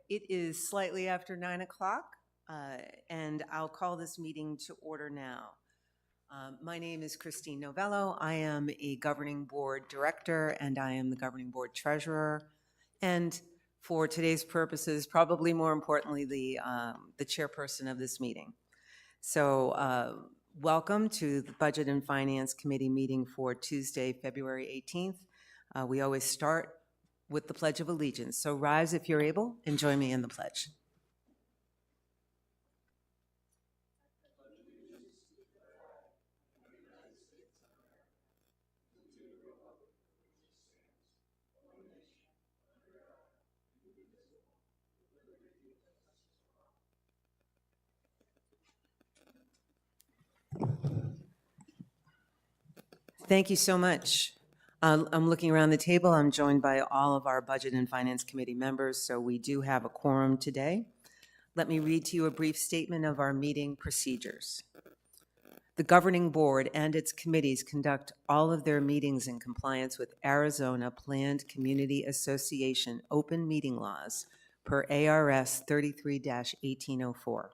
It is slightly after 9 o'clock, and I'll call this meeting to order now. My name is Christine Novello. I am a governing board director, and I am the governing board treasurer. And for today's purposes, probably more importantly, the chairperson of this meeting. So welcome to the Budget and Finance Committee meeting for Tuesday, February 18th. We always start with the Pledge of Allegiance. So rise if you're able and join me in the pledge. Thank you so much. I'm looking around the table. I'm joined by all of our Budget and Finance Committee members, so we do have a quorum today. Let me read to you a brief statement of our meeting procedures. The governing board and its committees conduct all of their meetings in compliance with Arizona Planned Community Association open meeting laws per ARS 33-1804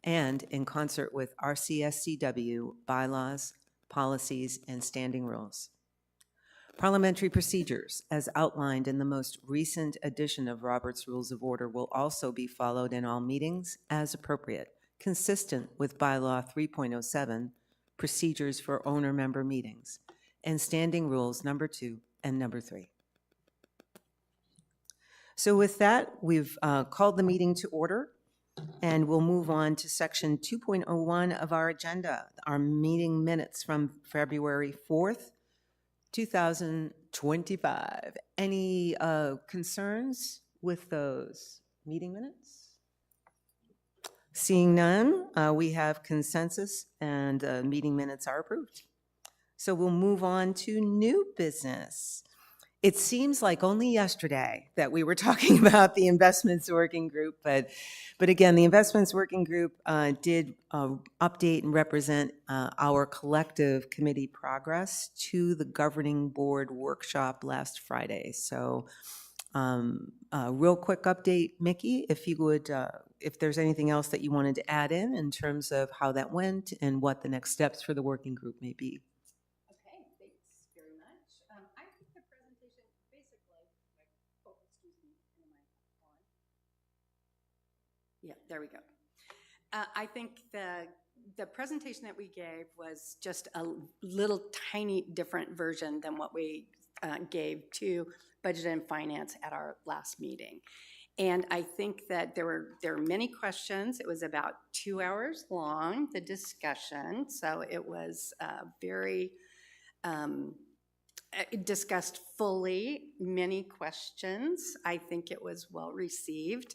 and in concert with RCSCW bylaws, policies, and standing rules. Parliamentary procedures, as outlined in the most recent edition of Robert's Rules of Order, will also be followed in all meetings as appropriate, consistent with Bylaw 3.07, Procedures for Owner-Member Meetings, and Standing Rules number 2 and number 3. So with that, we've called the meeting to order, and we'll move on to section 2.01 of our agenda, our meeting minutes from February 4th, 2025. Any concerns with those meeting minutes? Seeing none, we have consensus and meeting minutes are approved. So we'll move on to new business. It seems like only yesterday that we were talking about the Investments Working Group, but again, the Investments Working Group did update and represent our collective committee progress to the Governing Board workshop last Friday. So real quick update, Mickey, if you would, if there's anything else that you wanted to add in terms of how that went and what the next steps for the working group may be. Yeah, there we go. I think the presentation that we gave was just a little tiny different version than what we gave to Budget and Finance at our last meeting. And I think that there were many questions. It was about 2 hours long, the discussion. So it was very discussed fully, many questions. I think it was well received.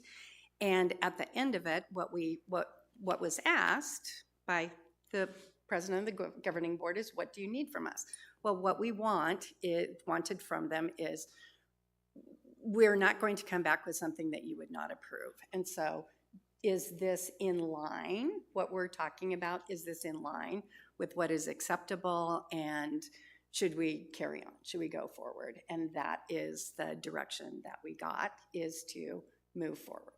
And at the end of it, what was asked by the president of the governing board is, what do you need from us? Well, what we wanted from them is, we're not going to come back with something that you would not approve. And so is this in line, what we're talking about, is this in line with what is acceptable, and should we carry on? Should we go forward? And that is the direction that we got, is to move forward.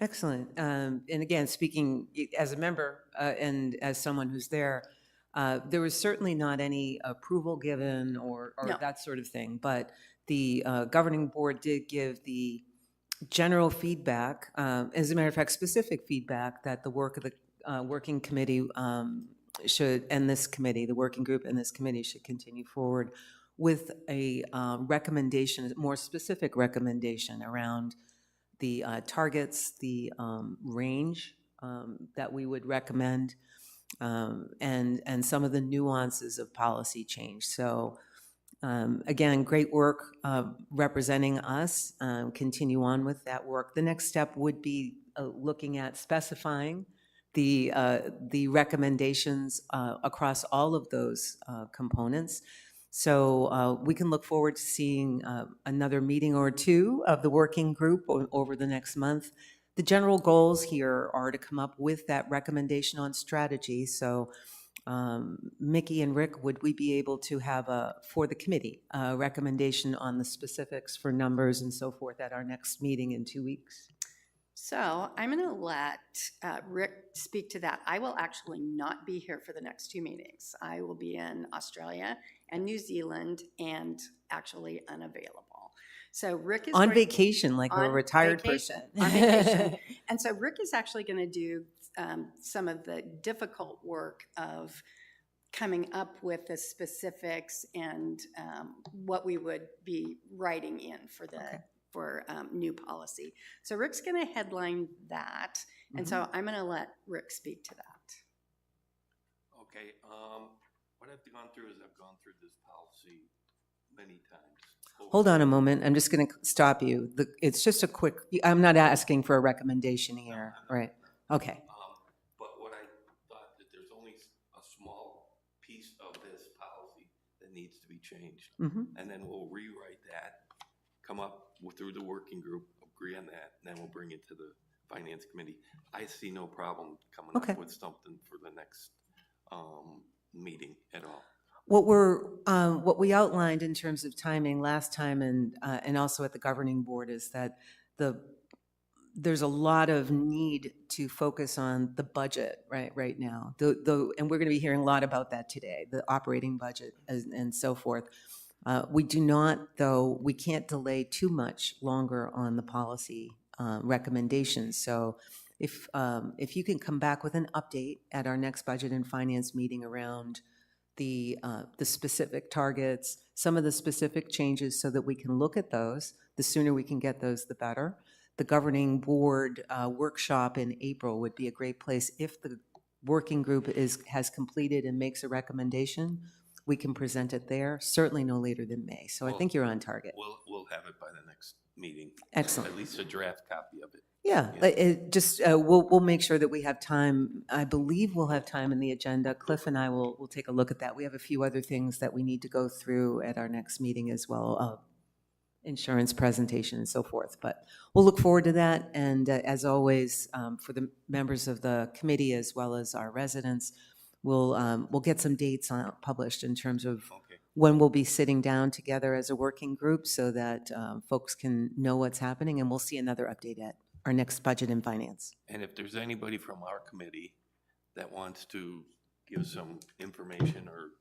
Excellent. And again, speaking as a member and as someone who's there was certainly not any approval given or no, that sort of thing, but the governing board did give the general feedback, as a matter of fact, specific feedback that the work of the working committee should, and this committee, the working group and this committee should continue forward with a recommendation, more specific recommendation around the targets, the range that we would recommend, and some of the nuances of policy change. So again, great work representing us. Continue on with that work. The next step would be looking at specifying the recommendations across all of those components. So we can look forward to seeing another meeting or two of the working group over the next month. The general goals here are to come up with that recommendation on strategy. So Mickey and Rick, would we be able to have for the committee, a recommendation on the specifics for numbers and so forth at our next meeting in 2 weeks? So I'm going to let Rick speak to that. I will actually not be here for the next 2 meetings. I will be in Australia and New Zealand and actually unavailable. So Rick is on vacation, like a retired person. On vacation. And so Rick is actually going to do some of the difficult work of coming up with the specifics and what we would be writing in for the new policy. So Rick's going to headline that, and so I'm going to let Rick speak to that. Okay. What I've gone through is I've gone through this policy many times. Hold on a moment. I'm just going to stop you. It's just a quick, I'm not asking for a recommendation here, right? Okay. But what I thought that there's only a small piece of this policy that needs to be changed. And then we'll rewrite that, come up through the working group, agree on that, and then we'll bring it to the finance committee. I see no problem coming up with something for the next meeting at all. What we outlined in terms of timing last time and also at the governing board is that there's a lot of need to focus on the budget right now. And we're going to be hearing a lot about that today, the operating budget and so forth. We do not, though, we can't delay too much longer on the policy recommendations. So if you can come back with an update at our next budget and finance meeting around the specific targets, some of the specific changes so that we can look at those. The sooner we can get those, the better. The governing board workshop in April would be a great place. If the working group has completed and makes a recommendation, we can present it there, certainly no later than May. So I think you're on target. We'll have it by the next meeting. Excellent. At least a draft copy of it. Yeah, we'll make sure that we have time. I believe we'll have time in the agenda. Cliff and I will take a look at that. We have a few other things that we need to go through at our next meeting as well, insurance presentation and so forth. But we'll look forward to that. And as always, for the members of the committee as well as our residents, we'll get some dates published in terms of when we'll be sitting down together as a working group so that folks can know what's happening, and we'll see another update at our next budget and finance. And if there's anybody from our committee that wants to give some information or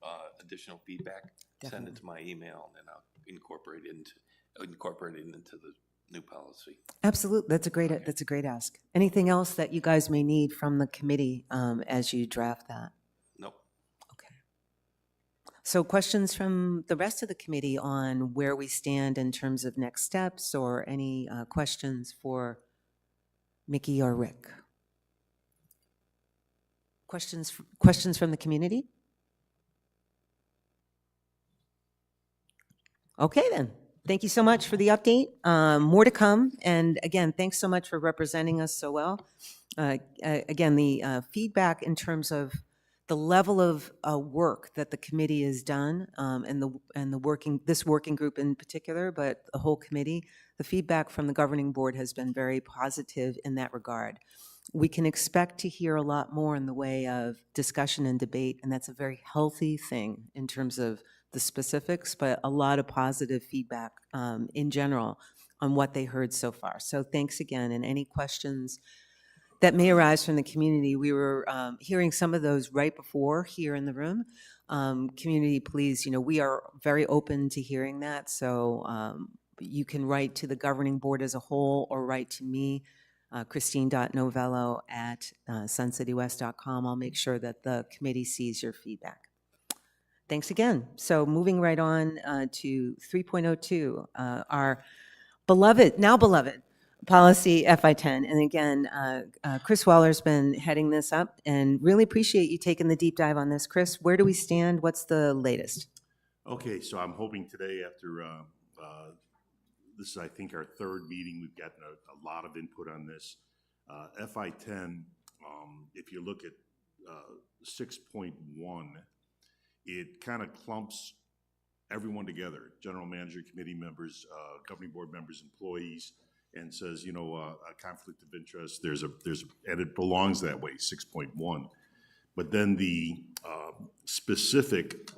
additional feedback, send it to my email, and then I'll incorporate it into the new policy. Absolutely, that's a great ask. Anything else that you guys may need from the committee as you draft that? Nope. Okay. So questions from the rest of the committee on where we stand in terms of next steps, or any questions for Mickey or Rick? Questions from the community? Okay then. Thank you so much for the update. More to come. And again, thanks so much for representing us so well. Again, the feedback in terms of the level of work that the committee has done, and this working group in particular, but the whole committee, the feedback from the governing board has been very positive in that regard. We can expect to hear a lot more in the way of discussion and debate, and that's a very healthy thing in terms of the specifics, but a lot of positive feedback in general on what they heard so far. So thanks again, and any questions that may arise from the community. We were hearing some of those right before here in the room. Community, please, we are very open to hearing that. So you can write to the governing board as a whole or write to me, christine.novello@suncitywest.com. I'll make sure that the committee sees your feedback. Thanks again. So moving right on to 3.02, our now beloved policy FI10. And again, Chris Waller's been heading this up, and really appreciate you taking the deep dive on this. Chris, where do we stand? What's the latest? Okay, so I'm hoping today, after this is, I think, our third meeting, we've gotten a lot of input on this. FI10, if you look at 6.1, it kind of clumps everyone together, general manager, committee members, governing board members, employees, and says, a conflict of interest, and it belongs that way, 6.1. But then the specific,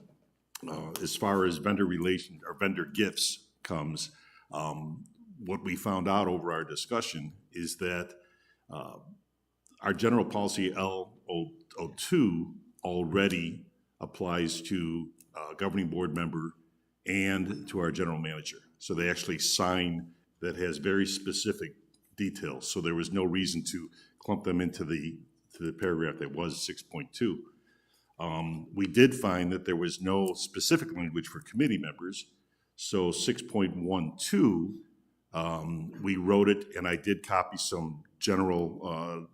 as far as vendor relation or vendor gifts comes, what we found out over our discussion is that our general policy L02 already applies to a governing board member and to our general manager. So they actually sign that has very specific details. So there was no reason to clump them into the paragraph that was 6.2. We did find that there was no specific language for committee members. So 6.12, we wrote it, and I did copy some general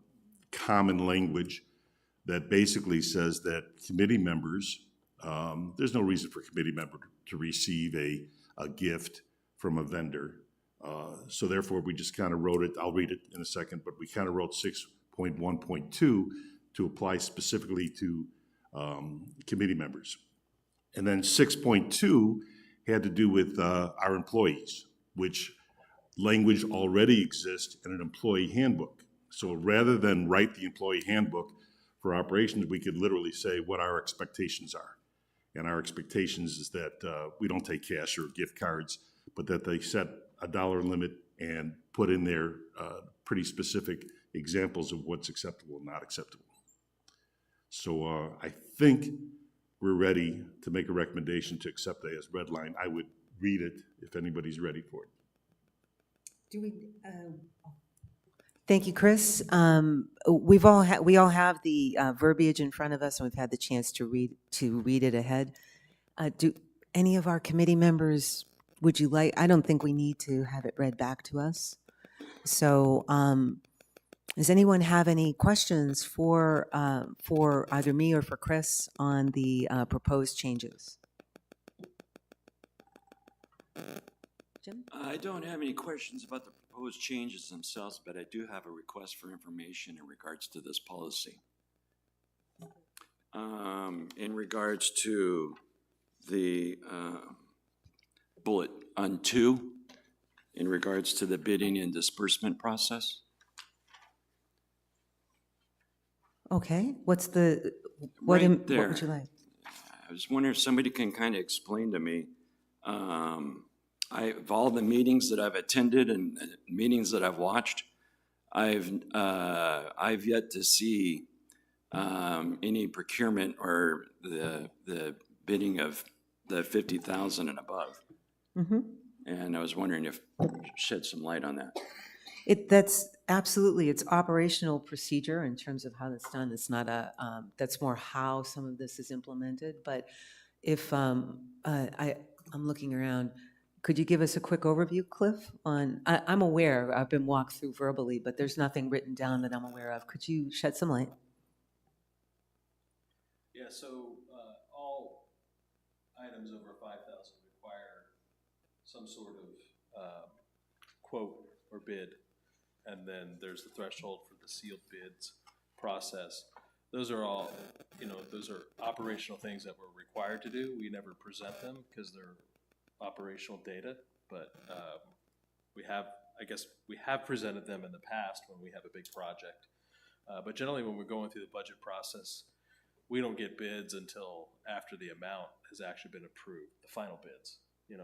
common language that basically says that committee members, there's no reason for a committee member to receive a gift from a vendor. So therefore, we just kind of wrote it, I'll read it in a second, but we kind of wrote 6.1.2 to apply specifically to committee members. And then 6.2 had to do with our employees, which language already exists in an employee handbook. So rather than write the employee handbook for operations, we could literally say what our expectations are. And our expectations is that we don't take cash or gift cards, but that they set a dollar limit and put in there pretty specific examples of what's acceptable and not acceptable. So I think we're ready to make a recommendation to accept that as red line. I would read it if anybody's ready for it. Do we? Thank you, Chris. We all have the verbiage in front of us, and we've had the chance to read it ahead. Do any of our committee members? Would you like? I don't think we need to have it read back to us. So, does anyone have any questions for either me or for Chris on the proposed changes? Jim? I don't have any questions about the proposed changes themselves, but I do have a request for information in regards to this policy. In regards to the bullet on 2, in regards to the bidding and disbursement process. Okay, what Right what there. would you like? I was wondering if somebody can kind of explain to me, of all the meetings that I've attended and meetings that I've watched, I've yet to see any procurement or the bidding of the 50,000 and above. Mm-hmm. And I was wondering if shed some light on that. That's absolutely, it's operational procedure in terms of how that's done. It's not that's more how some of this is implemented. But if I'm looking around, could you give us a quick overview, Cliff, on, I'm aware, I've been walked through verbally, but there's nothing written down that I'm aware of. Could you shed some light? Yeah, so all items over 5,000 require some sort of quote or bid, and then there's the threshold for the sealed bids process. Those are all, those are operational things that we're required to do. We never present them because they're operational data, but we have presented them in the past when we have a big project. But generally when we're going through the budget process, we don't get bids until after the amount has actually been approved, the final bids,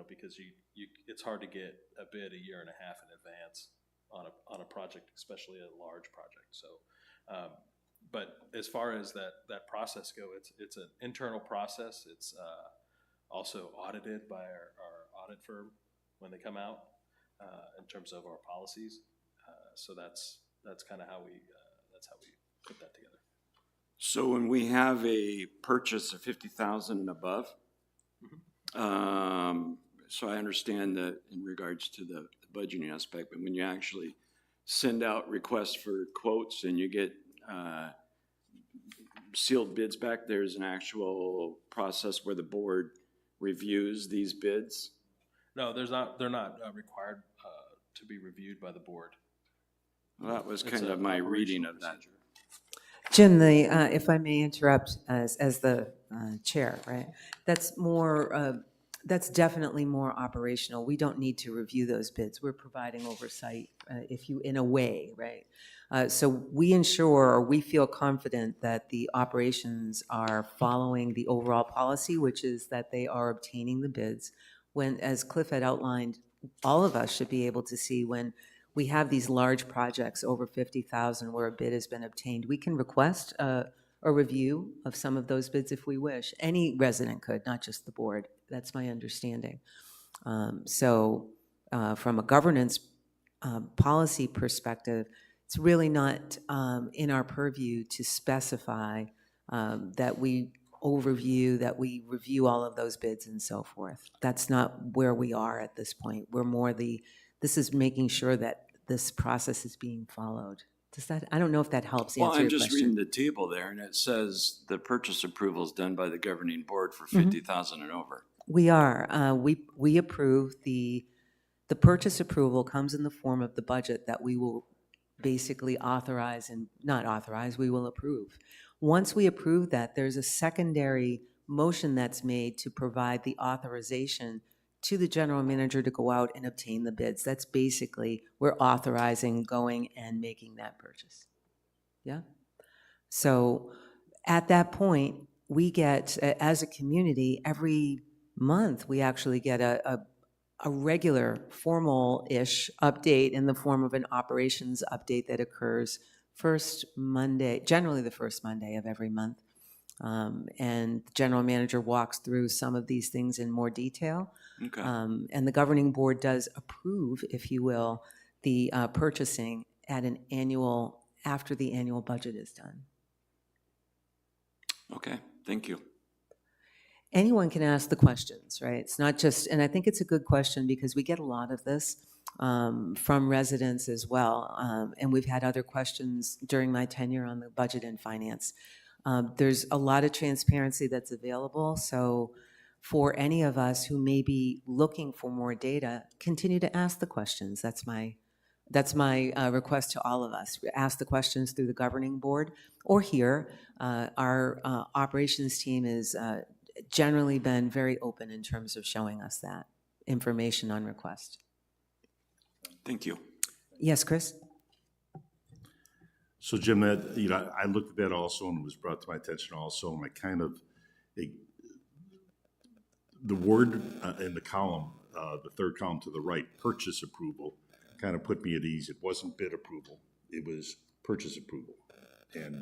because it's hard to get a bid a year and a half in advance on a project, especially a large project. So, but as far as that process go, it's an internal process. It's also audited by our audit firm when they come out in terms of our policies. So that's kind of how we put that together. So when we have a purchase of 50,000 and above, so I understand that in regards to the budgeting aspect, but when you actually send out requests for quotes and you get sealed bids back, there's an actual process where the board reviews these bids? No, they're not required to be reviewed by the board. Well, that was kind of my reading of that. Jim, if I may interrupt as the chair, right? That's more That's definitely more operational. We don't need to review those bids. We're providing oversight, in a way, right? So we ensure, or we feel confident that the operations are following the overall policy, which is that they are obtaining the bids. When, as Cliff had outlined, all of us should be able to see when we have these large projects over 50,000 where a bid has been obtained, we can request a review of some of those bids if we wish. Any resident could, not just the board. That's my understanding. From a governance policy perspective, it's really not in our purview to specify that we overview, that we review all of those bids and so forth. That's not where we are at this point. We're more this is making sure that this process is being followed. Does that, I don't know if that helps Well, answer I'm your just question. reading the table there, and it says the purchase approval is done by the governing board for Mm-hmm. 50,000 and over. We are. We approve the purchase approval comes in the form of the budget that we will basically authorize and not authorize, we will approve. Once we approve that, there's a secondary motion that's made to provide the authorization to the general manager to go out and obtain the bids. That's basically, we're authorizing going and making that purchase. Yeah? So at that point, we get, as a community, every month, we actually get a regular formal-ish update in the form of an operations update that occurs first Monday, generally the first Monday of every month. And the general manager walks through some of these things in more detail. Okay. And the governing board does approve, if you will, the purchasing at an annual, after the annual budget is done. Okay, thank you. Anyone can ask the questions, right? It's not just, and I think it's a good question because we get a lot of this from residents as well. And we've had other questions during my tenure on the budget and finance. There's a lot of transparency that's available. So for any of us who may be looking for more data, continue to ask the questions. That's my request to all of us. Ask the questions through the governing board or here. Our operations team is generally been very open in terms of showing us that information on request. Thank you. Yes, Chris? So Jim, that, I looked at that also and it was brought to my attention also, and I kind of, the word in the column, the third column to the right, purchase approval, kind of put me at ease. It wasn't bid approval, it was purchase approval. And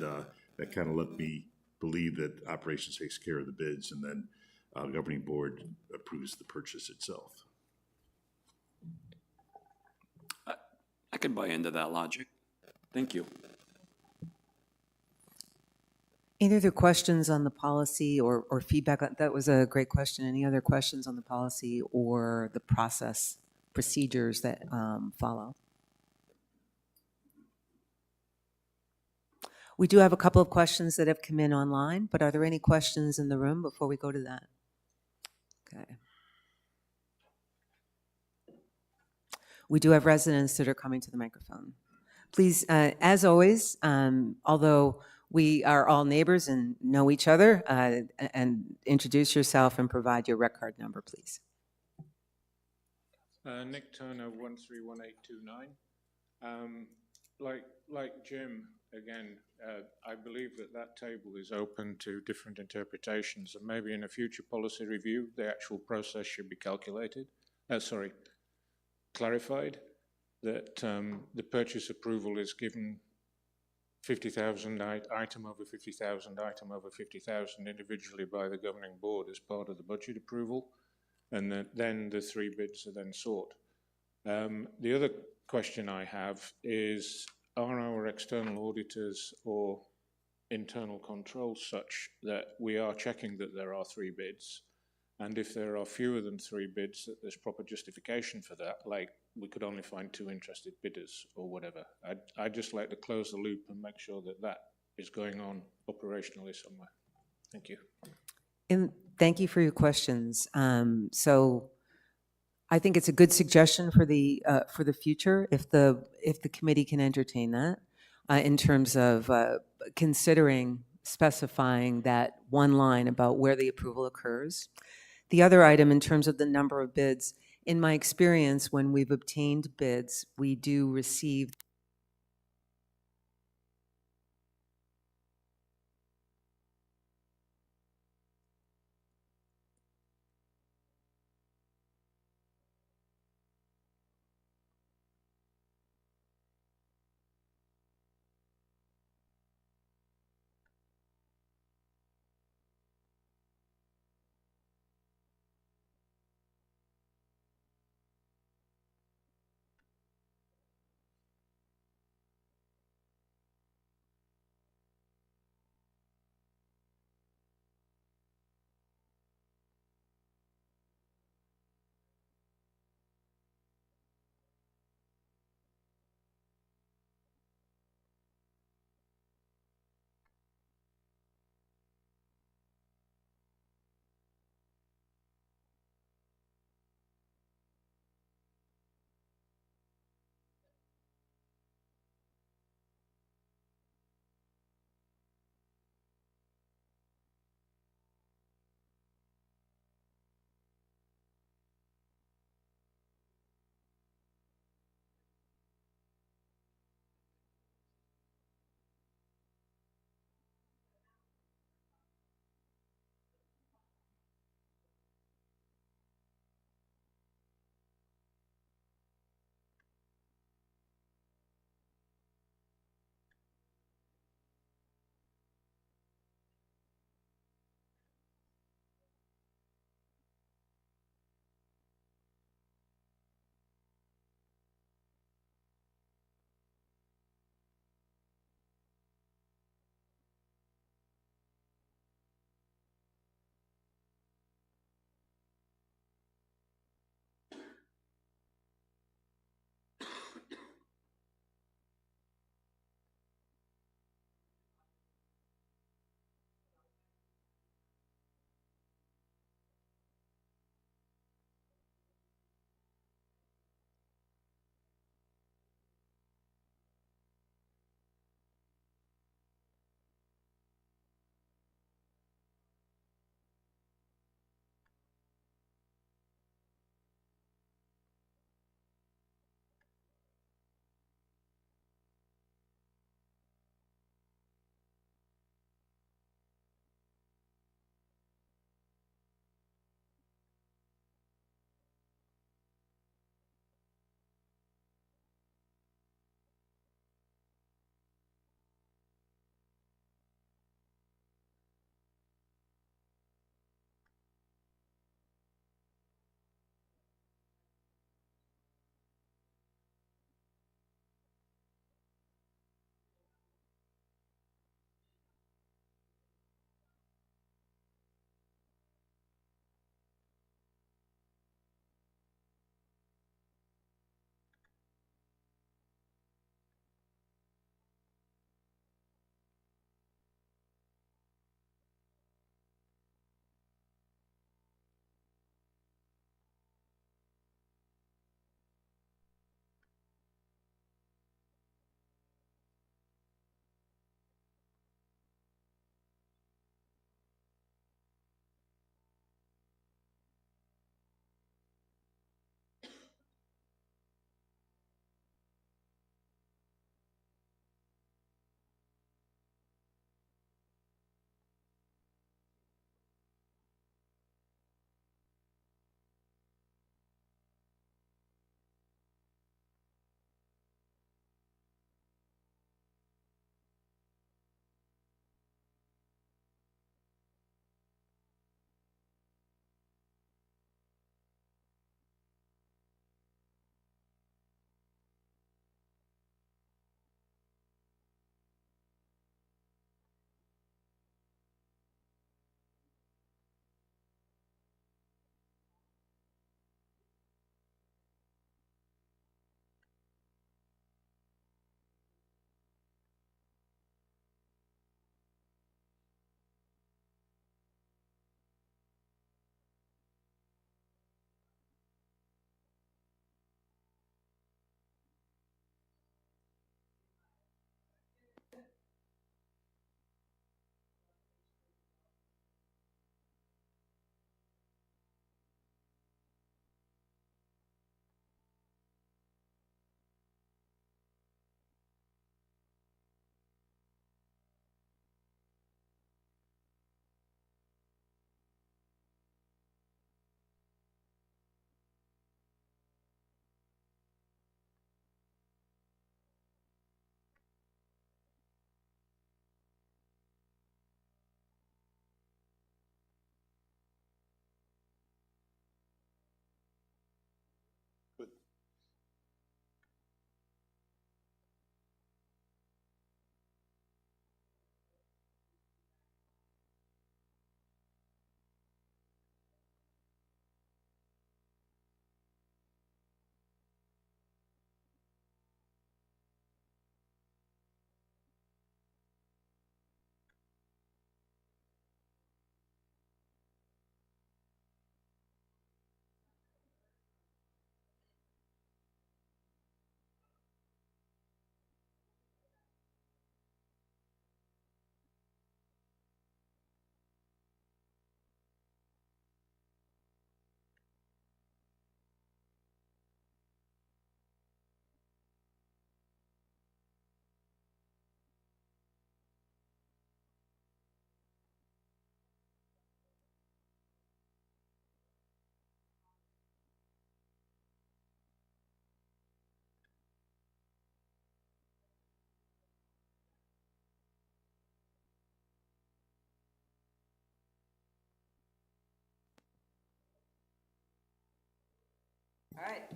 that kind of let me believe that operations takes care of the bids and then the governing board approves the purchase itself. I could buy into that logic. Thank you. Any other questions on the policy or feedback? That was a great question. Any other questions on the policy or the process procedures that follow? We do have a couple of questions that have come in online, but are there any questions in the room before we go to that? Okay. We do have residents that are coming to the microphone. Please, as always, although we are all neighbors and know each other, and introduce yourself and provide your rec card number, please. Nick Turner, 131829. Like Jim, again, I believe that table is open to different interpretations, and maybe in a future policy review, the actual process should be clarified, that the purchase approval is given 50,000 item over 50,000, item over 50,000 individually by the governing board as part of the budget approval, and that then the three bids are then sought. The other question I have is, are our external auditors or internal controls such that we are checking that there are three bids? And if there are fewer than three bids, that there's proper justification for that, like we could only find 2 interested bidders or whatever. I'd just like to close the loop and make sure that that is going on operationally somewhere. Thank you. And thank you for your questions. So I think it's a good suggestion for the future if the committee can entertain that in terms of specifying that one line about where the approval occurs. The other item, in terms of the number of bids, in my experience, when we've obtained bids, we do receive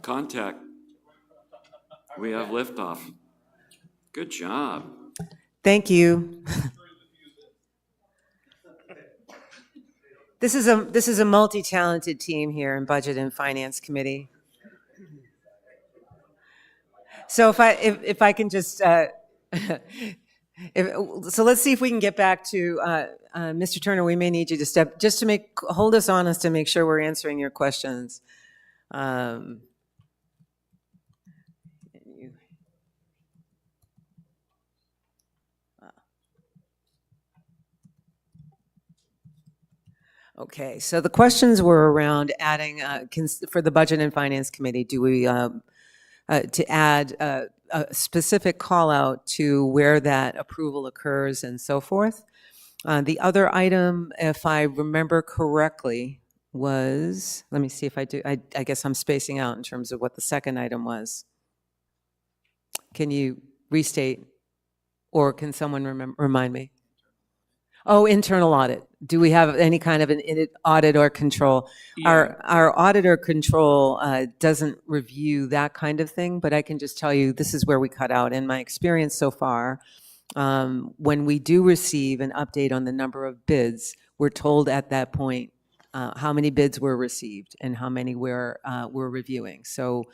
Contact. We have liftoff. Good job. Thank you. This is a multi-talented team here in Budget and Finance Committee. So if I can just so let's see if we can get back to Mr. Turner. We may need you to step just to hold us honest to make sure we're answering your questions. Okay, so the questions were around adding, for the Budget and Finance Committee, do we, to add a specific call out to where that approval occurs and so forth. The other item, if I remember correctly, was, let me see if I do, I guess I'm spacing out in terms of what the second item was. Can you restate, or can someone remind me? Oh, internal audit. Do we have any kind of an audit or control? Yeah. Our audit or control doesn't review that kind of thing, but I can just tell you this is where we cut out. In my experience so far, when we do receive an update on the number of bids, we're told at that point how many bids were received and how many we're reviewing. So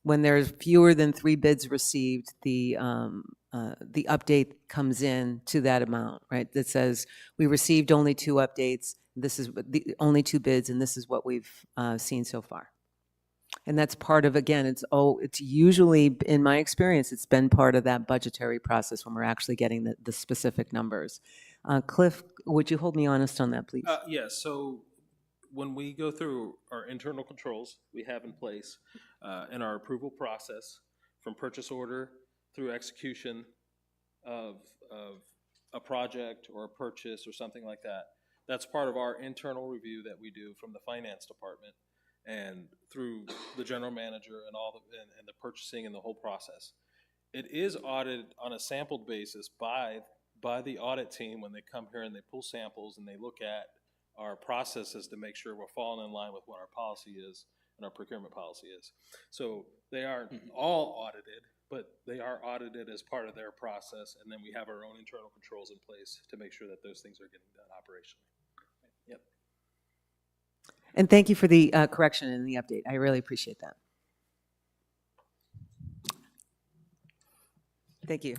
when there's fewer than 3 bids received, the update comes in to that amount, right? That says we received only 2 updates. This is the only 2 bids, and this is what we've seen so far. And that's part of, again, it's usually, in my experience, it's been part of that budgetary process when we're actually getting the specific numbers. Cliff, would you hold me honest on that, please? Yeah, so when we go through our internal controls we have in place in our approval process, from purchase order through execution of a project or a purchase or something like that, that's part of our internal review that we do from the finance department and through the general manager and and the purchasing and the whole process. It is audited on a sampled basis by the audit team when they come here and they pull samples and they look at our processes to make sure we're falling in line with what our policy is and our procurement policy is. So they aren't all audited, but they are audited as part of their process, and then we have our own internal controls in place to make sure that those things are getting done operationally. Yep. And thank you for the correction and the update. I really appreciate that. Thank you.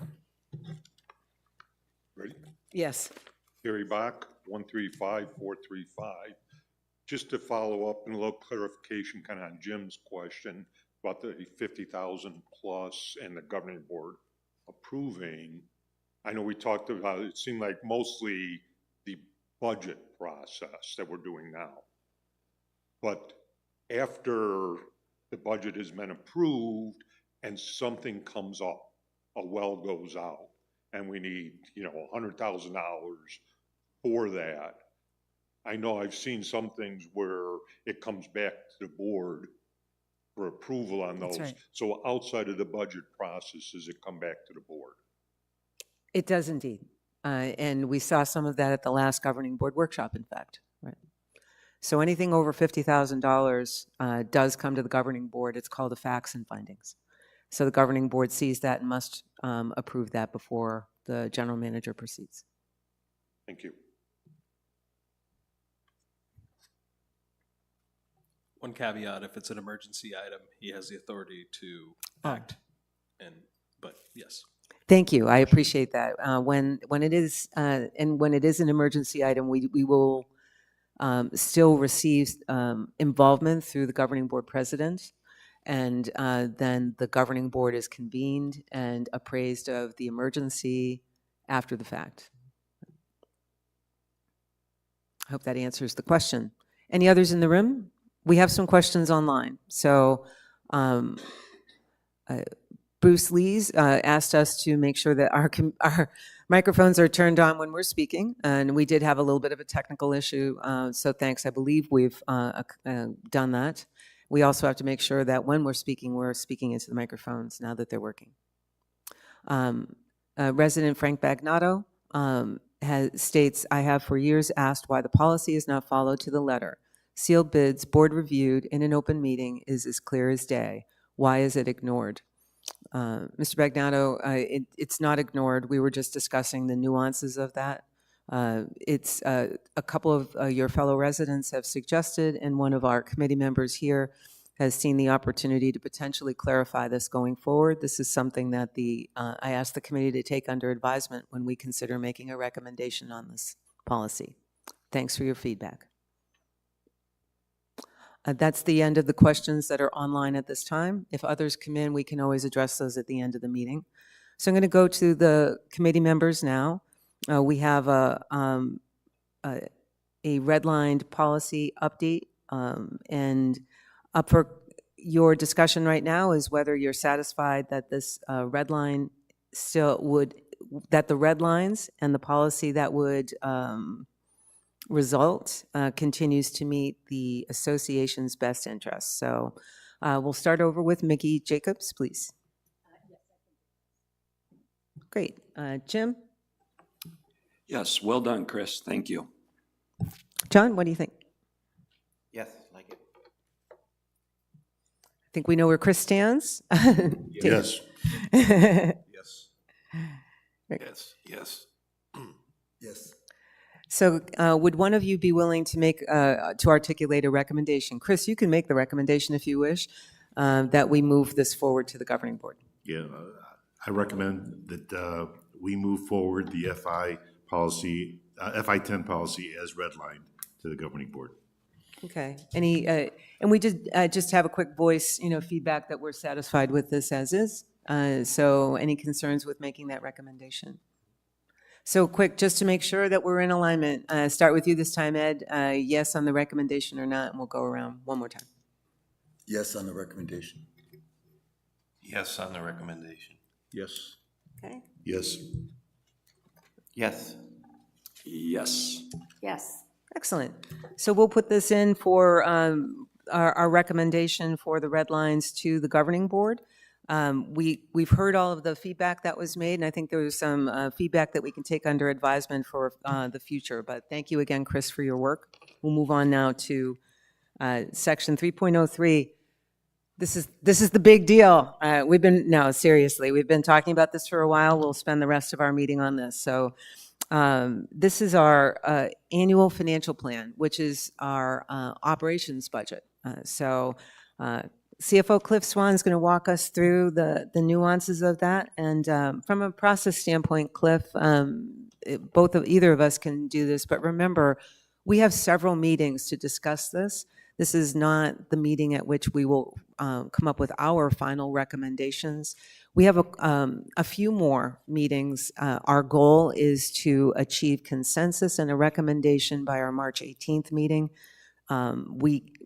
Ready? Yes. Gary Bach, 135435. Just to follow up and a little clarification kind of on Jim's question about the 50,000 plus and the governing board approving. I know we talked about, it seemed like mostly the budget process that we're doing now. But after the budget has been approved and something comes up, a well goes out, and we need, $100,000 for that. I know I've seen some things where it comes back to the board for approval on those. That's right. So outside of the budget process, does it come back to the board? It does indeed. And we saw some of that at the last governing board workshop, in fact. Right. So anything over $50,000 does come to the governing board. It's called a facts and findings. So the governing board sees that and must approve that before the general manager proceeds. Thank you. One caveat, if it's an emergency item, he has the authority to act. But yes. Thank you. I appreciate that. When it is and when it is an emergency item, we will still receive involvement through the governing board president, and then the governing board is convened and appraised of the emergency after the fact. I hope that answers the question. Any others in the room? We have some questions online. So Bruce Lees asked us to make sure that our microphones are turned on when we're speaking, and we did have a little bit of a technical issue, so thanks. I believe we've done that. We also have to make sure that when we're speaking into the microphones now that they're working. Resident Frank Bagnato states, I have for years asked why the policy is not followed to the letter. sealed bids, board reviewed in an open meeting is as clear as day. Why is it ignored? Mr. Bagnato, it's not ignored. We were just discussing the nuances of that. It's a couple of your fellow residents have suggested, and one of our committee members here has seen the opportunity to potentially clarify this going forward. This is something that I asked the committee to take under advisement when we consider making a recommendation on this policy. Thanks for your feedback. That's the end of the questions that are online at this time. If others come in, we can always address those at the end of the meeting. So I'm going to go to the committee members now. We have a redlined policy update, and up for your discussion right now is whether you're satisfied that this red line that the red lines and the policy that would result continues to meet the association's best interests. So we'll start over with Mickey Jacobs, please. Great. Jim? Yes, well done, Chris. Thank you. John, what do you think? Yes, like it. I think we know where Chris stands. Yes. Yes. Yes, yes. Yes. So would one of you be willing to to articulate a recommendation? Chris, you can make the recommendation if you wish, that we move this forward to the governing board. Yeah, I recommend that we move forward the FI policy, FI-10 policy as redlined to the governing board. Okay. And we did just have a quick voice, feedback that we're satisfied with this as is. So any concerns with making that recommendation? So quick, just to make sure that we're in alignment, start with you this time, Ed. Yes on the recommendation or not, and we'll go around one more time. Yes on the recommendation. Yes on the recommendation. Yes. Okay. Yes. Yes. Yes. Yes. Excellent. So we'll put this in for our recommendation for the red lines to the governing board. We've heard all of the feedback that was made, and I think there was some feedback that we can take under advisement for the future. But thank you again, Chris, for your work. We'll move on now to section 3.03. This is the big deal. Seriously, we've been talking about this for a while. We'll spend the rest of our meeting on this. So this is our annual financial plan, which is our operations budget. CFO Cliff Swan is going to walk us through the nuances of that. And from a process standpoint, Cliff, either of us can do this, but remember, we have several meetings to discuss this. This is not the meeting at which we will come up with our final recommendations. We have a few more meetings. Our goal is to achieve consensus and a recommendation by our March 18th meeting.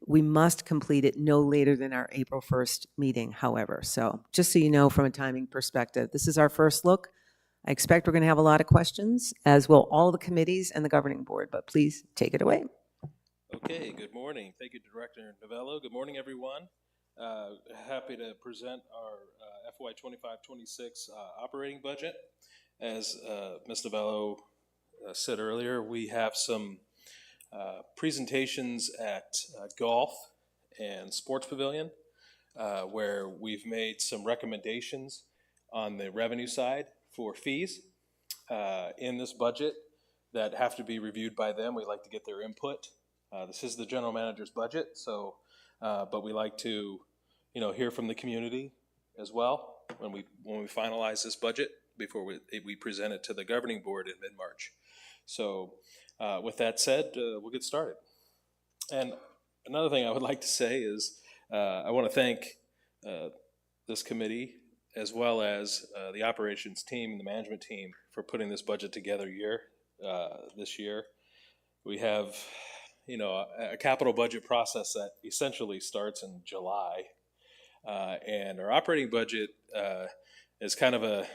We must complete it no later than our April 1st meeting, however. So just so you know, from a timing perspective, this is our first look. I expect we're going to have a lot of questions, as will all the committees and the governing board, but please take it away. Okay, good morning. Thank you, Director Novello. Good morning, everyone. Happy to present our FY 25-26 operating budget. As Ms. Novello said earlier, we have some presentations at Golf and Sports Pavilion, where we've made some recommendations on the revenue side for fees in this budget that have to be reviewed by them. We like to get their input. This is the general manager's budget, so but we like to, hear from the community as well when we finalize this budget before we present it to the governing board in mid-March. So with that said, we'll get started. And another thing I would like to say is I want to thank this committee as well as the operations team and the management team for putting this budget together this year. We have a capital budget process that essentially starts in July. And our operating budget is kind of a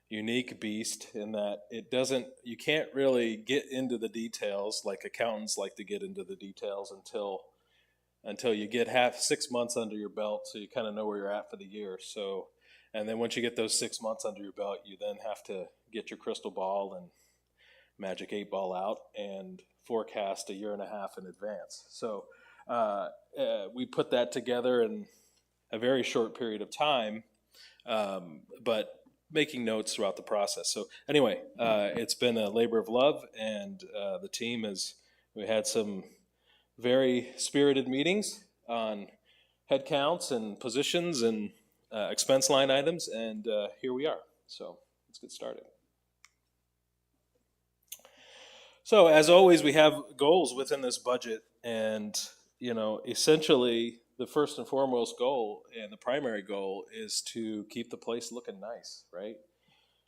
unique beast in that you can't really get into the details like accountants like to get into the details until you get 6 months under your belt, so you kind of know where you're at for the year. So, and then once you get those 6 months under your belt, you then have to get your crystal ball and magic 8 ball out and forecast a year and a half in advance. So We put that together in a very short period of time, but making notes throughout the process. So anyway, it's been a labor of love, and the team we had some very spirited meetings on headcounts and positions and expense line items, and here we are. So let's get started. So as always, we have goals within this budget, and essentially the first and foremost goal and the primary goal is to keep the place looking nice, right?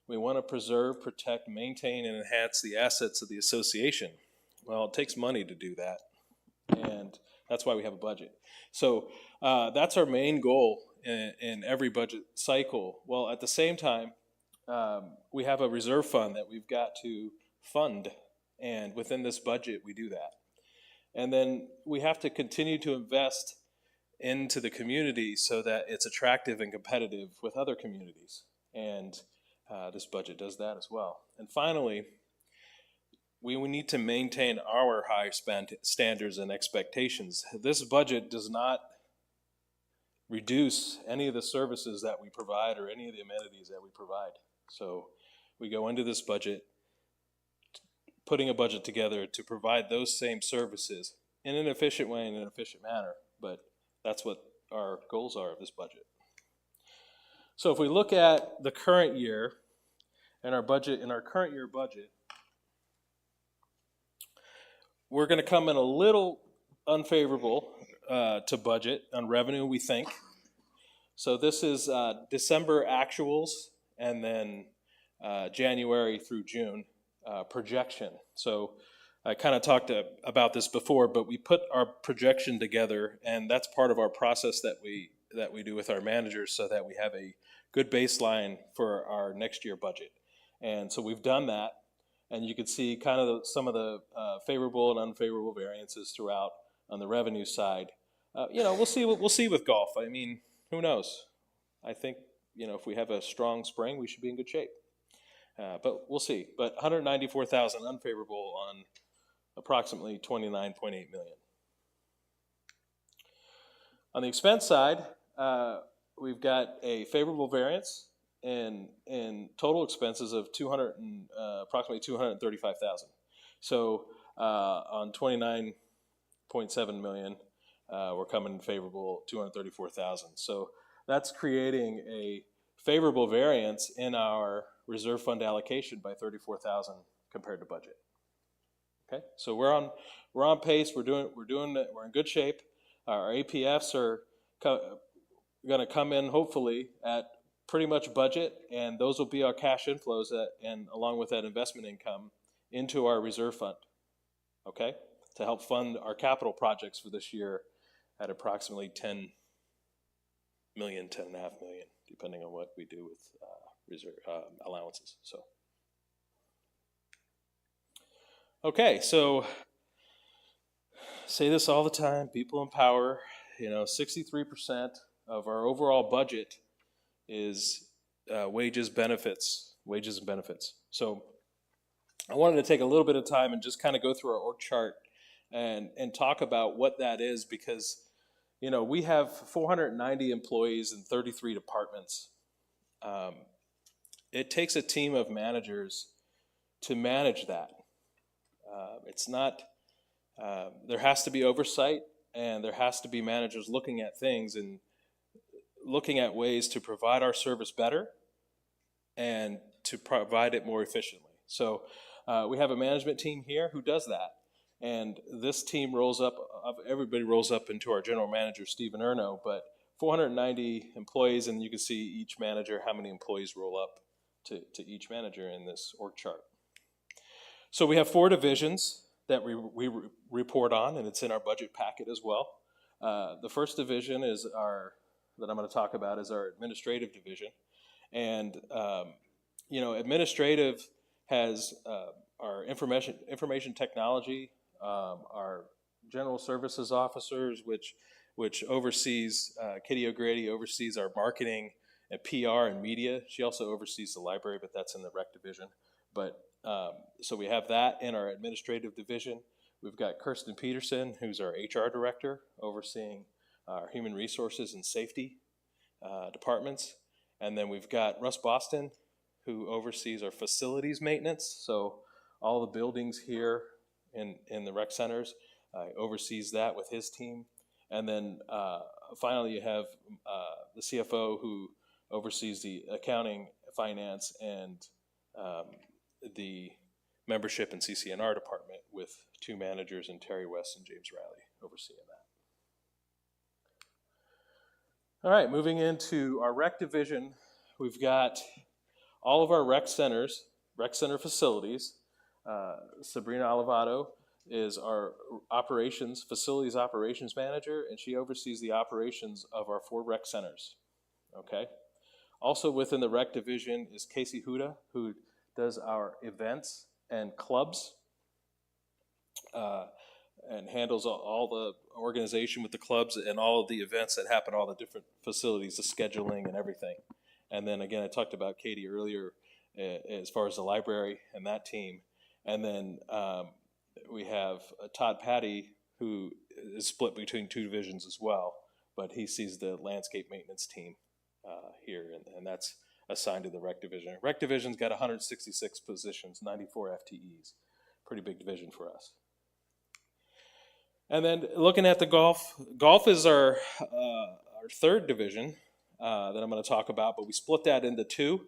We want to preserve, protect, maintain, and enhance the assets of the association. Well, it takes money to do that, and that's why we have a budget. So that's our main goal in every budget cycle. Well, at the same time, we have a reserve fund that we've got to fund, and within this budget, we do that. And then we have to continue to invest into the community so that it's attractive and competitive with other communities. And this budget does that as well. And finally, we need to maintain our high standards and expectations. This budget does not reduce any of the services that we provide or any of the amenities that we provide. So we go into this budget putting a budget together to provide those same services in an efficient way, in an efficient manner, but that's what our goals are of this budget. So if we look at the current year and our budget, in our current year budget, we're going to come in a little unfavorable to budget on revenue, we think. So this is December actuals and then January through June projection. So I kind of talked about this before, but we put our projection together, and that's part of our process that we do with our managers so that we have a good baseline for our next year budget. And so we've done that, and you can see kind of some of the favorable and unfavorable variances throughout on the revenue side. We'll see with golf. I mean, who knows? I think if we have a strong spring, we should be in good shape. But we'll see. But 194,000 unfavorable on approximately 29.8 million. On the expense side, we've got a favorable variance in total expenses of approximately 235,000. So on 29.7 million, we're coming favorable 234,000. So that's creating a favorable variance in our reserve fund allocation by 34,000 compared to budget. Okay, so we're on pace. We're in good shape. Our APFs are going to come in hopefully at pretty much budget, and those will be our cash inflows and along with that investment income into our reserve fund. Okay, to help fund our capital projects for this year at approximately 10 million, 10.5 million, depending on what we do with reserve allowances. So, okay, so say this all the time: people in power. 63% of our overall budget is wages and benefits. So I wanted to take a little bit of time and just kind of go through our org chart and talk about what that is, because we have 490 employees in 33 departments. It takes a team of managers to manage that. It's not, there has to be oversight, and there has to be managers looking at things and looking at ways to provide our service better and to provide it more efficiently. So we have a management team here who does that. And this team everybody rolls up into our general manager, Stephen Erno, but 490 employees, and you can see each manager, how many employees roll up to each manager in this org chart. So we have 4 divisions that we report on, and it's in our budget packet as well. The first division that I'm going to talk about is our administrative division. And, administrative has our information technology, our general services officers, which oversees, Kitty O'Grady oversees our marketing and PR and media. She also oversees the library, but that's in the rec division. But so we have that in our administrative division. We've got Kirsten Peterson, who's our HR director, overseeing our human resources and safety departments. And then we've got Russ Boston, who oversees our facilities maintenance. So all the buildings here in the rec centers, oversees that with his team. And then finally you have the CFO, who oversees the accounting, finance, and the membership and CCNR department, with 2 managers, and Terry West and James Riley overseeing that. All right, moving into our rec division, we've got all of our rec center facilities. Sabrina Olivato is our facilities operations manager, and she oversees the operations of our 4 rec centers. Okay. Also within the rec division is Casey Huda, who does our events and clubs, and handles all the organization with the clubs and all of the events that happen, all the different facilities, the scheduling and everything. And then again, I talked about Katie earlier as far as the library and that team. And then we have Todd Patty, who is split between 2 divisions as well, but he sees the landscape maintenance team here, and that's assigned to the rec division. Rec division's got 166 positions, 94 FTEs. Pretty big division for us. And then looking at the golf is our 3rd division that I'm going to talk about, but we split that into 2.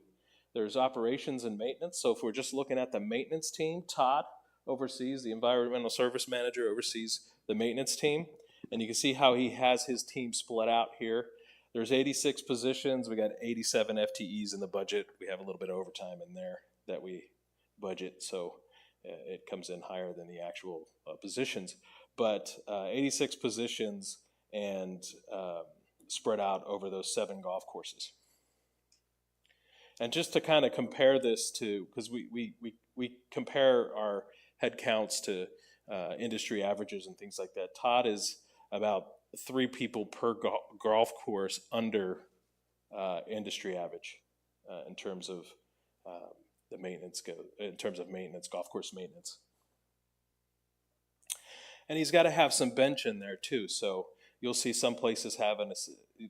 There's operations and maintenance. So if we're just looking at the maintenance team, Todd oversees, the environmental service manager oversees the maintenance team. And you can see how he has his team split out here. There's 86 positions. We got 87 FTEs in the budget. We have a little bit of overtime in there that we budget, so it comes in higher than the actual positions. But 86 positions, and spread out over those 7 golf courses. And just to kind of compare this to, because we compare our head counts to industry averages and things like that. Todd is about 3 people per golf course under industry average in terms of the maintenance golf course maintenance. And he's got to have some bench in there too. So you'll see some places have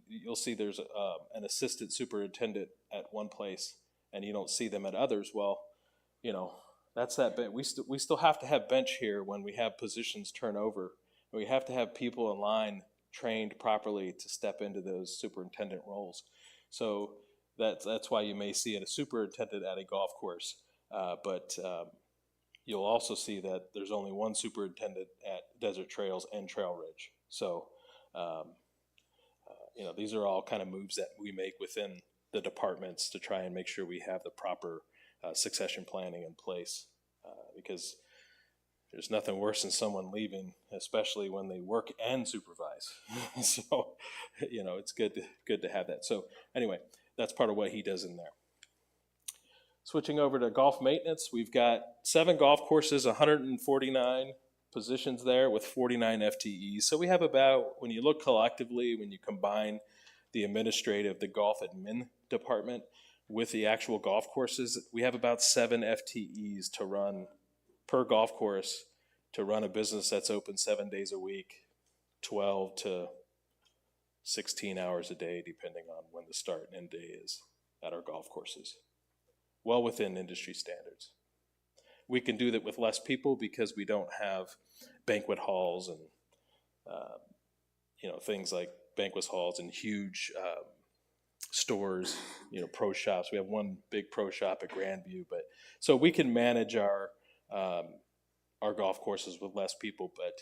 you'll see there's an assistant superintendent at one place, and you don't see them at others. Well, that's that bench. We still have to have bench here when we have positions turn over. We have to have people in line trained properly to step into those superintendent roles. So that's why you may see a superintendent at a golf course, but you'll also see that there's only one superintendent at Desert Trails and Trail Ridge. So, these are all kind of moves that we make within the departments to try and make sure we have the proper succession planning in place, because there's nothing worse than someone leaving, especially when they work and supervise. So, it's good to have that. So anyway, that's part of what he does in there. Switching over to golf maintenance, we've got 7 golf courses, 149 positions there with 49 FTEs. So we have about, when you look collectively, when you combine the administrative, the golf admin department with the actual golf courses, we have about 7 FTEs to run per golf course to run a business that's open 7 days a week, 12 to 16 hours a day, depending on when the start and end day is at our golf courses. Well within industry standards. We can do that with less people because we don't have banquet halls and things like banquet halls and huge stores, pro shops. We have one big pro shop at Grandview, but so we can manage our golf courses with less people, but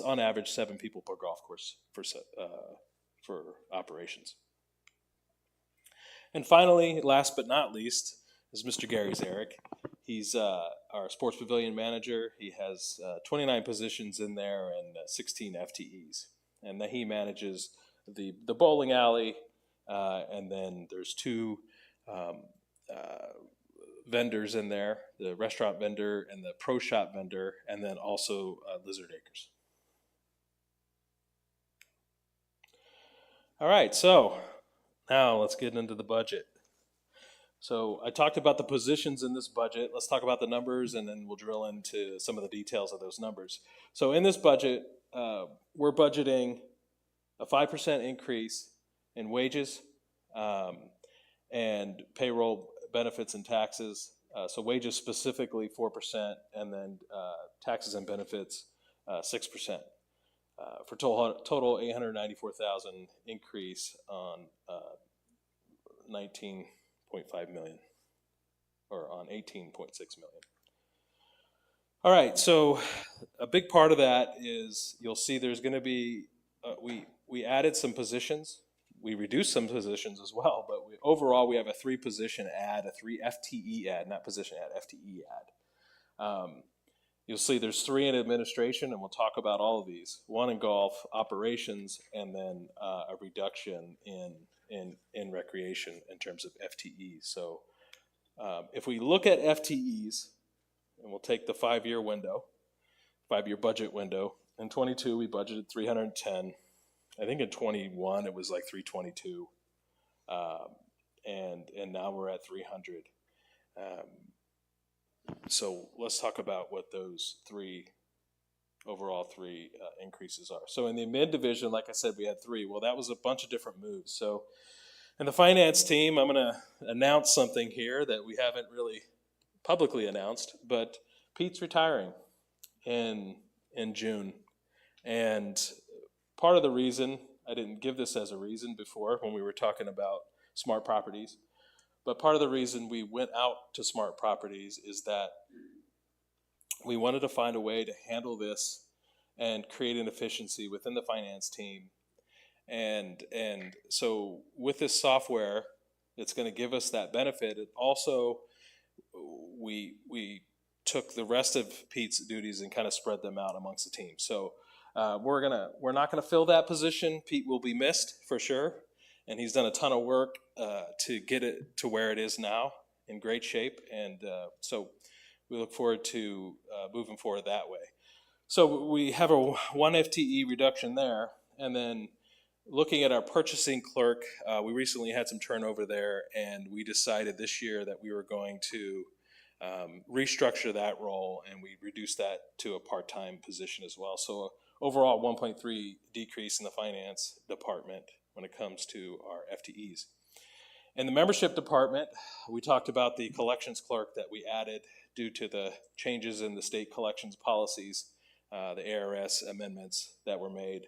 on average 7 people per golf course for operations. And finally, last but not least, is Mr. Gary Zarek. He's our sports pavilion manager. He has 29 positions in there and 16 FTEs. And then he manages the bowling alley, and then there's 2 vendors in there, the restaurant vendor and the pro shop vendor, and then also Lizard Acres. All right, so now let's get into the budget. So I talked about the positions in this budget. Let's talk about the numbers, and then we'll drill into some of the details of those numbers. So in this budget, we're budgeting a 5% increase in wages and payroll, benefits, and taxes. So wages specifically 4%, and then taxes and benefits 6%. For total 894,000 increase on 19.5 million, or on 18.6 million. All right, so a big part of that is you'll see there's going to be we added some positions, we reduced some positions as well, but overall we have a 3 position add, a 3 FTE add, not position add, FTE add. You'll see there's 3 in administration, and we'll talk about all of these. 1 in golf operations, and then a reduction in recreation in terms of FTEs. So if we look at FTEs, and we'll take the 5-year window, 5-year budget window. In 22, we budgeted 310. I think in 21 it was like 322, and now we're at 300. So let's talk about what those overall three increases are. So in the mid division, like I said, we had 3. Well, that was a bunch of different moves. So in the finance team, I'm going to announce something here that we haven't really publicly announced, but Pete's retiring in June. And part of the reason, I didn't give this as a reason before when we were talking about smart properties, but part of the reason we went out to smart properties is that we wanted to find a way to handle this and create an efficiency within the finance team. And so with this software, it's going to give us that benefit. It also, we took the rest of Pete's duties and kind of spread them out amongst the team. So we're not gonna fill that position. Pete will be missed for sure, and he's done a ton of work to get it to where it is now in great shape. And so we look forward to moving forward that way. So we have a 1 FTE reduction there, and then looking at our purchasing clerk, we recently had some turnover there, and we decided this year that we were going to restructure that role, and we reduced that to a part-time position as well. So overall, 1.3 decrease in the finance department when it comes to our FTEs. In the membership department, we talked about the collections clerk that we added due to the changes in the state collections policies, the ARS amendments that were made,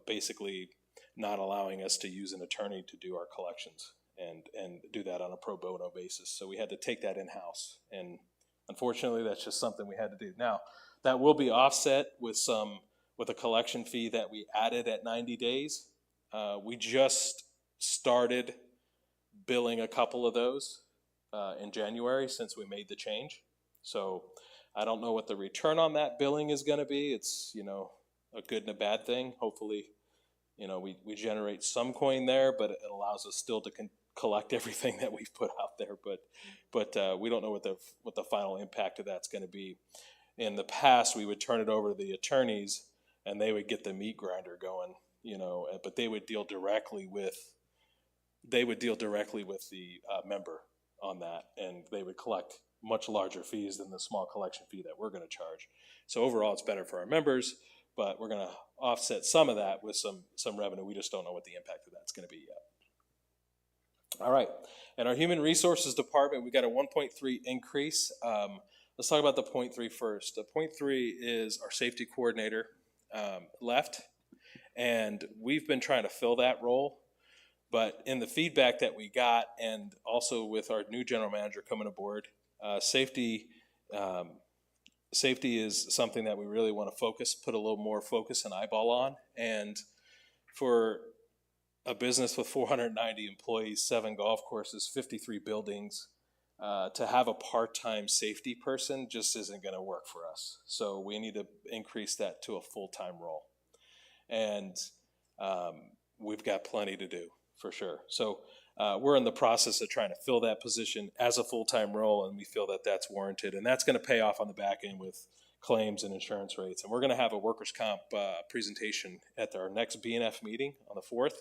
basically not allowing us to use an attorney to do our collections and do that on a pro bono basis. So we had to take that in-house, and unfortunately that's just something we had to do. Now, that will be offset with a collection fee that we added at 90 days. We just started billing a couple of those in January since we made the change. So I don't know what the return on that billing is going to be. It's, a good and a bad thing. Hopefully, we generate some coin there, but it allows us still to collect everything that we've put out there. But we don't know what the final impact of that's going to be. In the past, we would turn it over to the attorneys, and they would get the meat grinder going, but they would deal directly with the member on that, and they would collect much larger fees than the small collection fee that we're going to charge. So overall, it's better for our members, but we're going to offset some of that with some revenue. We just don't know what the impact of that's going to be yet. All right, in our human resources department, we got a 1.3 increase. Let's talk about the 0.3 first. The 0.3 is our safety coordinator left, and we've been trying to fill that role. But in the feedback that we got, and also with our new general manager coming aboard, safety is something that we really want to put a little more focus and eyeball on. And for a business with 490 employees, 7 golf courses, 53 buildings, to have a part-time safety person just isn't going to work for us. So we need to increase that to a full-time role. And we've got plenty to do, for sure. So we're in the process of trying to fill that position as a full-time role, and we feel that that's warranted. And that's going to pay off on the back end with claims and insurance rates. And we're going to have a workers' comp presentation at our next BNF meeting on the 4th.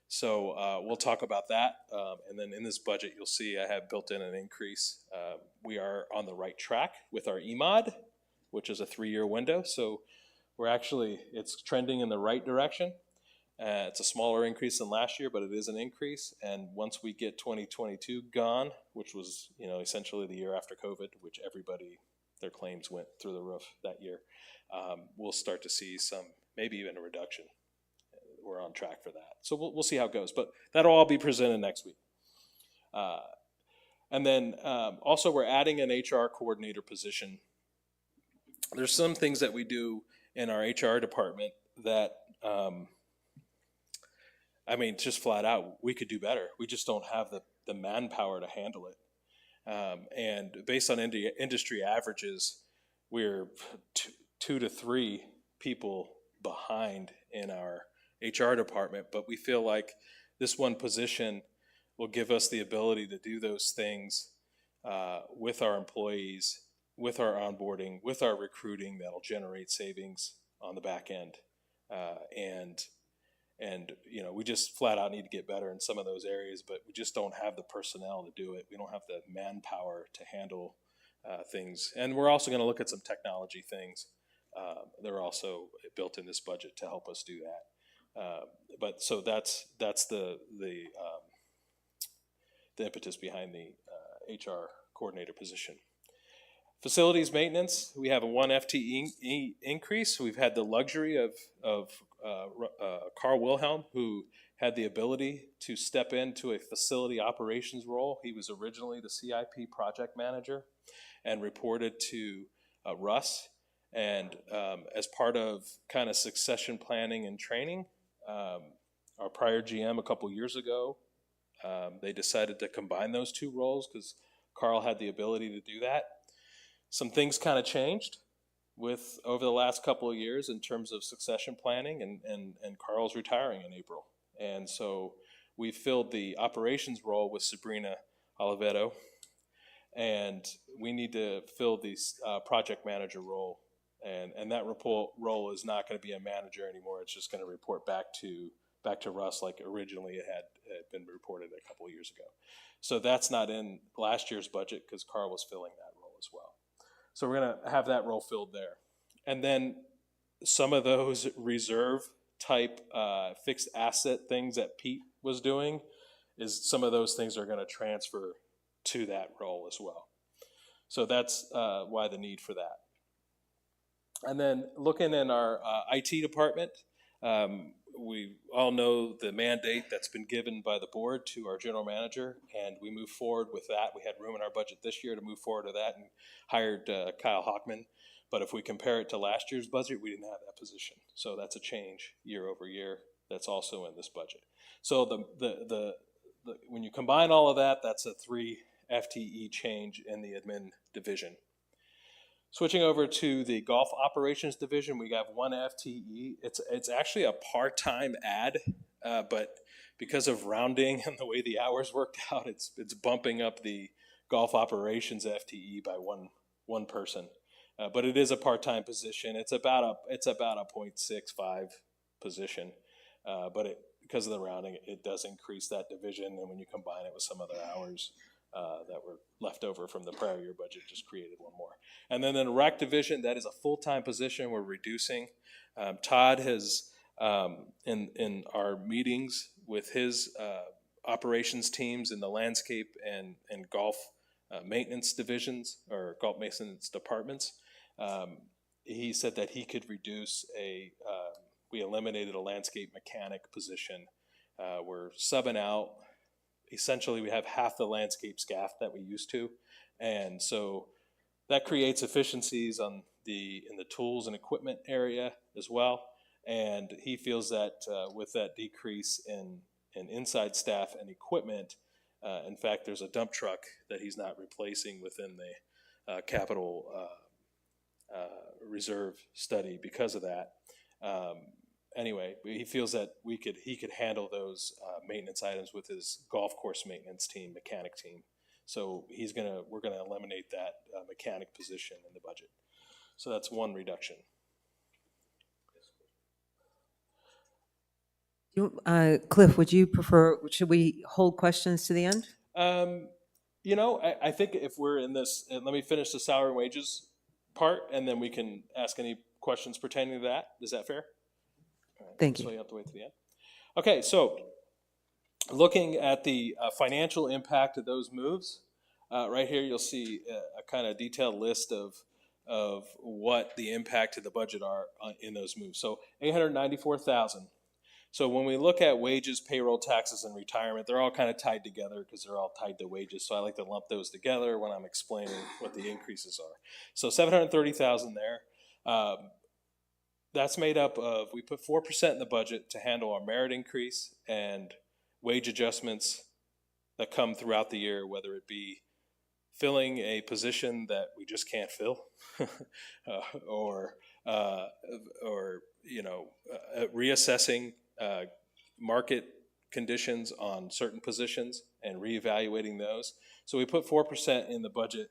So we'll talk about that. And then in this budget, you'll see I have built in an increase. We are on the right track with our EMOD, which is a 3-year window. So it's trending in the right direction. It's a smaller increase than last year, but it is an increase. And once we get 2022 gone, which was, essentially the year after COVID, which their claims went through the roof that year, we'll start to see maybe even a reduction. We're on track for that. So we'll see how it goes, but that'll all be presented next week. And then also we're adding an HR coordinator position. There's some things that we do in our HR department that, just flat out, we could do better. We just don't have the manpower to handle it. And based on industry averages, we're 2 to 3 people behind in our HR department, but we feel like this one position will give us the ability to do those things with our employees, with our onboarding, with our recruiting that'll generate savings on the back end. And we just flat out need to get better in some of those areas, but we just don't have the personnel to do it. We don't have the manpower to handle things. And we're also going to look at some technology things. They're also built in this budget to help us do that. But so that's the impetus behind the HR coordinator position. Facilities maintenance, we have a 1 FTE increase. We've had the luxury of Carl Wilhelm, who had the ability to step into a facility operations role. He was originally the CIP project manager and reported to Russ. And as part of kind of succession planning and training, our prior GM a couple years ago, they decided to combine those two roles because Carl had the ability to do that. Some things kind of changed over the last couple of years in terms of succession planning, and Carl's retiring in April. And so we filled the operations role with Sabrina Oliveto, and we need to fill the project manager role. And that role is not going to be a manager anymore. It's just going to report back to Russ like originally it had been reported a couple of years ago. So that's not in last year's budget because Carl was filling that role as well. So we're going to have that role filled there. And then some of those reserve type fixed asset things that Pete was doing is some of those things are going to transfer to that role as well. So that's why the need for that. And then looking in our IT department, we all know the mandate that's been given by the board to our general manager, and we move forward with that. We had room in our budget this year to move forward to that and hired Kyle Hockman. But if we compare it to last year's budget, we didn't have that position. So that's a change year over year that's also in this budget. So when you combine all of that, that's a 3 FTE change in the admin division. Switching over to the golf operations division, we have 1 FTE. It's actually a part-time ad, but because of rounding and the way the hours worked out, it's bumping up the golf operations FTE by one person. But it is a part-time position. It's about a 0.65 position, but because of the rounding, it does increase that division. And when you combine it with some other hours that were left over from the prior year budget, just created one more. And then in the rec division, that is a full-time position we're reducing. Todd has, in our meetings with his operations teams in the landscape and golf maintenance divisions or golf maintenance departments, he said that he could reduce we eliminated a landscape mechanic position. We're subbing out. Essentially, we have half the landscape staff that we used to, and so that creates efficiencies in the tools and equipment area as well. And he feels that with that decrease in inside staff and equipment, in fact, there's a dump truck that he's not replacing within the capital reserve study because of that. Anyway, he feels that he could handle those maintenance items with his golf course maintenance team, mechanic team. So we're gonna eliminate that mechanic position in the budget. So that's one reduction. Cliff, would you prefer, should we hold questions to the end? You know, I think if we're in this, and let me finish the salary and wages part, and then we can ask any questions pertaining to that. Is that fair? All right, Thank So you. you have to wait to the end. Okay, so looking at the financial impact of those moves, right here you'll see a kind of detailed list of what the impact to the budget are in those moves. So 894,000. So when we look at wages, payroll, taxes, and retirement, they're all kind of tied together because they're all tied to wages. So I like to lump those together when I'm explaining what the increases are. So 730,000 there. That's made up of, we put 4% in the budget to handle our merit increase and wage adjustments that come throughout the year, whether it be filling a position that we just can't fill, or reassessing market conditions on certain positions and reevaluating those. So we put 4% in the budget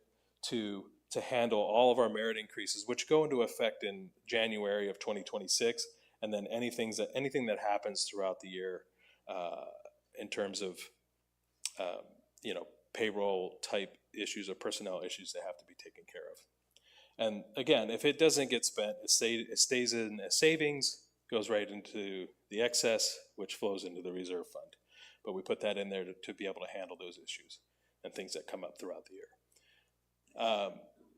to handle all of our merit increases, which go into effect in January of 2026, and then anything that happens throughout the year in terms of payroll type issues or personnel issues that have to be taken care of. And again, if it doesn't get spent, it stays in as savings, goes right into the excess, which flows into the reserve fund. But we put that in there to be able to handle those issues and things that come up throughout the year.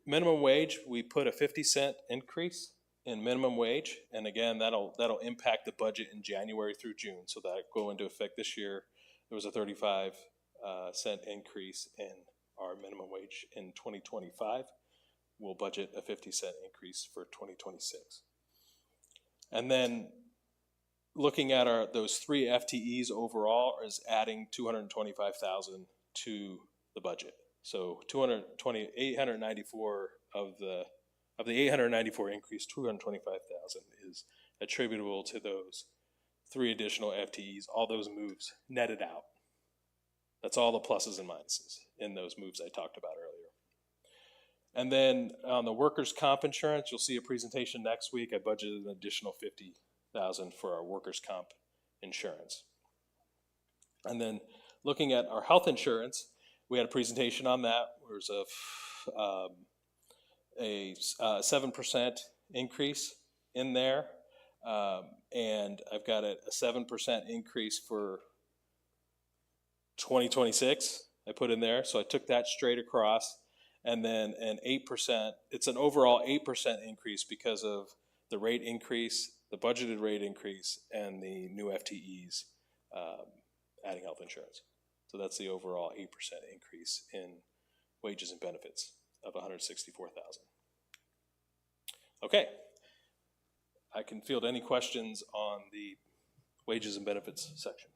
Minimum wage, we put a 50-cent increase in minimum wage, and again, that'll impact the budget in January through June. So that go into effect this year. There was a 35-cent increase in our minimum wage in 2025. We'll budget a 50-cent increase for 2026. And then looking at those 3 FTEs overall is adding 225,000 to the budget. So 894 of the 894 increase, 225,000 is attributable to those 3 additional FTEs. All those moves netted out. That's all the pluses and minuses in those moves I talked about earlier. And then on the workers' comp insurance, you'll see a presentation next week. I budgeted an additional 50,000 for our workers' comp insurance. And then looking at our health insurance, we had a presentation on that. There's a 7% increase in there, and I've got a 7% increase for 2026. I put in there, so I took that straight across. And then an 8%, it's an overall 8% increase because of the rate increase, the budgeted rate increase, and the new FTEs adding health insurance. So that's the overall 8% increase in wages and benefits of 164,000. Okay, I can field any questions on the wages and benefits section.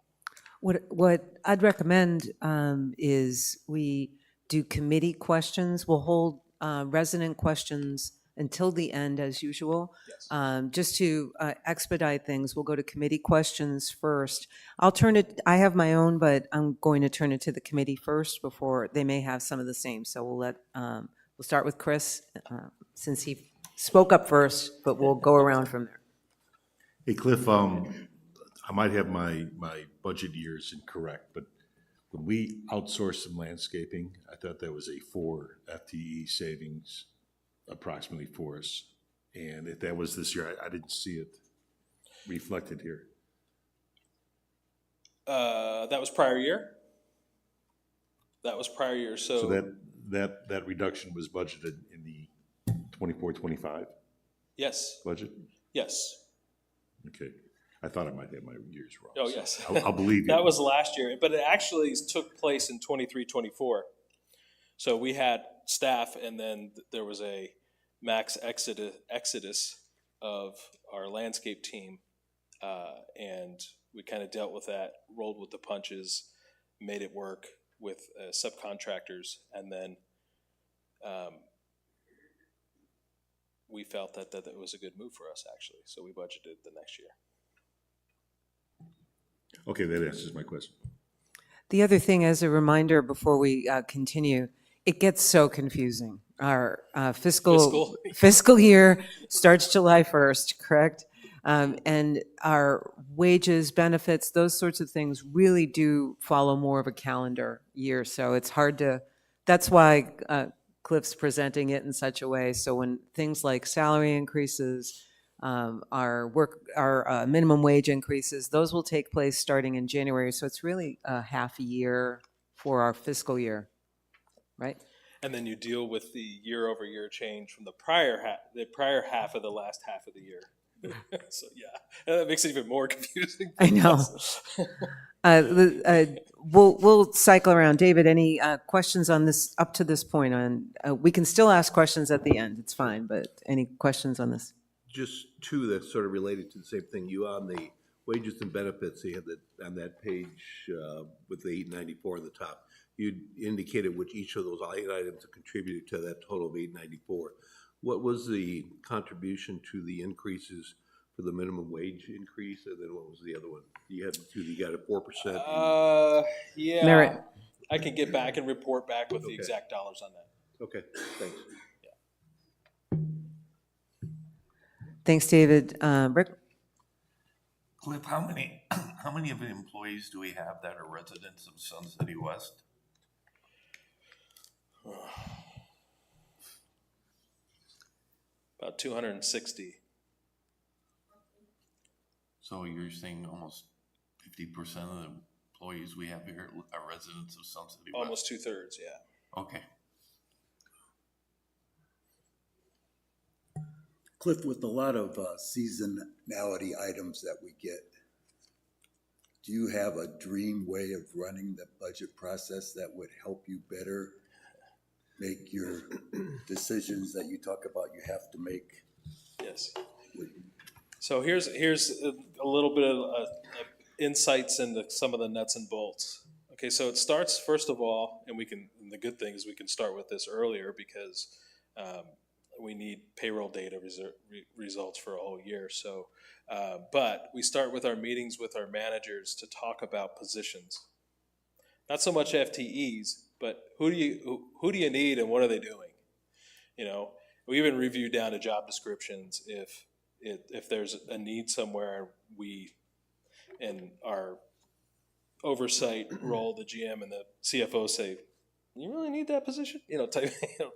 What I'd recommend is we do committee questions. We'll hold resident questions until the end as usual. Yes. Just to expedite things, we'll go to committee questions first. I have my own, but I'm going to turn it to the committee first before they may have some of the same. So we'll start with Chris since he spoke up first, but we'll go around from there. Hey, Cliff, I might have my budget years incorrect, but when we outsourced some landscaping, I thought that was a 4 FTE savings approximately for us. And if that was this year, I didn't see it reflected here. That was prior year. So that reduction was budgeted in the 24-25 yes. budget? Yes. Okay. I thought I might have my years wrong. Oh, yes. I'll believe you. That was last year, but it actually took place in 23-24. So we had staff, and then there was a max exodus of our landscape team, and we kind of dealt with that, rolled with the punches, made it work with subcontractors, and then we felt that it was a good move for us, actually. So we budgeted the next year. Okay, that answers my question. The other thing, as a reminder before we continue, it gets so confusing. Our fiscal year starts July 1st, correct? And our wages, benefits, those sorts of things really do follow more of a calendar year. So it's hard to, that's why Cliff's presenting it in such a way. So when things like salary increases, our minimum wage increases, those will take place starting in January. So it's really a half a year for our fiscal year, right? And then you deal with the year-over-year change from the prior half of the last half of the year. So yeah, and that makes it even more confusing. I know. We'll cycle around. David, any questions on this up to this point? We can still ask questions at the end. It's fine, but any questions on this? Just two that's sort of related to the same thing. You on the wages and benefits, you have that on that page with the 894 on the top. You indicated which each of those items contributed to that total of 894. What was the contribution to the increases for the minimum wage increase, and then what was the other one? You had two. You got a 4%. Yeah. Merit. I can get back and report back with the exact dollars on that. Okay, thanks. Thanks, David. Rick? Cliff, how many of the employees do we have that are residents of Sun City West? About 260. So you're saying almost 50% of the employees we have here are residents of Sun City West? Almost 2/3, yeah. Okay. Cliff, with a lot of seasonality items that we get, do you have a dream way of running the budget process that would help you better make your decisions that you talk about you have to make? Yes. So here's a little bit of insights into some of the nuts and bolts. Okay, so it starts first of all, and the good thing is we can start with this earlier because we need payroll data results for a whole year. So, but we start with our meetings with our managers to talk about positions, not so much FTEs, but who do you need and what are they doing? You know, we even review down to job descriptions if there's a need somewhere, we in our oversight role, the GM and the CFO say, you really need that position?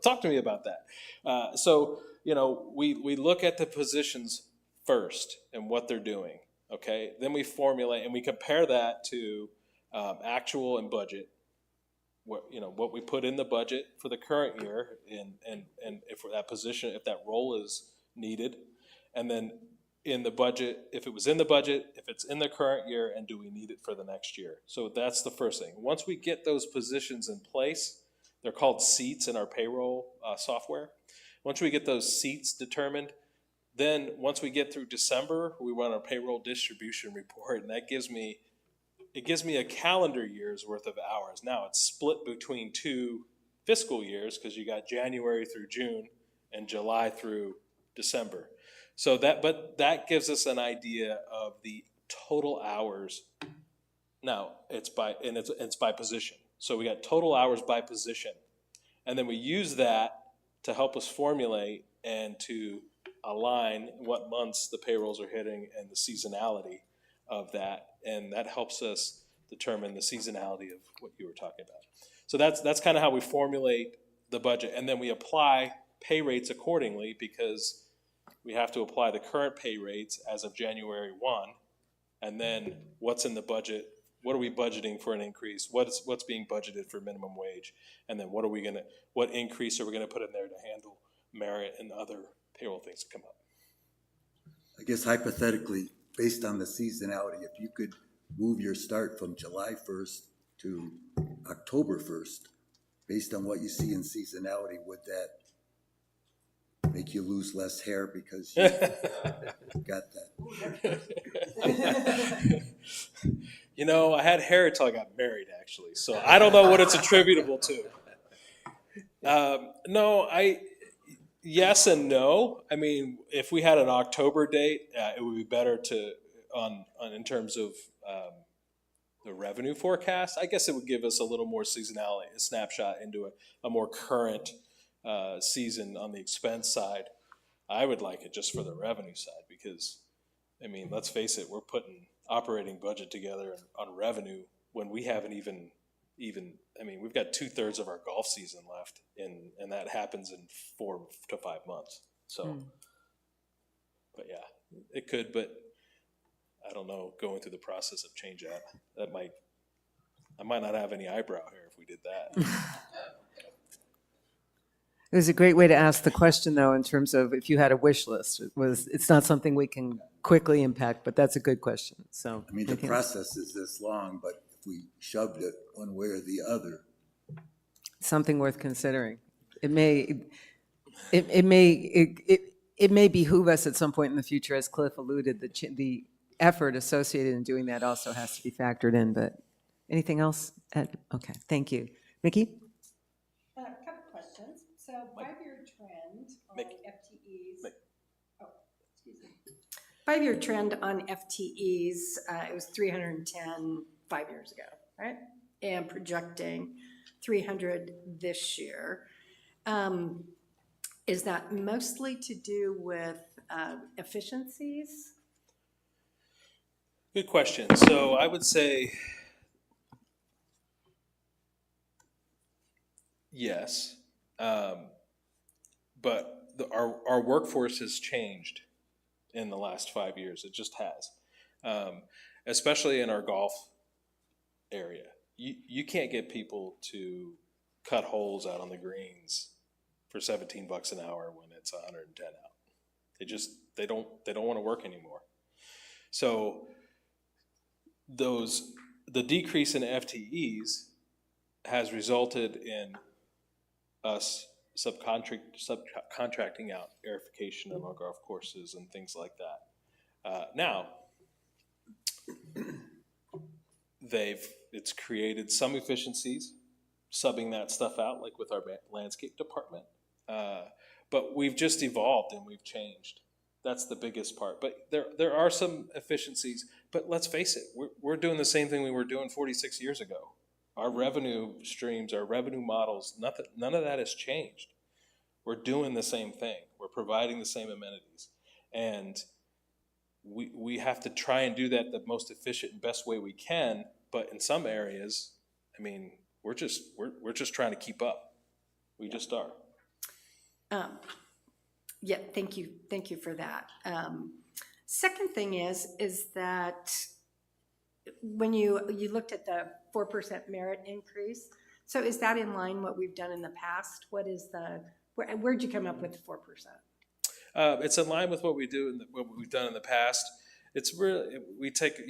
Talk to me about that. So, we look at the positions first and what they're doing, okay? Then we formulate and we compare that to actual and budget, what we put in the budget for the current year and if that position, if that role is needed, and then in the budget, if it was in the budget, if it's in the current year, and do we need it for the next year? So that's the first thing. Once we get those positions in place, they're called seats in our payroll software. Once we get those seats determined, then once we get through December, we run our payroll distribution report, and it gives me a calendar year's worth of hours. Now it's split between 2 fiscal years because you got January through June and July through December. So that gives us an idea of the total hours. Now it's by position. So we got total hours by position, and then we use that to help us formulate and to align what months the payrolls are hitting and the seasonality of that, and that helps us determine the seasonality of what you were talking about. So that's kind of how we formulate the budget, and then we apply pay rates accordingly because we have to apply the current pay rates as of January 1, and then what's in the budget, what are we budgeting for an increase, what's being budgeted for minimum wage, and then what increase are we gonna put in there to handle merit and other payroll things that come up. I guess hypothetically, based on the seasonality, if you could move your start from July 1st to October 1st, based on what you see in seasonality, would that make you lose less hair because you got that? I had hair until I got married, actually, so I don't know what it's attributable to. Yes and no. I mean, if we had an October date, it would be better in terms of the revenue forecast. I guess it would give us a little more seasonality, a snapshot into a more current season on the expense side. I would like it just for the revenue side because I mean, let's face it, we're putting operating budget together on revenue when we haven't even, I mean, we've got 2/3 of our golf season left, and that happens in 4 to 5 months. So, but yeah, it could, but I don't know, going through the process of change that I might not have any eyebrow hair if we did that. It was a great way to ask the question, though, in terms of if you had a wish list. It's not something we can quickly impact, but that's a good question. So, I mean, the process is this long, but if we shoved it one way or the other. Something worth considering. It may behoove us at some point in the future, as Cliff alluded, the effort associated in doing that also has to be factored in, but anything else? Okay, thank you. Mickey? A couple questions. So 5-year trend on FTEs. Oh, excuse me. 5-year trend on FTEs, it was 310 5 years ago, right? And projecting 300 this year. Is that mostly to do with efficiencies? Good question. So I would say yes, but our workforce has changed in the last 5 years. It just has, especially in our golf area. You can't get people to cut holes out on the greens for $17 an hour when it's 110 out. They don't want to work anymore. So the decrease in FTEs has resulted in us subcontracting out aerification on our golf courses and things like that. Now, it's created some efficiencies, subbing that stuff out, like with our landscape department. But we've just evolved and we've changed. That's the biggest part. But there are some efficiencies. But let's face it, we're doing the same thing we were doing 46 years ago. Our revenue streams, our revenue models, none of that has changed. We're doing the same thing. We're providing the same amenities. And we have to try and do that the most efficient and best way we can. But in some areas, I mean, we're just trying to keep up. We just are. Yeah, thank you for that. Second thing is that when you looked at the 4% merit increase, so is that in line what we've done in the past? What is where'd you come up with the 4%? It's in line with what we do and what we've done in the past. It's really, we take,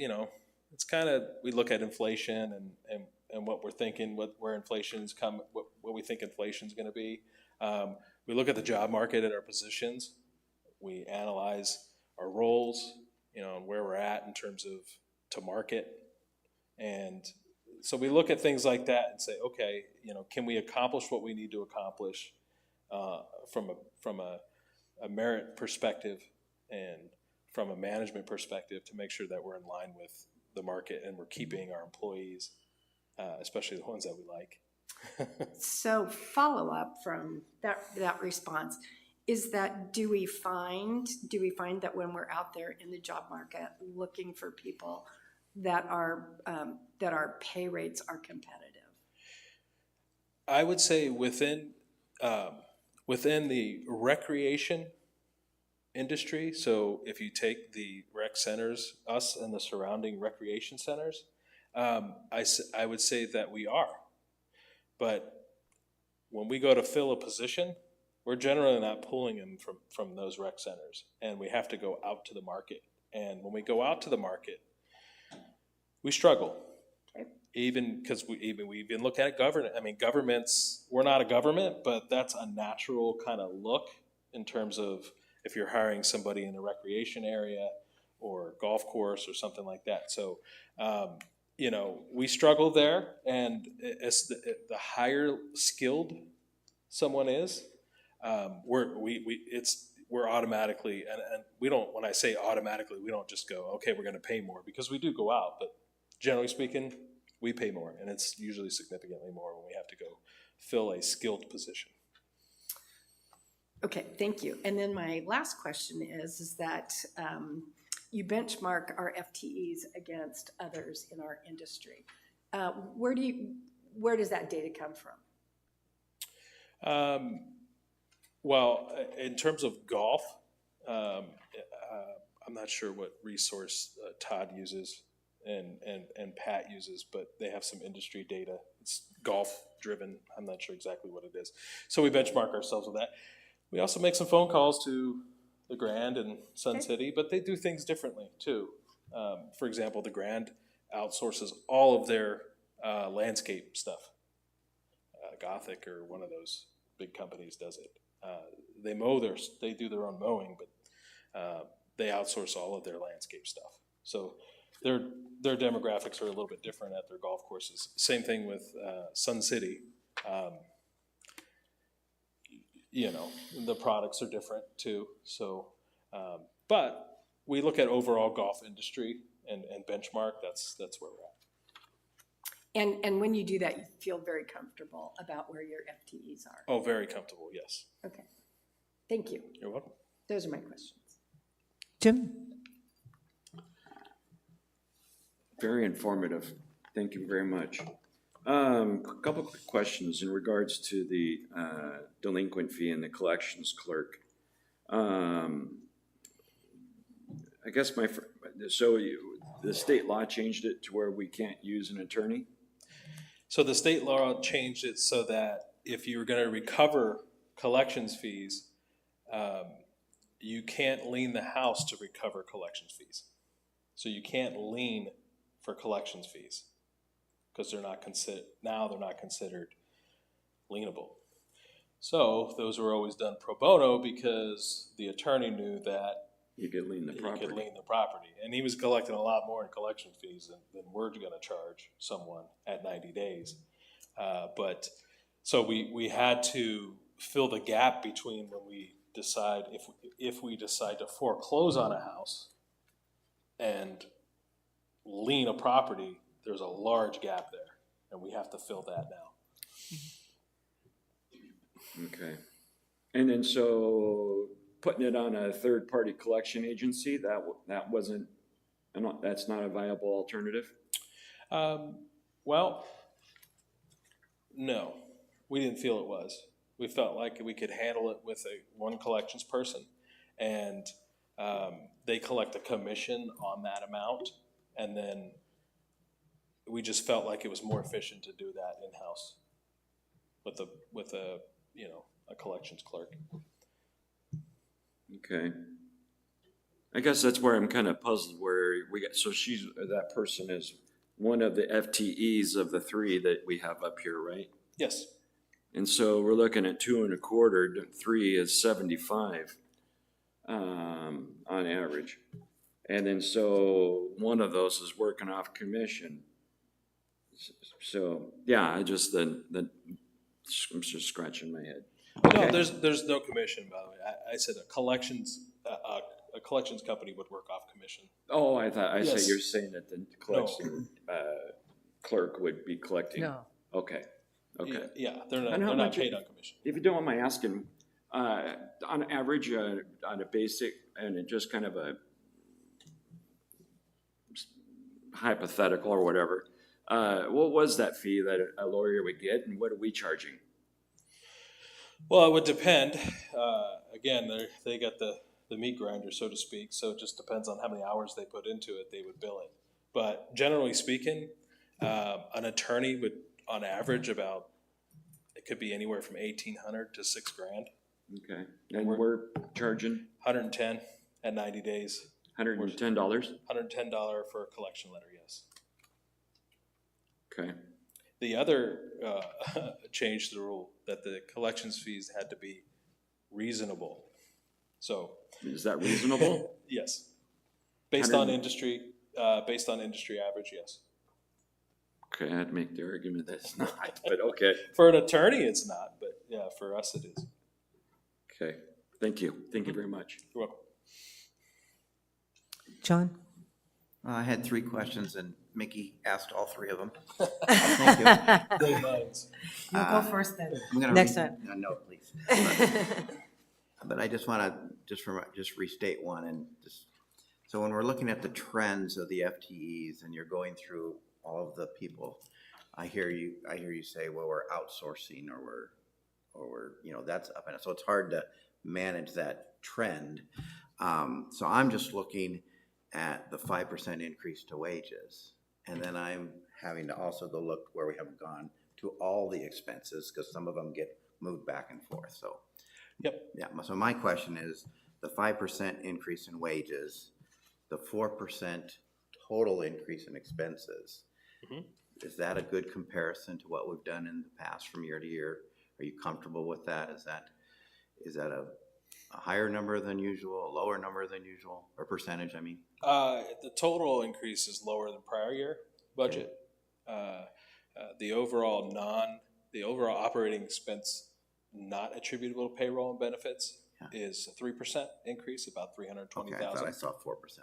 it's kind of, we look at inflation and what we're thinking, where inflation's come, what we think inflation's going to be. We look at the job market at our positions. We analyze our roles, and where we're at in terms of to market. And so we look at things like that and say, okay, can we accomplish what we need to accomplish from a merit perspective and from a management perspective to make sure that we're in line with the market and we're keeping our employees, especially the ones that we like. So follow up from that response is that do we find that when we're out there in the job market looking for people that our pay rates are competitive? I would say within the recreation industry, so if you take the rec centers, us and the surrounding recreation centers, I would say that we are. But when we go to fill a position, we're generally not pulling them from those rec centers, and we have to go out to the market. And when we go out to the market, we struggle. Okay. Even because we even look at government. I mean, governments, we're not a government, but that's a natural kind of look in terms of if you're hiring somebody in a recreation area or golf course or something like that. So, we struggle there, and as the higher skilled someone is, we're automatically, and we don't. When I say automatically, we don't just go, okay, we're going to pay more, because we do go out, but generally speaking, we pay more, and it's usually significantly more when we have to go fill a skilled position. Okay, thank you. And then my last question is that you benchmark our FTEs against others in our industry. Where does that data come from? Well, in terms of golf, I'm not sure what resource Todd uses and Pat uses, but they have some industry data. It's golf driven. I'm not sure exactly what it is. So we benchmark ourselves with that. We also make some phone calls to the Grand and Sun City, but they do things differently too. For example, the Grand outsources all of their landscape stuff. Gothic or one of those big companies does it. They do their own mowing, but they outsource all of their landscape stuff. So their demographics are a little bit different at their golf courses. Same thing with Sun City. The products are different too. So, but we look at overall golf industry and benchmark. That's where we're at. And when you do that, you feel very comfortable about where your FTEs are. Oh, very comfortable. Yes. Okay. Thank you. You're welcome. Those are my questions. Jim? Very informative. Thank you very much. A couple of quick questions in regards to the delinquent fee and the collections clerk. I guess the state law changed it to where we can't use an attorney? So the state law changed it so that if you were going to recover collections fees, you can't lien the house to recover collections fees. So you can't lien for collections fees because they're not considered lienable. So those were always done pro bono because the attorney knew that you could lien the property. And he was collecting a lot more in collection fees than we're going to charge someone at 90 days. So we had to fill the gap between when we decide, if we decide to foreclose on a house and lien a property, there's a large gap there, and we have to fill that now. Okay. And then so putting it on a third-party collection agency, that's not a viable alternative? Well, no, we didn't feel it was. We felt like we could handle it with one collections person, and they collect a commission on that amount, and then we just felt like it was more efficient to do that in-house with a collections clerk. Okay. I guess that's where I'm kind of puzzled, where that person is one of the FTEs of the three that we have up here, right? Yes. And so we're looking at 2.25, 3 is 75 on average. And then so one of those is working off commission. So yeah, I'm just scratching my head. No, there's no commission, by the way. I said a collections company would work off commission. Oh, I Yes. said you're saying that the collection clerk would be collecting. No. Okay. Yeah, they're And how not much paid on commission. If you don't mind my asking, on average, on a basic, and it just kind of a hypothetical or whatever, what was that fee that a lawyer would get, and what are we charging? Well, it would depend. Again, they got the meat grinder, so to speak, so it just depends on how many hours they put into it, they would bill it. But generally speaking, an attorney would, on average, it could be anywhere from $1,800 to $6,000. Okay, and we're charging $110 at 90 days. $110? $110 for a collection letter, yes. Okay. The other changed the rule that the collections fees had to be reasonable. So is that reasonable? yes, based on industry average, yes. Okay, I'd make the argument that it's not, but okay. For an attorney, it's not, but yeah, for us, it is. Okay, thank you. Thank you very much. You're welcome. John? I had 3 questions, and Mickey asked all 3 of them. Thank you. Great minds. You go first then. I'm gonna Next time. No, please. But I just want to just restate one, and So when we're looking at the trends of the FTEs and you're going through all of the people, I hear you say, well, we're outsourcing or we're, that's up in it. So it's hard to manage that trend. So I'm just looking at the 5% increase to wages. And then I'm having to also go look where we haven't gone to all the expenses because some of them get moved back and forth. So, Yep. Yeah. So my question is the 5% increase in wages, the 4% total increase in expenses. Is that a good comparison to what we've done in the past from year to year? Are you comfortable with that? Is that a higher number than usual, a lower number than usual, or percentage, I mean? The total increase is lower than prior year budget. The overall operating expense not attributable to payroll and benefits is a 3% increase, about 320,000. Okay, I thought I saw 4%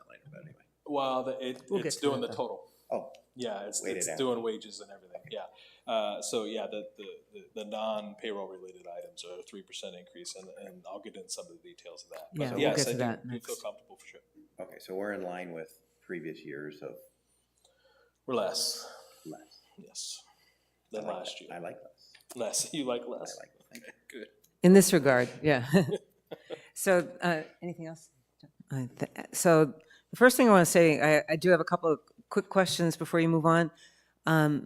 later, but anyway. Well, We'll get it's to doing that, the though. total. Oh. Yeah, it's Weighted out. doing wages and everything. Yeah. So yeah, the non-payroll related items are a 3% increase, and I'll get into some of the details of that. Yeah, But we'll yes, get to I that do next. feel comfortable for sure. Okay, so we're in line with previous years of We're less. less. Yes. Than I like last that. year. I like less. Less. You like less? I like less. Thank you. Good. In this regard, yeah. So, anything else? So, the first thing I want to say, I do have a couple of quick questions before you move on. I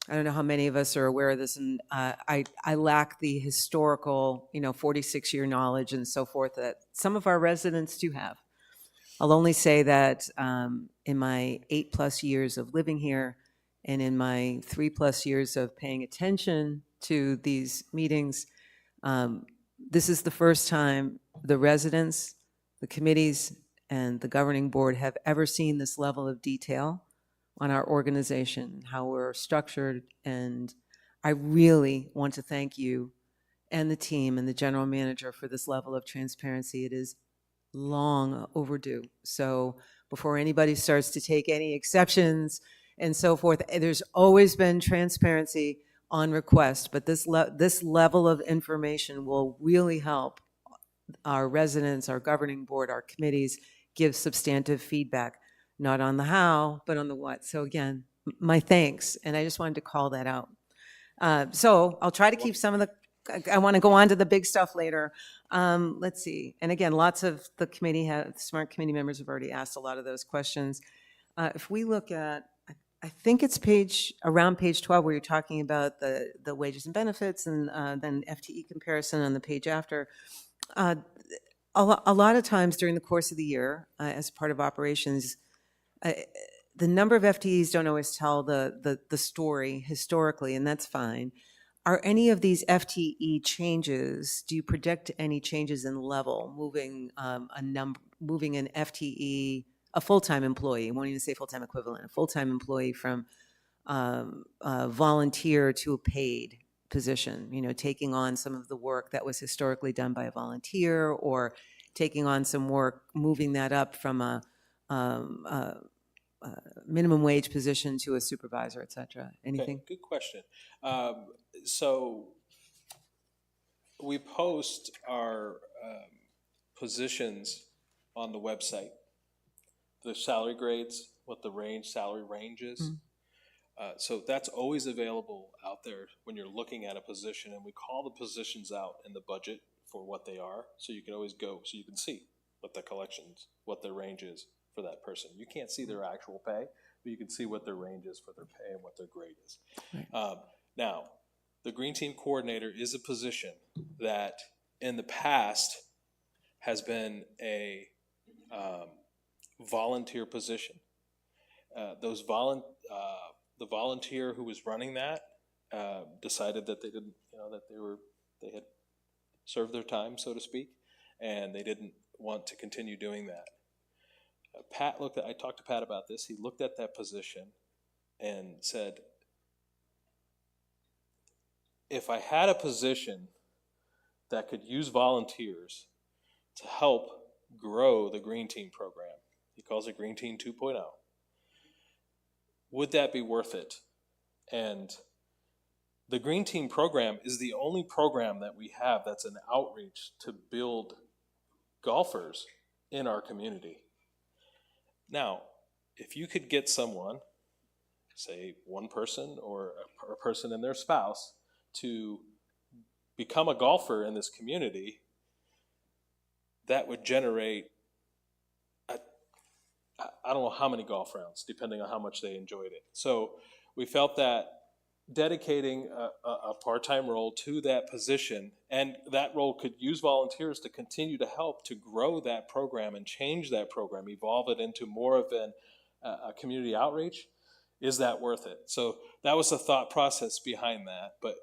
don't know how many of us are aware of this, and I lack the historical, 46-year knowledge and so forth that some of our residents do have. I'll only say that in my 8+ years of living here and in my 3+ years of paying attention to these meetings, this is the first time the residents, the committees, and the governing board have ever seen this level of detail on our organization, how we're structured. And I really want to thank you and the team and the general manager for this level of transparency. It is long overdue. So before anybody starts to take any exceptions and so forth, there's always been transparency on request, but this level of information will really help our residents, our governing board, our committees give substantive feedback, not on the how, but on the what. So again, my thanks, and I just wanted to call that out. So I'll try to keep some of I want to go on to the big stuff later. Let's see. And again, lots of the smart committee members have already asked a lot of those questions. If we look at, I think it's around page 12 where you're talking about the wages and benefits and then FTE comparison on the page after. A lot of times during the course of the year, as part of operations, the number of FTEs don't always tell the story historically, and that's fine. Are any of these FTE changes, do you predict any changes in level, moving an FTE, a full-time employee, I won't even say full-time equivalent, a full-time employee from volunteer to a paid position, taking on some of the work that was historically done by a volunteer, or taking on some work, moving that up from a minimum wage position to a supervisor, et cetera? Anything? Okay, good question. So we post our positions on the website, the salary grades, what the salary range is. So that's always available out there when you're looking at a position, and we call the positions out in the budget for what they are. So you can always go, so you can see what the collections, what their range is for that person. You can't see their actual pay, but you can see what their range is for their pay and what their grade is. Right. Now, the Green Team Coordinator is a position that in the past has been a volunteer position. The volunteer who was running that decided that they didn't, they had served their time, so to speak, and they didn't want to continue doing that. I talked to Pat about this. He looked at that position and said, if I had a position that could use volunteers to help grow the Green Team program, he calls it Green Team 2.0, would that be worth it? And the Green Team program is the only program that we have that's an outreach to build golfers in our community. Now, if you could get someone, say one person or a person and their spouse, to become a golfer in this community, that would generate, I don't know how many golf rounds, depending on how much they enjoyed it. So we felt that dedicating a part-time role to that position, and that role could use volunteers to continue to help to grow that program and change that program, evolve it into more of a community outreach. Is that worth it? So that was the thought process behind that. But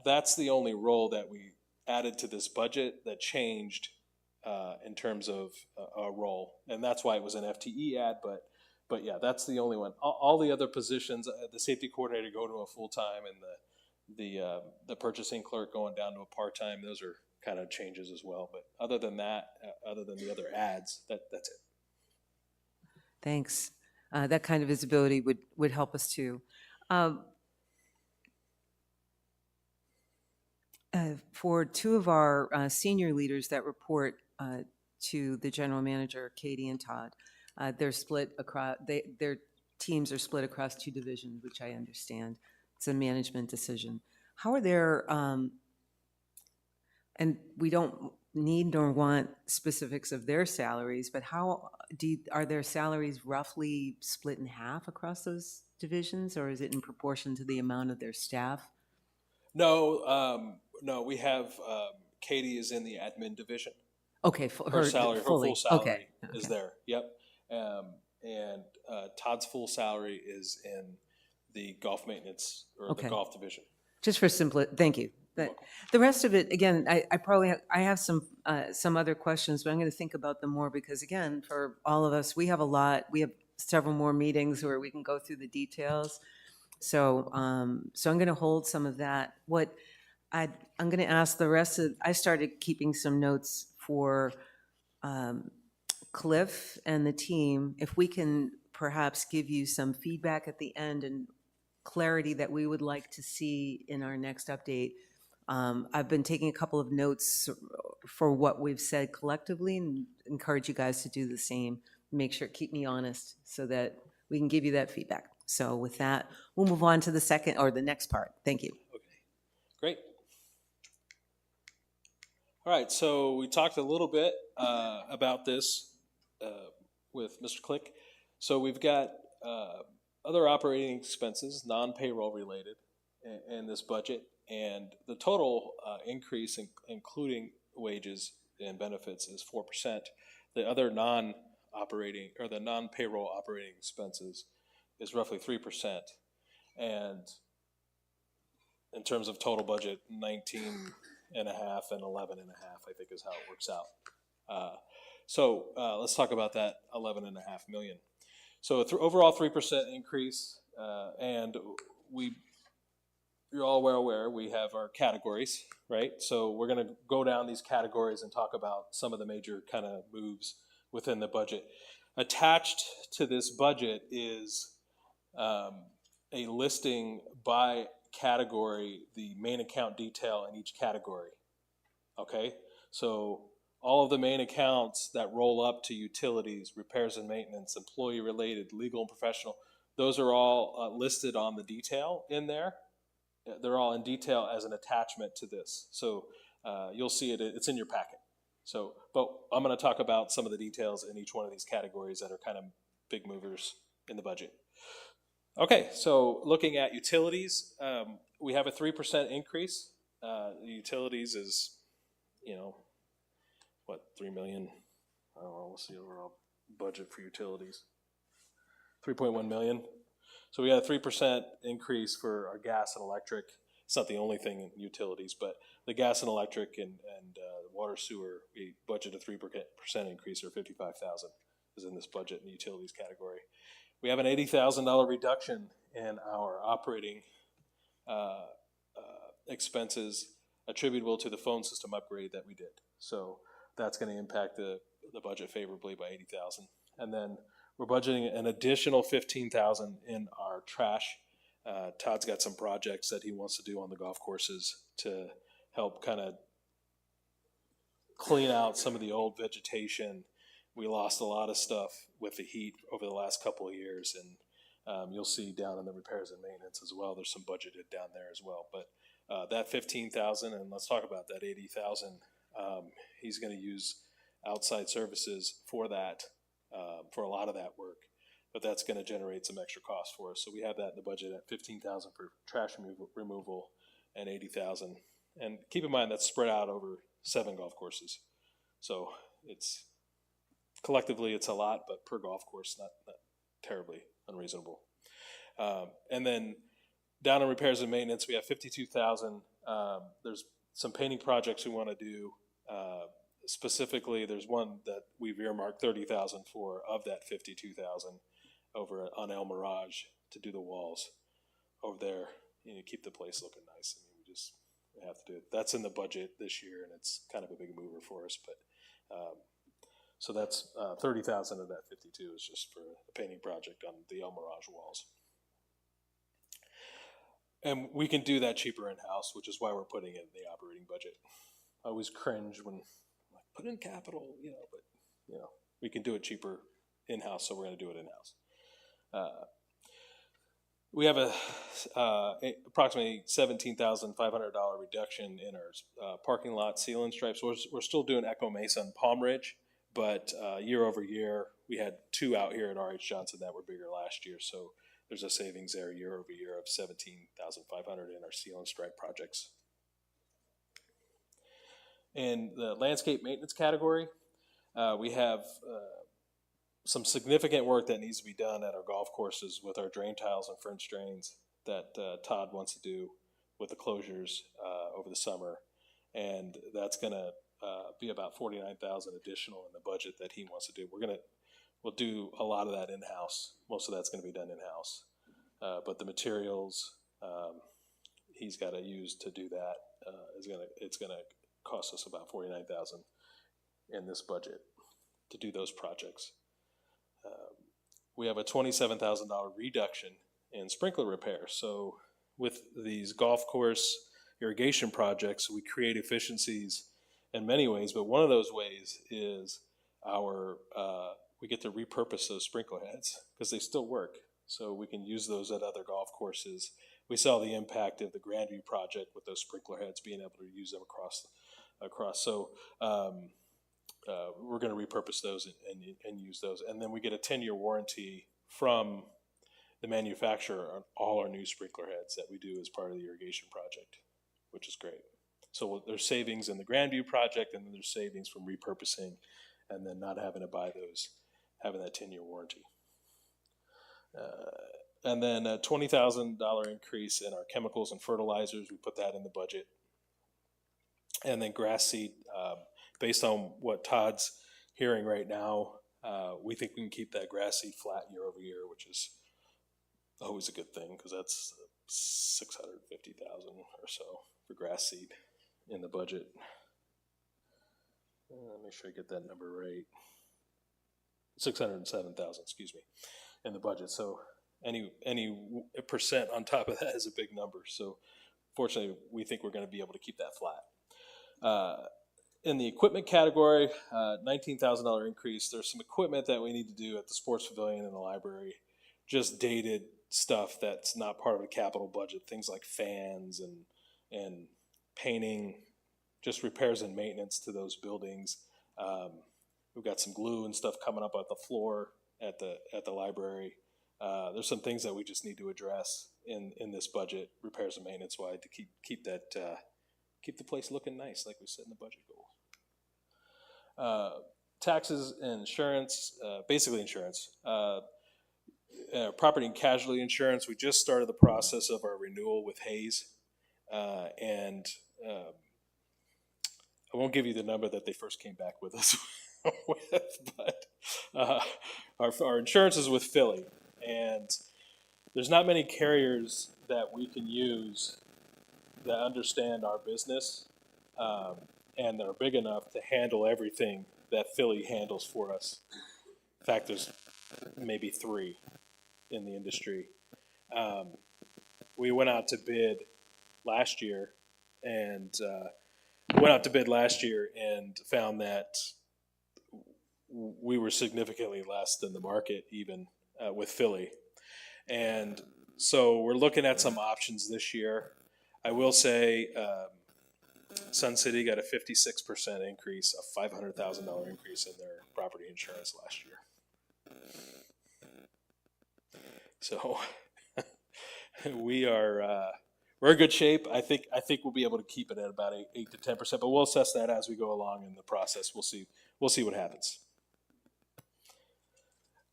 that's the only role that we added to this budget that changed in terms of a role, and that's why it was an FTE ad. But yeah, that's the only one. All the other positions, the safety coordinator go to a full-time, and the purchasing clerk going down to a part-time, those are kind of changes as well. But other than that, other than the other ads, that's it. Thanks. That kind of visibility would help us too. For two of our senior leaders that report to the general manager, Katie and Todd, they're split across, their teams are split across two divisions, which I understand. It's a management decision. How are their, and we don't need nor want specifics of their salaries, but how are their salaries roughly split in half across those divisions, or is it in proportion to the amount of their staff? No, no, we have, Katie is in the admin division. Okay, Her salary, her full salary okay. is there, yep. And Todd's full salary is in the golf maintenance, or the golf division. Just for thank you. The rest of it, again, I have some other questions, but I'm going to think about them more because, again, for all of us, we have several more meetings where we can go through the details. So I'm going to hold some of that. I'm going to ask the rest of, I started keeping some notes for Cliff and the team, if we can perhaps give you some feedback at the end and clarity that we would like to see in our next update. I've been taking a couple of notes for what we've said collectively and encourage you guys to do the same. Make sure, keep me honest so that we can give you that feedback. So with that, we'll move on to the second or the next part. Thank you. Okay, great. All right, so we talked a little bit about this with Mr. Click. So we've got other operating expenses, non-payroll related, in this budget, and the total increase, including wages and benefits, is 4%. The other non-operating or the non-payroll operating expenses is roughly 3%, and in terms of total budget, 19 and a half and 11 and a half, I think is how it works out. So let's talk about that 11.5 million. So overall 3% increase, and you're all well aware we have our categories, right? So we're going to go down these categories and talk about some of the major kind of moves within the budget. Attached to this budget is a listing by category, the main account detail in each category. Okay, so all of the main accounts that roll up to utilities, repairs and maintenance, employee related, legal and professional, those are all listed on the detail in there. They're all in detail as an attachment to this. So you'll see it, it's in your packet. So, but I'm going to talk about some of the details in each one of these categories that are kind of big movers in the budget. Okay, so looking at utilities, we have a 3% increase. The utilities is, what, 3 million? I don't know, we'll see overall budget for utilities. 3.1 million. So we had a 3% increase for our gas and electric. It's not the only thing in utilities, but the gas and electric and water sewer, we budgeted a 3% increase, or $55,000 is in this budget in the utilities category. We have an $80,000 reduction in our operating expenses attributable to the phone system upgrade that we did. So that's going to impact the budget favorably by $80,000. And then we're budgeting an additional $15,000 in our trash. Todd's got some projects that he wants to do on the golf courses to help kind of clean out some of the old vegetation we lost a lot of stuff with the heat over the last couple of years, and you'll see down in the repairs and maintenance as well, there's some budgeted down there as well. But that 15,000, and let's talk about that 80,000, he's going to use outside services for that, for a lot of that work. But that's going to generate some extra costs for us. So we have that in the budget at 15,000 for trash removal and 80,000. And keep in mind that's spread out over 7 golf courses. So it's collectively it's a lot, but per golf course, not terribly unreasonable. And then down in repairs and maintenance, we have 52,000. There's some painting projects we want to do. Specifically, there's one that we've earmarked 30,000 for of that 52,000 over on El Mirage to do the walls over there. Keep the place looking nice. I mean, we have to do it. That's in the budget this year, and it's kind of a big mover for us. But so that's 30,000 of that 52 is just for the painting project on the El Mirage walls. And we can do that cheaper in-house, which is why we're putting it in the operating budget. I always cringe when I'm like, put in capital, but we can do it cheaper in-house, so we're going to do it in-house. We have approximately $17,500 reduction in our parking lot seal and stripes. We're still doing Echo Mesa and Palm Ridge, but year over year, we had 2 out here at R.H. Johnson that were bigger last year. So there's a savings there year over year of $17,500 in our seal and stripe projects. In the landscape maintenance category, we have some significant work that needs to be done at our golf courses with our drain tiles and French drains that Todd wants to do with the closures over the summer. And that's going to be about $49,000 additional in the budget that he wants to do. We'll do a lot of that in-house. Most of that's going to be done in-house. But the materials he's got to use to do that it's going to cost us about $49,000 in this budget to do those projects. We have a $27,000 reduction in sprinkler repair. So with these golf course irrigation projects, we create efficiencies in many ways, but one of those ways is we get to repurpose those sprinkler heads because they still work. So we can use those at other golf courses. We saw the impact of the Grandview project with those sprinkler heads, being able to use them across. So we're going to repurpose those and use those. And then we get a 10-year warranty from the manufacturer on all our new sprinkler heads that we do as part of the irrigation project, which is great. So there's savings in the Grandview project, and then there's savings from repurposing and then not having to buy those, having that 10-year warranty. And then a $20,000 increase in our chemicals and fertilizers. We put that in the budget. And then grass seed, based on what Todd's hearing right now, we think we can keep that grass seed flat year over year, which is always a good thing because that's $650,000 or so for grass seed in the budget. Make sure I get that number right. 607,000, excuse me, in the budget. So any percent on top of that is a big number. So fortunately, we think we're going to be able to keep that flat. In the equipment category, $19,000 increase. There's some equipment that we need to do at the sports pavilion and the library, just dated stuff that's not part of the capital budget, things like fans and painting, just repairs and maintenance to those buildings. We've got some glue and stuff coming up at the floor at the library. There's some things that we just need to address in this budget, repairs and maintenance wise, to keep the place looking nice, like we said in the budget goal. Taxes and insurance, basically insurance. Property and casualty insurance, we just started the process of our renewal with Hayes. And I won't give you the number that they first came back with us with, but our insurance is with Philly. And there's not many carriers that we can use that understand our business and that are big enough to handle everything that Philly handles for us. In fact, there's maybe 3 in the industry. We went out to bid last year and found that we were significantly less than the market even with Philly. And so we're looking at some options this year. I will say Sun City got a 56% increase, a $500,000 increase in their property insurance last year. So we're in good shape. I think we'll be able to keep it at about 8 to 10%, but we'll assess that as we go along in the process. We'll see what happens.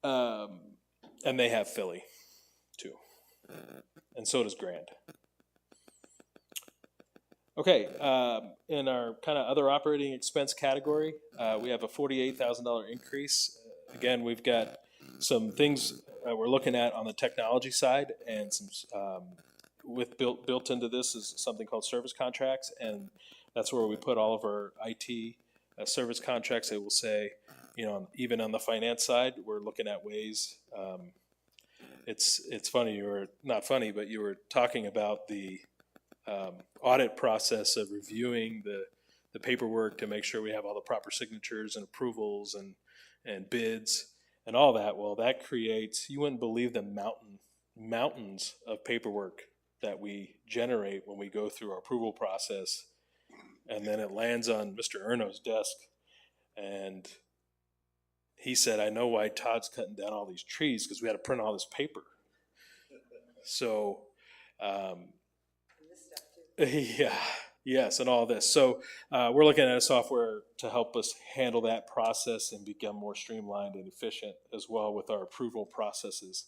And they have Philly too, and so does Grand. Okay, in our kind of other operating expense category, we have a $48,000 increase. Again, we've got some things we're looking at on the technology side, and some built into this is something called service contracts, and that's where we put all of our IT service contracts. It will say, even on the finance side, we're looking at ways. It's funny, but you were talking about the audit process of reviewing the paperwork to make sure we have all the proper signatures and approvals and bids and all that. Well, that creates, you wouldn't believe the mountains of paperwork that we generate when we go through our approval process, and then it lands on Mr. Erno's desk, and he said, I know why Todd's cutting down all these trees, because we had to print all this paper. So, yeah, yes, and all this. So we're looking at a software to help us handle that process and become more streamlined and efficient as well with our approval processes.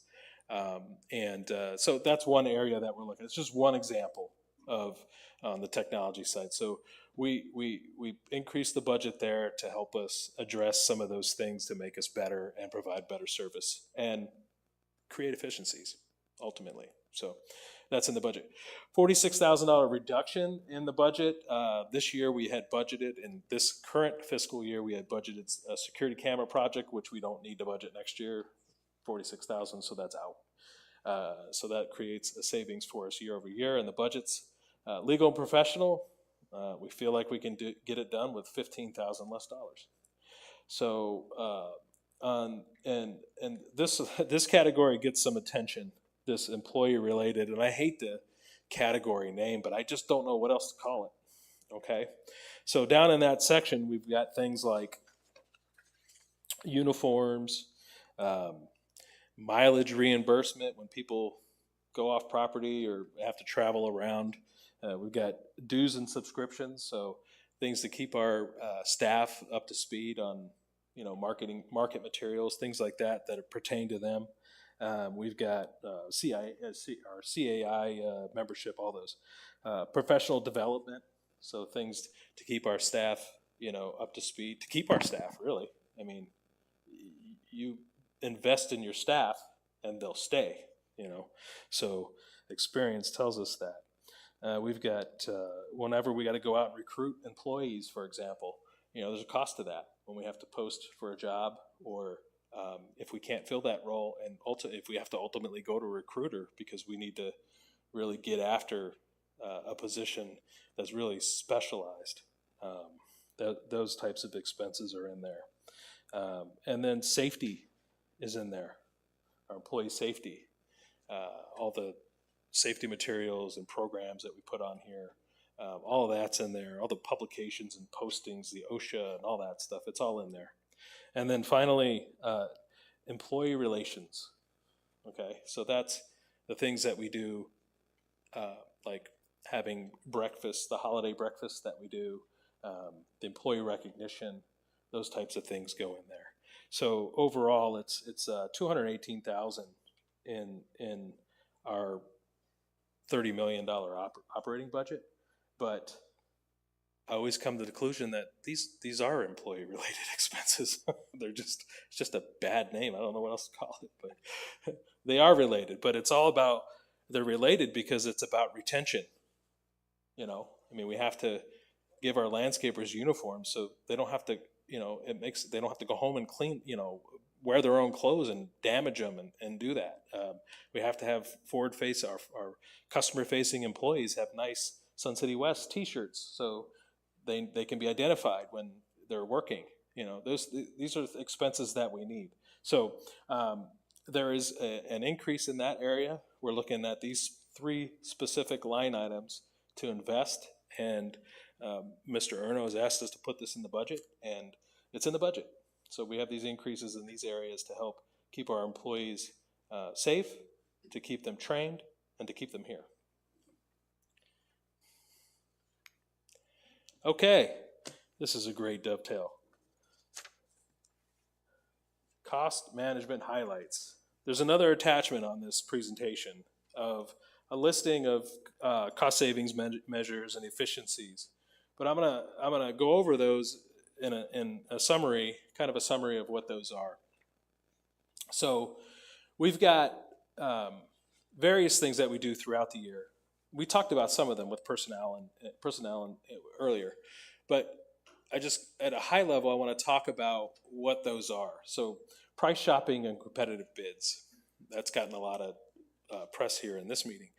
So that's one area that we're looking at. It's just one example of on the technology side. So we increased the budget there to help us address some of those things to make us better and provide better service and create efficiencies ultimately. So that's in the budget. $46,000 reduction in the budget. This year we had budgeted, in this current fiscal year, we had budgeted a security camera project, which we don't need to budget next year, $46,000, so that's out. So that creates a savings for us year over year in the budgets. Legal and professional, we feel like we can get it done with $15,000 less dollars. So, and this category gets some attention, this employee related, and I hate the category name, but I just don't know what else to call it. Okay, so down in that section, we've got things like uniforms, mileage reimbursement when people go off property or have to travel around. We've got dues and subscriptions, so things to keep our staff up to speed on, market materials, things like that pertain to them. We've got our CAI membership, all those. Professional development, so things to keep our staff, up to speed, to keep our staff, really. I mean, you invest in your staff and they'll stay, So experience tells us that. We've got, whenever we got to go out and recruit employees, for example, there's a cost to that when we have to post for a job, or if we can't fill that role, and if we have to ultimately go to a recruiter because we need to really get after a position that's really specialized. Those types of expenses are in there. And then safety is in there, our employee safety, all the safety materials and programs that we put on here. All of that's in there, all the publications and postings, the OSHA and all that stuff, it's all in there. And then finally, employee relations. Okay, so that's the things that we do, like having breakfast, the holiday breakfast that we do, the employee recognition, those types of things go in there. So overall, it's $218,000 in our $30 million operating budget, but I always come to the conclusion that these are employee-related expenses. It's just a bad name. I don't know what else to call it, but they are related. But it's all about, they're related because it's about retention. We have to give our landscapers uniforms so they don't have to, they don't have to go home and clean, wear their own clothes and damage them and do that. We have to have our customer-facing employees have nice Sun City West t-shirts so they can be identified when they're working. You know, these are expenses that we need. So there is an increase in that area. We're looking at these 3 specific line items to invest, and Mr. Erno has asked us to put this in the budget, and it's in the budget. So we have these increases in these areas to help keep our employees safe, to keep them trained, and to keep them here. Okay, this is a great dovetail. Cost management highlights. There's another attachment on this presentation of a listing of cost savings measures and efficiencies. But I'm gonna go over those in a summary, kind of a summary of what those are. So we've got various things that we do throughout the year. We talked about some of them with personnel earlier, but I just, at a high level, I want to talk about what those are. So price shopping and competitive bids. That's gotten a lot of press here in this meeting.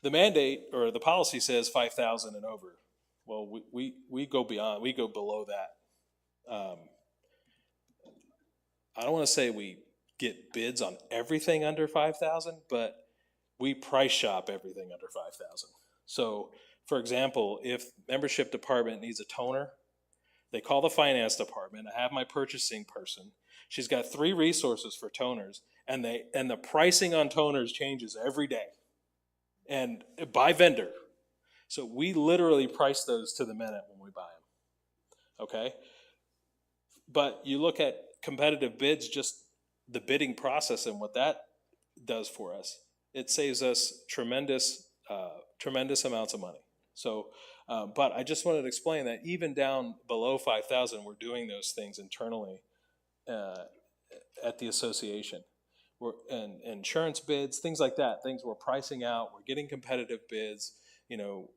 The mandate or the policy says 5,000 and over. Well, we go beyond, we go below that. I don't want to say we get bids on everything under 5,000, but we price shop everything under 5,000. So, for example, if membership department needs a toner, they call the finance department. I have my purchasing person. She's got 3 resources for toners, and the pricing on toners changes every day, and by vendor. So we literally price those to the minute when we buy them. Okay, but you look at competitive bids, just the bidding process and what that does for us. It saves us tremendous amounts of money. So, but I just wanted to explain that even down below 5,000, we're doing those things internally at the association. And insurance bids, things like that, things we're pricing out, we're getting competitive bids. You know,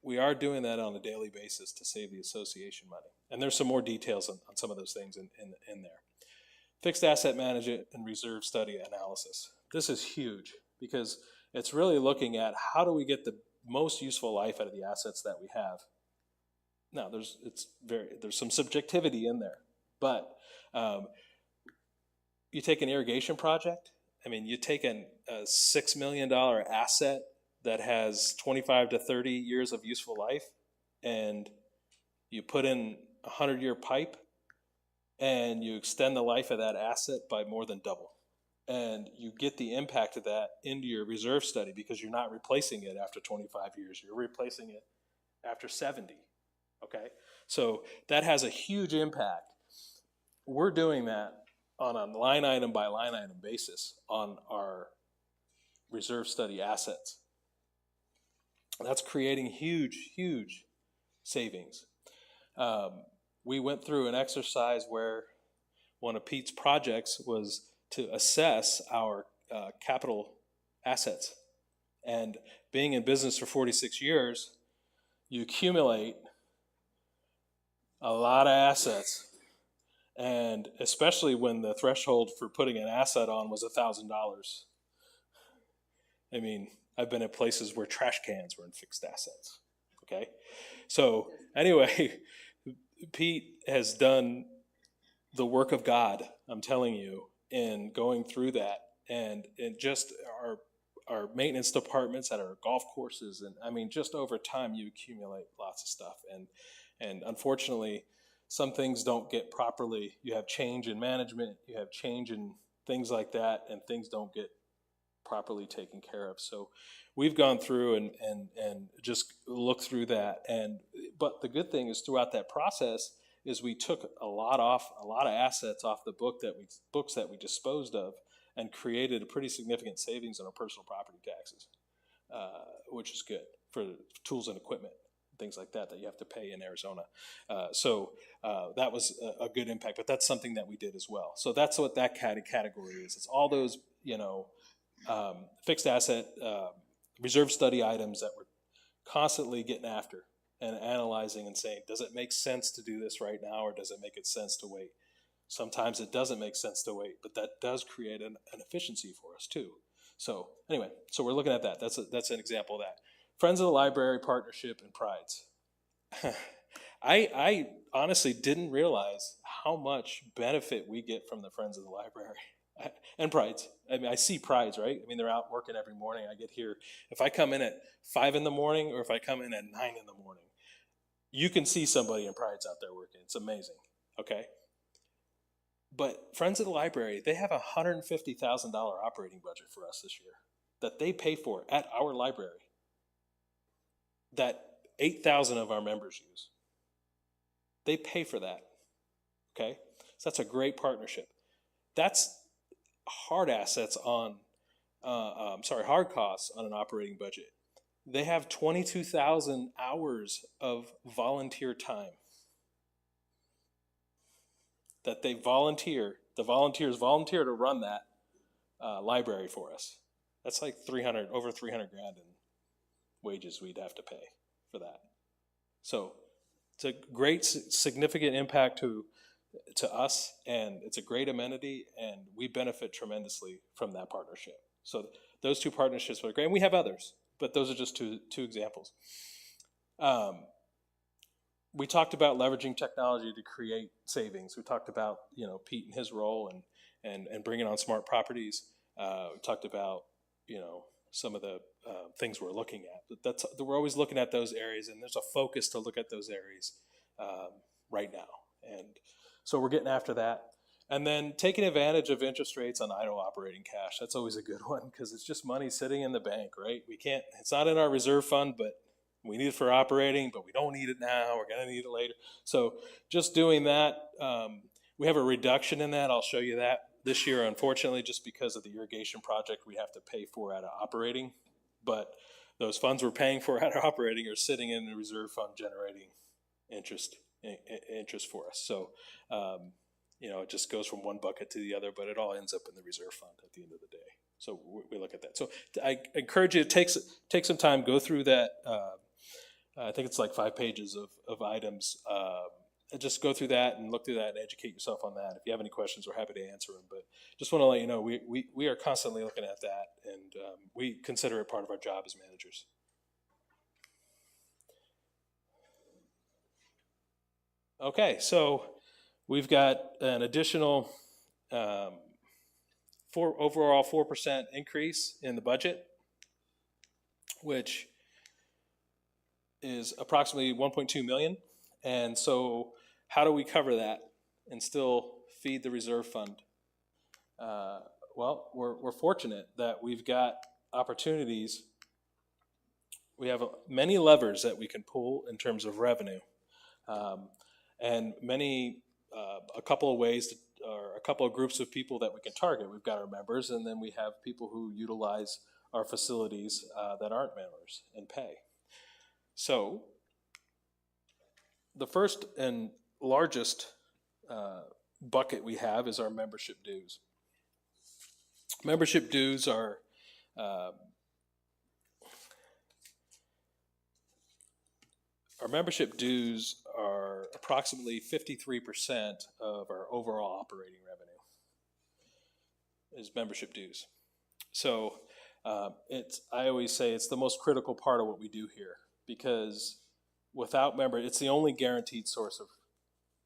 we are doing that on a daily basis to save the association money. And there's some more details on some of those things in there. Fixed asset management and reserve study analysis. This is huge because it's really looking at how do we get the most useful life out of the assets that we have. Now, there's some subjectivity in there, but you take an irrigation project. I mean, you take a $6 million asset that has 25 to 30 years of useful life, and you put in a 100-year pipe, and you extend the life of that asset by more than double. And you get the impact of that into your reserve study because you're not replacing it after 25 years. You're replacing it after 70, okay? So that has a huge impact. We're doing that on a line item by line item basis on our reserve study assets. That's creating huge, huge savings. We went through an exercise where one of Pete's projects was to assess our capital assets. And being in business for 46 years, you accumulate a lot of assets. And especially when the threshold for putting an asset on was $1,000. I mean, I've been at places where trash cans were in fixed assets, okay? So anyway, Pete has done the work of God, I'm telling you, in going through that, and just our maintenance departments at our golf courses, and I mean, just over time you accumulate lots of stuff, and unfortunately, some things don't get properly. You have change in management, you have change in things like that, and things don't get properly taken care of. So we've gone through and just looked through that, but the good thing is throughout that process is we took a lot of assets off the books that we disposed of, and created a pretty significant savings on our personal property taxes, which is good for tools and equipment, things like that you have to pay in Arizona. So that was a good impact, but that's something that we did as well. So that's what that category is. It's all those, fixed asset reserve study items that we're constantly getting after and analyzing and saying, does it make sense to do this right now, or does it make sense to wait? Sometimes it doesn't make sense to wait, but that does create an efficiency for us too. So anyway, so we're looking at that. That's an example of that. Friends of the Library Partnership and Prides. I honestly didn't realize how much benefit we get from the Friends of the Library. And Prides. I mean, I see Prides, right? I mean, they're out working every morning. I get here. If I come in at 5 in the morning or if I come in at 9 in the morning, you can see somebody in Prides out there working. It's amazing. Okay. But Friends of the Library, they have a $150,000 operating budget for us this year that they pay for at our library that 8,000 of our members use. They pay for that. Okay. So that's a great partnership. That's hard assets on, hard costs on an operating budget. They have 22,000 hours of volunteer time that they volunteer. The volunteers volunteer to run that library for us. That's like over 300 grand in wages we'd have to pay for that. So it's a great significant impact to us, and it's a great amenity, and we benefit tremendously from that partnership. So those two partnerships are great, and we have others, but those are just two examples. We talked about leveraging technology to create savings. We talked about, Pete and his role and bringing on smart properties. We talked about, some of the things we're looking at. But we're always looking at those areas, and there's a focus to look at those areas right now. And so we're getting after that. And then taking advantage of interest rates on idle operating cash. That's always a good one because it's just money sitting in the bank, right? It's not in our reserve fund, but we need it for operating, but we don't need it now. We're going to need it later. So just doing that, we have a reduction in that. I'll show you that this year, unfortunately, just because of the irrigation project we have to pay for out of operating. But those funds we're paying for out of operating are sitting in the reserve fund generating interest for us. So, it just goes from one bucket to the other, but it all ends up in the reserve fund at the end of the day. So we look at that. So I encourage you to take some time, go through that. I think it's like 5 pages of items. Just go through that and look through that and educate yourself on that. If you have any questions, we're happy to answer them. But just want to let you know, we are constantly looking at that, and we consider it part of our job as managers. Okay, so we've got an additional overall 4% increase in the budget, which is approximately 1.2 million. And so how do we cover that and still feed the reserve fund? Well, we're fortunate that we've got opportunities. We have many levers that we can pull in terms of revenue. And a couple of ways, or a couple of groups of people that we can target. We've got our members, and then we have people who utilize our facilities that aren't members and pay. So the first and largest bucket we have is our membership dues. Membership dues are approximately 53% of our overall operating revenue is membership dues. So I always say it's the most critical part of what we do here, because without it's the only guaranteed source of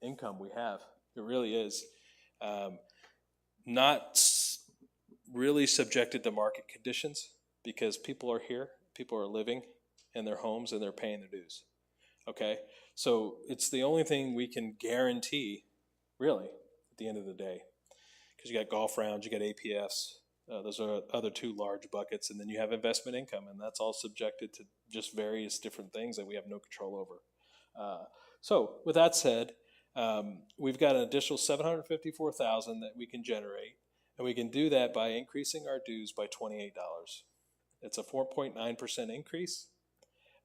income we have. It really is. Not really subjected to market conditions, because people are here, people are living in their homes, and they're paying their dues. Okay, so it's the only thing we can guarantee, really, at the end of the day. Because you got golf rounds, you got APFs, those are other two large buckets, and then you have investment income, and that's all subjected to just various different things that we have no control over. So with that said, we've got an additional $754,000 that we can generate, and we can do that by increasing our dues by $28. It's a 4.9% increase.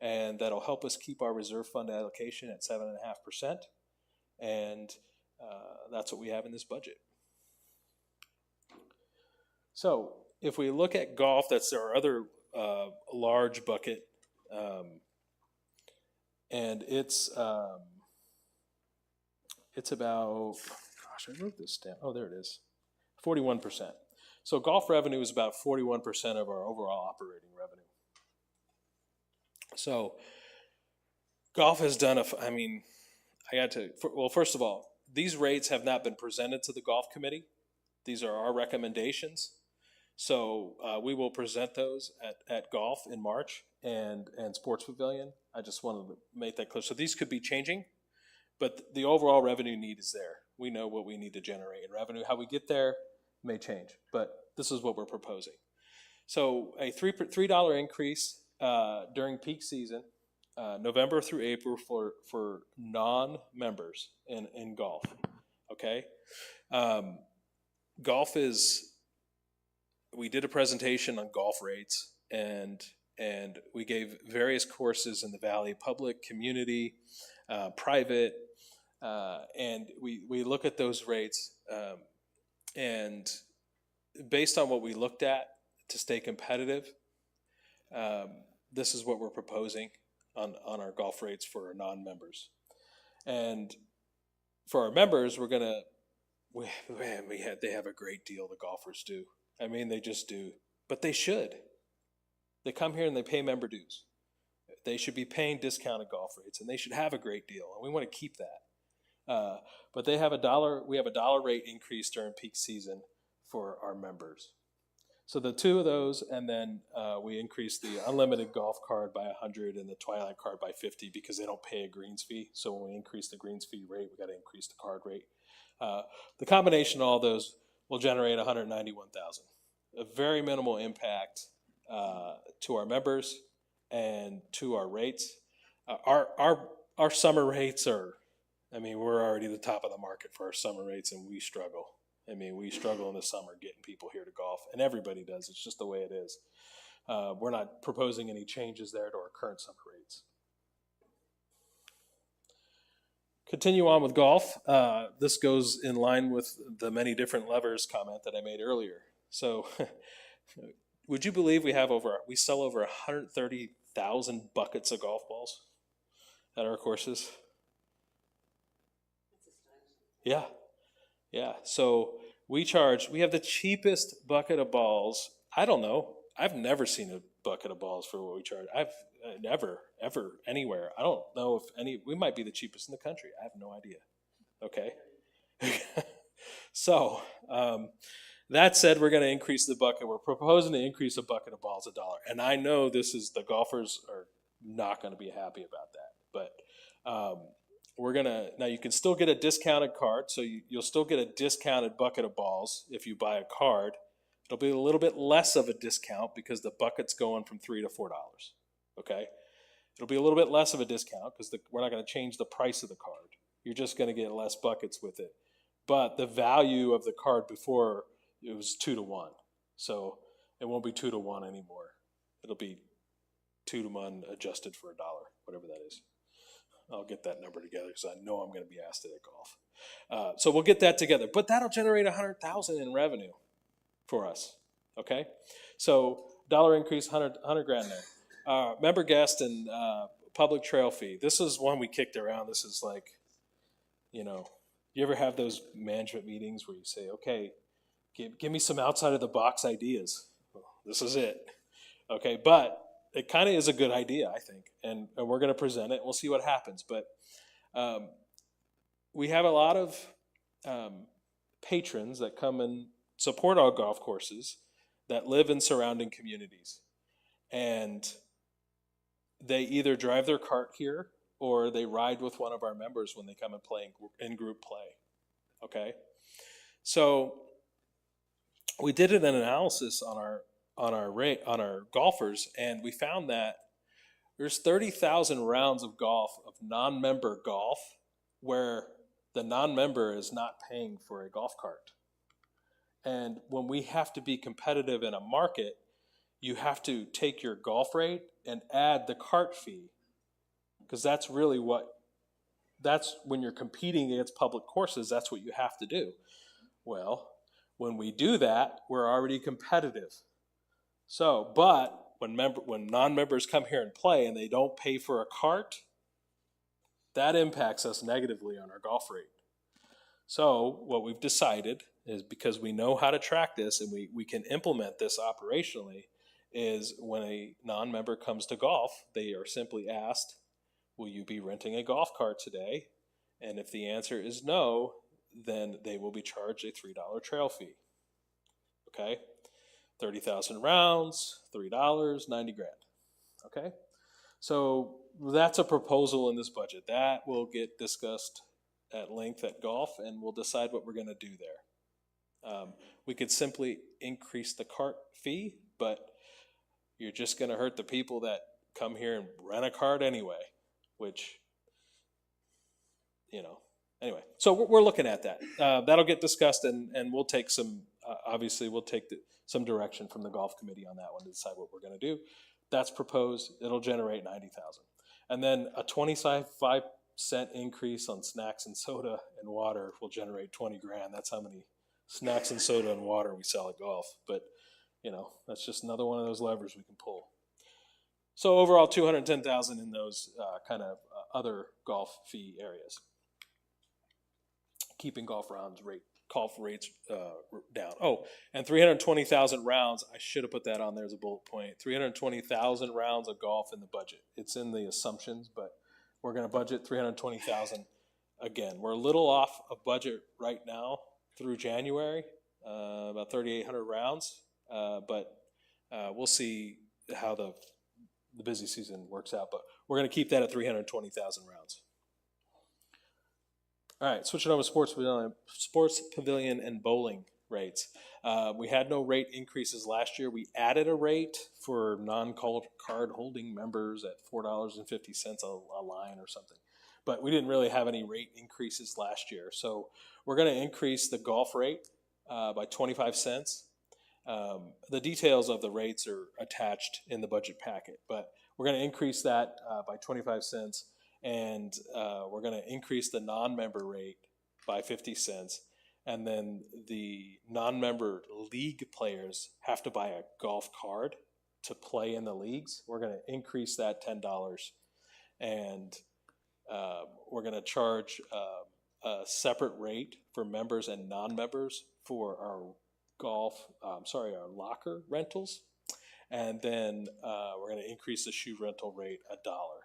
And that'll help us keep our reserve fund allocation at 7.5%. And that's what we have in this budget. So if we look at golf, that's our other large bucket. And it's about, gosh, I wrote this down. Oh, there it is. 41%. So golf revenue is about 41% of our overall operating revenue. So golf has done well, first of all, these rates have not been presented to the golf committee. These are our recommendations. So we will present those at golf in March and Sports Pavilion. I just wanted to make that clear. So these could be changing, but the overall revenue need is there. We know what we need to generate in revenue. How we get there may change, but this is what we're proposing. So a $3 increase during peak season, November through April for non-members in golf. Okay, golf is. We did a presentation on golf rates, and we gave various courses in the Valley, public, community, private, and we look at those rates, and based on what we looked at to stay competitive, this is what we're proposing on our golf rates for our non-members. And for our members, they have a great deal, the golfers do. I mean, they just do. But they should. They come here and they pay member dues. They should be paying discounted golf rates, and they should have a great deal, and we want to keep that. But we have a $1 rate increase during peak season for our members. So the two of those, and then we increased the unlimited golf card by 100 and the Twilight card by 50 because they don't pay a greens fee. So when we increase the greens fee rate, we got to increase the card rate. The combination of all those will generate $191,000. A very minimal impact to our members and to our rates. Our summer rates are, I mean, we're already the top of the market for our summer rates, and we struggle. I mean, we struggle in the summer getting people here to golf, and everybody does. It's just the way it is. We're not proposing any changes there to our current summer rates. Continue on with golf. This goes in line with the many different levers comment that I made earlier. So would you believe we sell over 130,000 buckets of golf balls at our courses? Yeah. Yeah. So we have the cheapest bucket of balls. I don't know. I've never seen a bucket of balls for what we charge. I've never, ever, anywhere. I don't know if we might be the cheapest in the country. I have no idea. Okay. So, that said, we're going to increase the bucket. We're proposing to increase a bucket of balls $1. And I know the golfers are not going to be happy about that. But now you can still get a discounted card. So you'll still get a discounted bucket of balls if you buy a card. It'll be a little bit less of a discount because the bucket's going from $3 to $4. Okay? It'll be a little bit less of a discount because we're not going to change the price of the card. You're just going to get less buckets with it. But the value of the card before, it was 2 to 1. So it won't be 2 to 1 anymore. It'll be 2 to 1 adjusted for $1, whatever that is. I'll get that number together because I know I'm going to be asked it at golf. So we'll get that together. But that'll generate $100,000 in revenue for us. Okay? So $1 increase, 100 grand there. Member guest and public trail fee. This is one we kicked around. This is like, you ever have those management meetings where you say, okay, give me some outside of the box ideas. Well, this is it. Okay, but it kind of is a good idea, I think. And we're going to present it. We'll see what happens. But we have a lot of patrons that come and support our golf courses that live in surrounding communities. And they either drive their cart here or they ride with one of our members when they come and play in group play. Okay? So we did an analysis on our golfers, and we found that there's 30,000 rounds of golf of non-member golf where the non-member is not paying for a golf cart. And when we have to be competitive in a market, you have to take your golf rate and add the cart fee, because that's when you're competing against public courses, that's what you have to do. Well, when we do that, we're already competitive. So, but when non-members come here and play and they don't pay for a cart, that impacts us negatively on our golf rate. So what we've decided is, because we know how to track this and we can implement this operationally, is when a non-member comes to golf, they are simply asked, will you be renting a golf cart today? And if the answer is no, then they will be charged a $3 trail fee. Okay? 30,000 rounds, $3, 90 grand. Okay? So that's a proposal in this budget. That will get discussed at length at golf, and we'll decide what we're going to do there. We could simply increase the cart fee, but you're just going to hurt the people that come here and rent a cart anyway, which, anyway. So we're looking at that. That'll get discussed, and we'll take some, obviously, we'll take some direction from the golf committee on that one to decide what we're going to do. That's proposed. It'll generate 90,000. And then a 25-cent increase on snacks and soda and water will generate 20 grand. That's how many snacks and soda and water we sell at golf. But, that's just another one of those levers we can pull. So overall, 210,000 in those kind of other golf fee areas. Keeping golf rates down. Oh, and 320,000 rounds. I should have put that on there as a bullet point. 320,000 rounds of golf in the budget. It's in the assumptions, but we're going to budget 320,000. Again, we're a little off of budget right now through January, about 3,800 rounds. But we'll see how the busy season works out. But we're going to keep that at 320,000 rounds. All right, switching over to sports pavilion and bowling rates. We had no rate increases last year. We added a rate for non-card holding members at $4.50 a line or something. But we didn't really have any rate increases last year. So we're going to increase the golf rate by 25 cents. The details of the rates are attached in the budget packet, but we're going to increase that by 25 cents. And we're going to increase the non-member rate by 50 cents. And then the non-member league players have to buy a golf card to play in the leagues. We're going to increase that $10. And we're going to charge a separate rate for members and non-members for our our locker rentals. And then we're going to increase the shoe rental rate $1.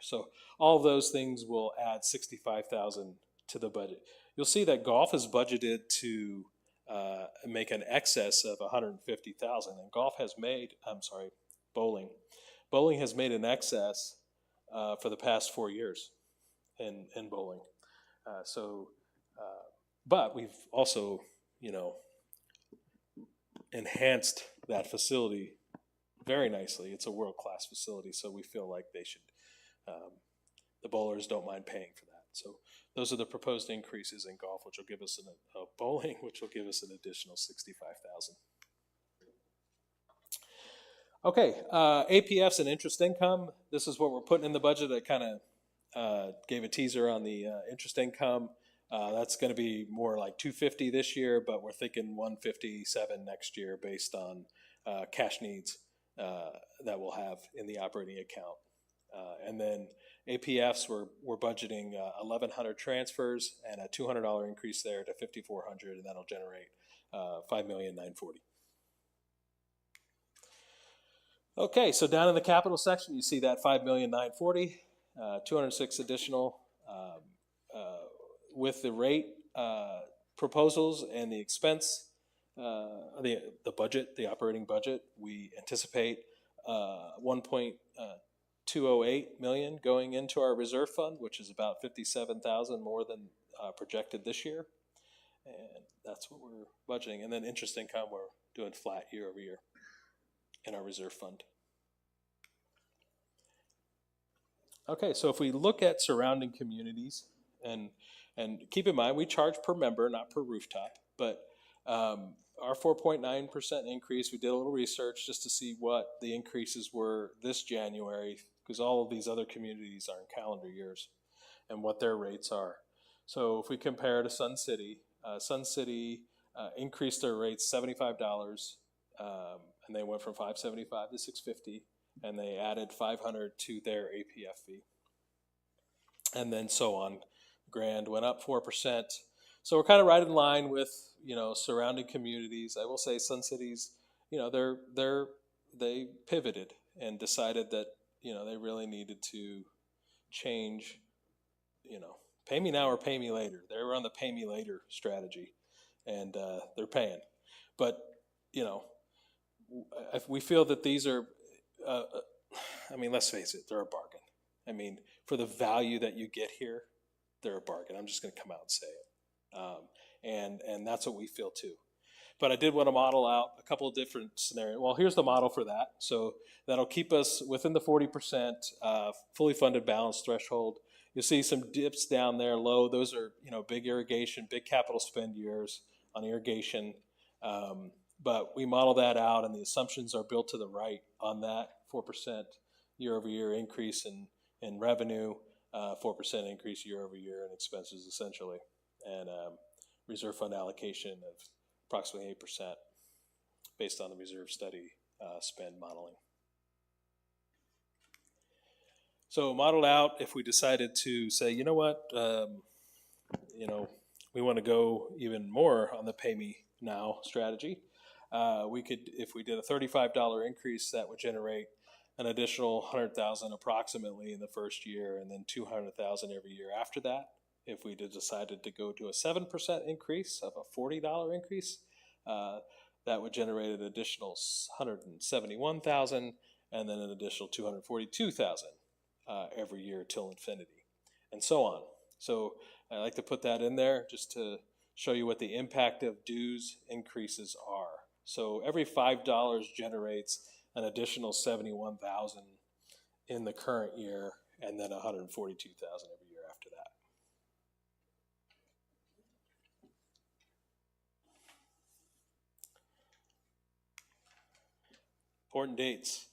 So all of those things will add 65,000 to the budget. You'll see that golf is budgeted to make an excess of 150,000, and bowling has made an excess for the past 4 years in bowling. But we've also, enhanced that facility very nicely. It's a world-class facility, so we feel like they should, the bowlers don't mind paying for that. So those are the proposed increases in golf, which will give us bowling, which will give us an additional 65,000. Okay, APFs and interest income. This is what we're putting in the budget. I kind of gave a teaser on the interest income. That's going to be more like 250 this year, but we're thinking 157 next year based on cash needs that we'll have in the operating account. And then APFs, we're budgeting 1,100 transfers and a $200 increase there to 5,400, and that'll generate $5,940,000. Okay, so down in the capital section, you see that $5,940,000, 206 additional with the rate proposals and the expense. The budget, the operating budget, we anticipate 1.208 million going into our reserve fund, which is about 57,000 more than projected this year, and that's what we're budgeting. And then interest income, we're doing flat year over year in our reserve fund. Okay, so if we look at surrounding communities, and keep in mind we charge per member, not per rooftop, but our 4.9% increase, we did a little research just to see what the increases were this January, because all of these other communities are in calendar years, and what their rates are. So if we compare to Sun City increased their rates $75, and they went from $575 to $650, and they added $500 to their APF fee. And then so on. Grand went up 4%. So we're kind of right in line with, surrounding communities. I will say Sun City's, they pivoted and decided that, they really needed to change, Pay me now or pay me later. They were on the pay me later strategy, and they're paying. But, you know, if we feel that these are, I mean, let's face it, they're a bargain. I mean, for the value that you get here, they're a bargain. I'm just going to come out and say it. And that's what we feel too. But I did want to model out a couple of different scenarios. Well, here's the model for that. So that'll keep us within the 40% fully funded balance threshold. You'll see some dips down there low. Those are, you know, big irrigation, big capital spend years on irrigation. But we model that out, and the assumptions are built to the right on that 4% year-over-year increase in revenue, 4% increase year-over-year in expenses, essentially, and reserve fund allocation of approximately 8% based on the reserve study spend modeling. So modeled out, if we decided to say, you know what, you know, we want to go even more on the pay me now strategy, we could, if we did a $35 increase, that would generate an additional $100,000 approximately in the first year, and then $200,000 every year after that. If we decided to go to a 7% increase of a $40 increase, that would generate an additional $171,000, and then an additional $242,000 every year till infinity, and so on. So I like to put that in there just to show you what the impact of dues increases are. So every $5 generates an additional $71,000 in the current year, and then $142,000 every year after that. Important dates.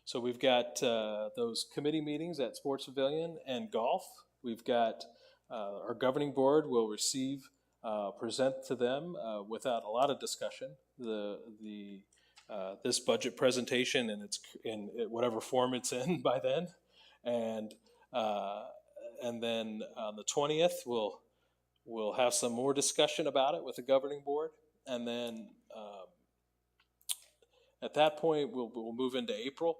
So we've got those committee meetings at Sports Pavilion and golf. We've got our governing board will receive, present to them without a lot of discussion this budget presentation in whatever form it's in by then, and then on the 20th we'll have some more discussion about it with the governing board, and then at that point we'll move into April.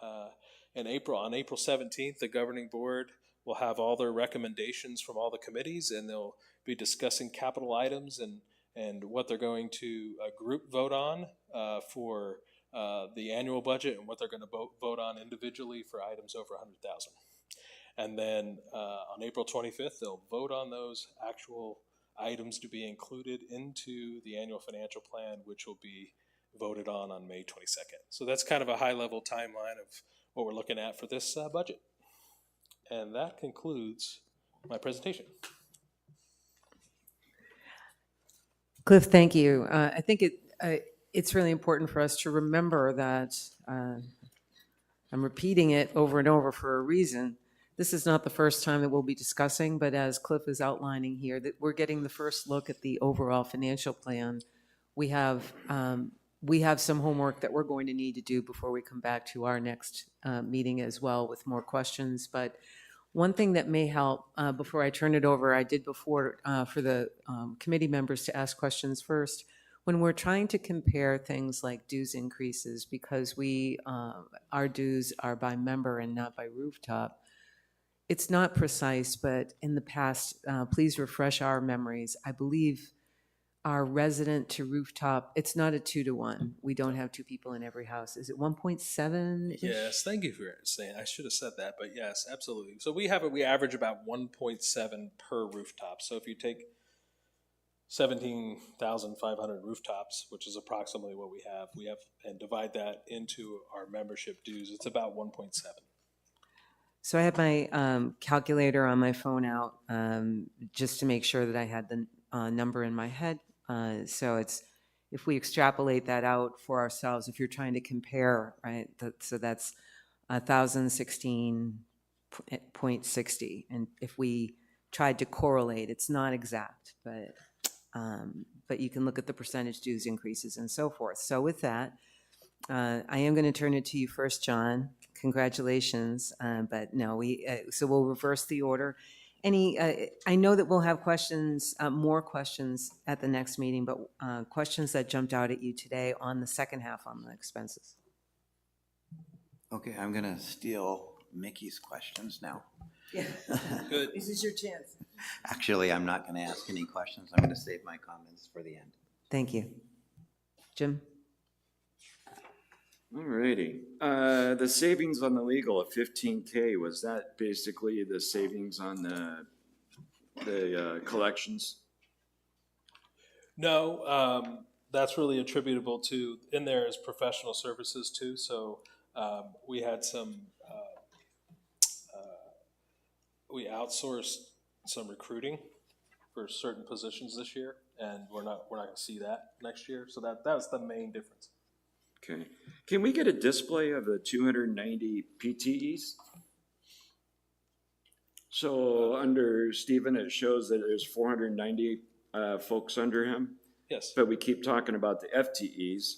On April 17th, the governing board will have all their recommendations from all the committees, and they'll be discussing capital items and what they're going to group vote on for the annual budget, and what they're going to vote on individually for items over $100,000. And then on April 25th, they'll vote on those actual items to be included into the annual financial plan, which will be voted on May 22nd. So that's kind of a high-level timeline of what we're looking at for this budget. And that concludes my presentation. Cliff, thank you. I think it's really important for us to remember that, I'm repeating it over and over for a reason. This is not the first time that we'll be discussing, but as Cliff is outlining here, that we're getting the first look at the overall financial plan. We have some homework that we're going to need to do before we come back to our next meeting as well with more questions. But one thing that may help, before I turn it over, I did before for the committee members to ask questions first. When we're trying to compare things like dues increases, because our dues are by member and not by rooftop, it's not precise, but in the past, please refresh our memories. I believe our resident to rooftop, it's not a 2-to-1. We don't have 2 people in every house. Is it 1.7? Yes, thank you for saying. I should have said that, but yes, absolutely. So we average about 1.7 per rooftop. So if you take 17,500 rooftops, which is approximately what we have, and divide that into our membership dues, it's about 1.7. So I had my calculator on my phone out just to make sure that I had the number in my head. So if we extrapolate that out for ourselves, if you're trying to compare, right, so that's 1,016.60. And if we tried to correlate, it's not exact, but you can look at the percentage dues increases and so forth. So with that, I am going to turn it to you first, John. Congratulations. But no, so we'll reverse the order. I know that we'll have questions, more questions at the next meeting, but questions that jumped out at you today on the second half on the expenses. Okay, I'm gonna steal Mickey's questions now. Good. This is your chance. Actually, I'm not gonna ask any questions. I'm gonna save my comments for the end. Thank you. Jim? Alrighty. The savings on the legal of 15K, was that basically the savings on the collections? No, that's really attributable to, in there is professional services too, so, we had some, we outsourced some recruiting for certain positions this year, and we're not gonna see that next year, so that was the main difference. Okay. Can we get a display of the 290 PTEs? So under Stephen, it shows that there's 490 folks under him, Yes, but we keep talking about the FTEs,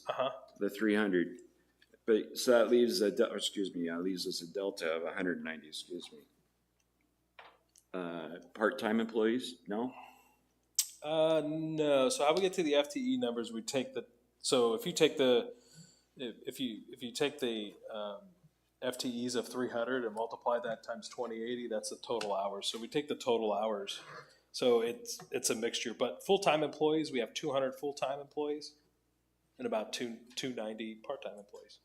the 300. But, so that leaves leaves us a delta of 190, excuse me. Part-time employees, no? no, so how we get to the FTE numbers, we take so if you take the, if you take the, FTEs of 300 and multiply that times 2080, that's the total hours. So we take the total hours. So it's a mixture, but full-time employees, we have 200 full-time employees and about 290 part-time employees.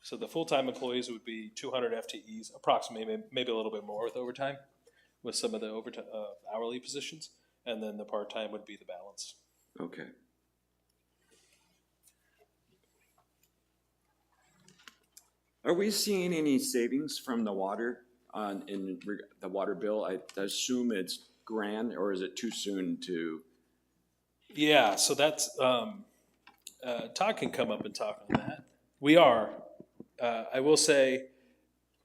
So the full-time employees would be 200 FTEs, approximately, maybe a little bit more with overtime, with some of the overtime, hourly positions, and then the part-time would be the balance. Okay. Are we seeing any savings from the water in the water bill? I assume it's grand, or is it too soon to? Yeah, so that's, Todd can come up and talk on that. We are. I will say,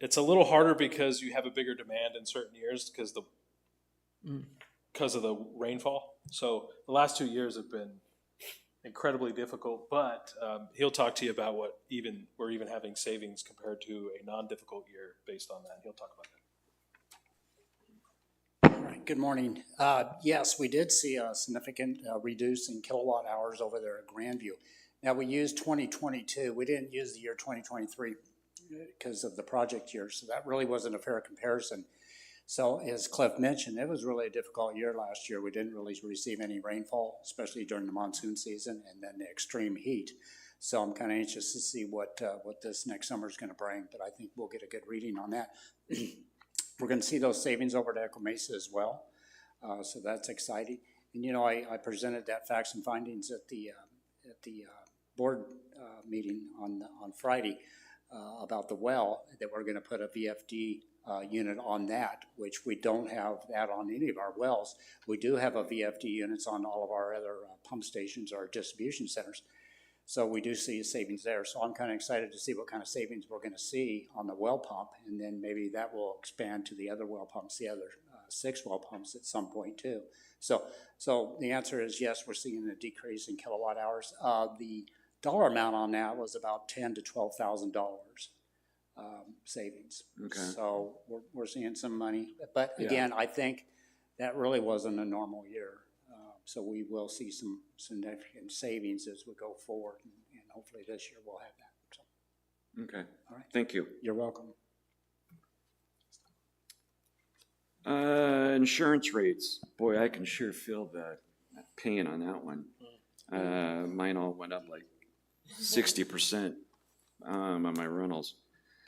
it's a little harder because you have a bigger demand in certain years because of the rainfall. So the last 2 years have been incredibly difficult, but he'll talk to you about what we're even having savings compared to a non-difficult year based on that. He'll talk about that. All right, good morning. Yes, we did see a significant reduce in kilowatt hours over there at Grandview. Now, we used 2022. We didn't use the year 2023 because of the project year, so that really wasn't a fair comparison. So as Cliff mentioned, it was really a difficult year last year. We didn't really receive any rainfall, especially during the monsoon season, and then the extreme heat. So I'm kind of anxious to see what this next summer is going to bring, but I think we'll get a good reading on that. We're going to see those savings over at Echo Mesa as well, so that's exciting. And you know, I presented that facts and findings at the board meeting on Friday about the well, that we're going to put a VFD unit on that, which we don't have that on any of our wells. We do have a VFD units on all of our other pump stations, our distribution centers. So we do see savings there. So I'm kind of excited to see what kind of savings we're going to see on the well pump, and then maybe that will expand to the other well pumps, the other 6 well pumps at some point too. So the answer is yes, we're seeing a decrease in kilowatt hours. The dollar amount on that was about $10,000 to $12,000 savings. Okay. So we're seeing some money, but again, I think that really wasn't a normal year. So we will see some significant savings as we go forward, and hopefully this year we'll have that. So. Okay. All right. Thank you. You're welcome. Insurance rates. Boy, I can sure feel the pain on that one. Mine all went up like 60% on my rentals.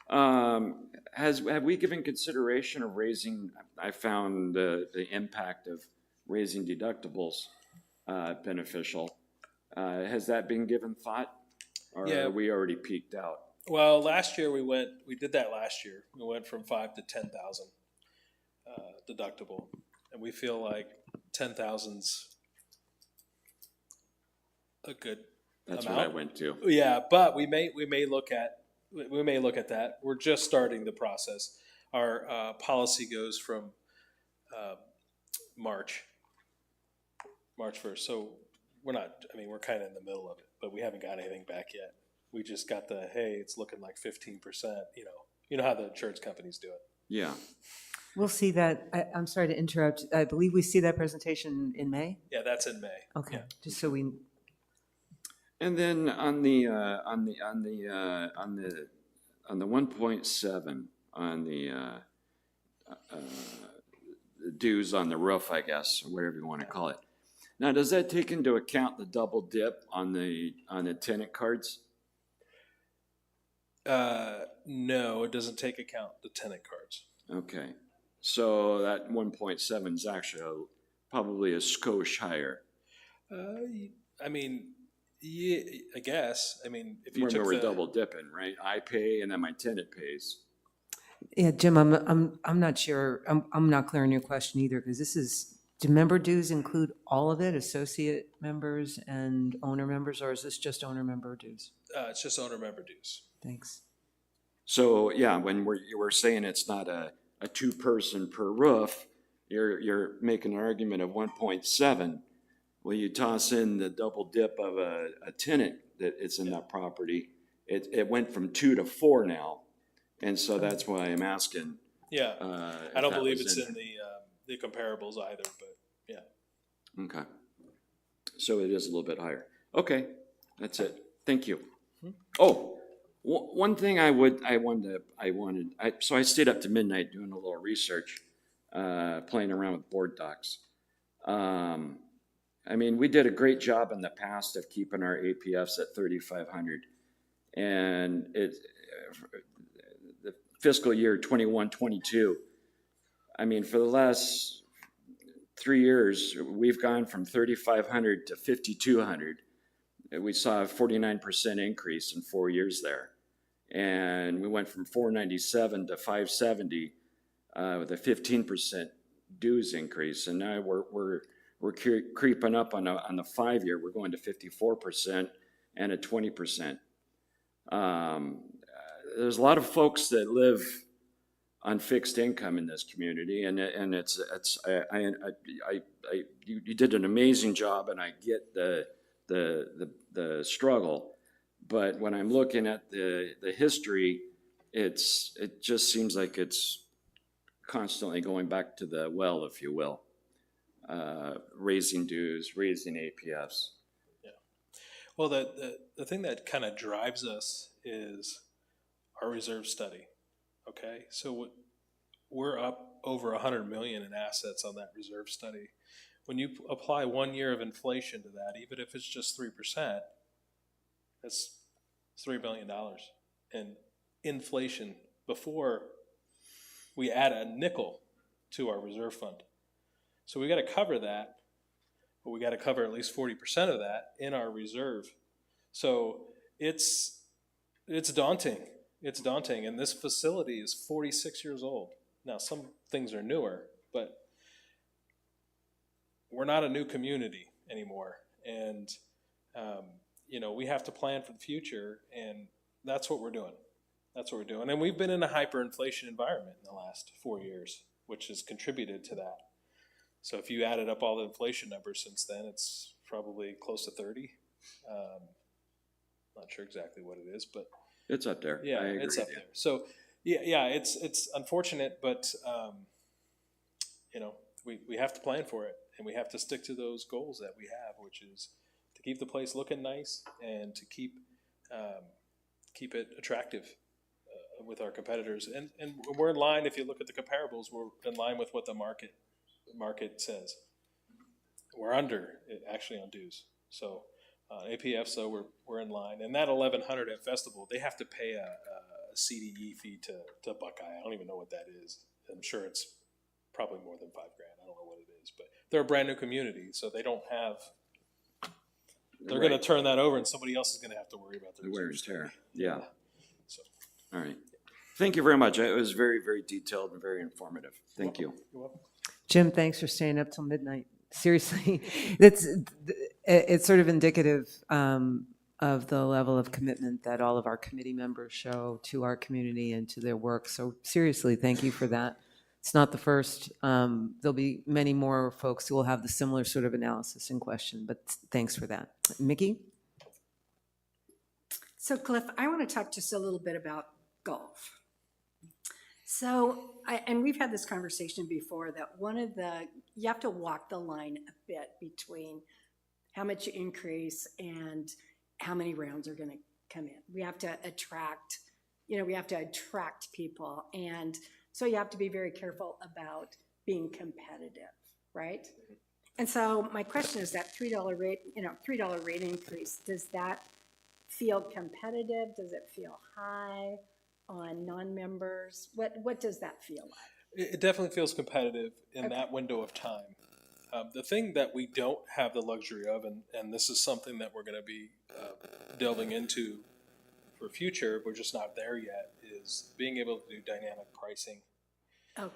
Have we given consideration of raising? I found the impact of raising deductibles beneficial. Has that been given thought, or are we already peaked out? Well, last year we did that last year. We went from 5,000 to 10,000 deductible, and we feel like 10,000's a good That's amount. what I went to. Yeah, but we may look at that. We're just starting the process. Our policy goes from March 1st, so we're kind of in the middle of it, but we haven't got anything back yet. We just got hey, it's looking like 15%. You know how the insurance companies do it. Yeah. We'll see that. I'm sorry to interrupt. I believe we see that presentation in May? Yeah, that's in May. Okay, Yeah. just so we, And then on the 1.7 on dues on the roof, I guess, or whatever you want to call it. Now, does that take into account the double dip on the tenant cards? No, it doesn't take account the tenant cards. Okay, so that 1.7 is actually probably a skosh higher. I mean, yeah, I guess. I mean, if you When we took were the double dipping, right? I pay and then my tenant pays. Yeah, Jim, I'm not sure, I'm not clear on your question either, because do member dues include all of it, associate members and owner members, or is this just owner member dues? it's just owner member dues. Thanks. So, yeah, when you were saying it's not a two-person per roof, you're making an argument of 1.7. Well, you toss in the double dip of a tenant that it's in that property, it went from 2 to 4 now. And so that's why I'm asking. Yeah, if I don't that believe was it's in the comparables either, but yeah. Okay. So it is a little bit higher. Okay, that's it. Thank you. Oh, one thing so I stayed up to midnight doing a little research, playing around with board docs. I mean, we did a great job in the past of keeping our APFs at 3,500. And the fiscal year 21-22, I mean, for the last 3 years, we've gone from 3,500 to 5,200. We saw a 49% increase in 4 years there. And we went from 497 to 570 with a 15% dues increase. And now we're creeping up on the 5 year. We're going to 54% and a 20%. There's a lot of folks that live on fixed income in this community, and you did an amazing job, and I get the struggle. But when I'm looking at the history, it just seems like it's constantly going back to the well, if you will, raising dues, raising APFs. Yeah. Well, the thing that kind of drives us is our reserve study. Okay, so we're up over 100 million in assets on that reserve study. When you apply 1 year of inflation to that, even if it's just 3%, that's $3 billion in inflation before we add a nickel to our reserve fund. So we got to cover that, but we got to cover at least 40% of that in our reserve. So it's daunting. It's daunting, and this facility is 46 years old. Now, some things are newer, but we're not a new community anymore. And, we have to plan for the future, and that's what we're doing. That's what we're doing. And we've been in a hyperinflation environment in the last 4 years, which has contributed to that. So if you added up all the inflation numbers since then, it's probably close to 30. Not sure exactly what it is, but it's up there. Yeah, it's up there. So yeah, it's unfortunate, but we have to plan for it, and we have to stick to those goals that we have, which is to keep the place looking nice and to keep it attractive with our competitors. And we're in line. If you look at the comparables, we're in line with what the market says. We're under actually on dues. So APF, so we're in line. And that 1,100 at Festival, they have to pay a CDE fee to Buckeye. I don't even know what that is. I'm sure it's probably more than $5,000. I don't know what it is, but they're a brand new community, so they don't have. They're going to turn that over, and somebody else is going to have to worry about the wear and tear. Yeah. So. All right. Thank you very much. It was very, very detailed and very informative. Thank you. You're welcome. Jim, thanks for staying up till midnight. Seriously, it's sort of indicative of the level of commitment that all of our committee members show to our community and to their work. So seriously, thank you for that. It's not the first. There'll be many more folks who will have the similar sort of analysis and question, but thanks for that. Mickey? So Cliff, I want to talk just a little bit about golf. So, and we've had this conversation before, that you have to walk the line a bit between how much you increase and how many rounds are going to come in. We have to attract people. And So you have to be very careful about being competitive, right? And so my question is that $3 rate, $3 rate increase, does that feel competitive? Does it feel high on non-members? What does that feel like? It definitely feels competitive in that window of time. The thing that we don't have the luxury of, and this is something that we're going to be delving into for future, we're just not there yet, is being able to do dynamic pricing. Oh.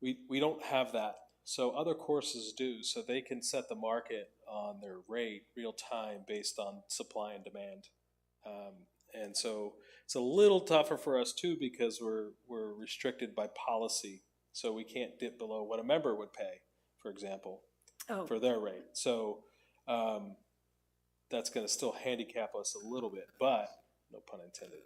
We don't have that. So other courses do, so they can set the market on their rate real time based on supply and demand. And so it's a little tougher for us too, because we're restricted by policy. So we can't dip below what a member would pay, for example, for their rate. So that's going to still handicap us a little bit, but no pun intended.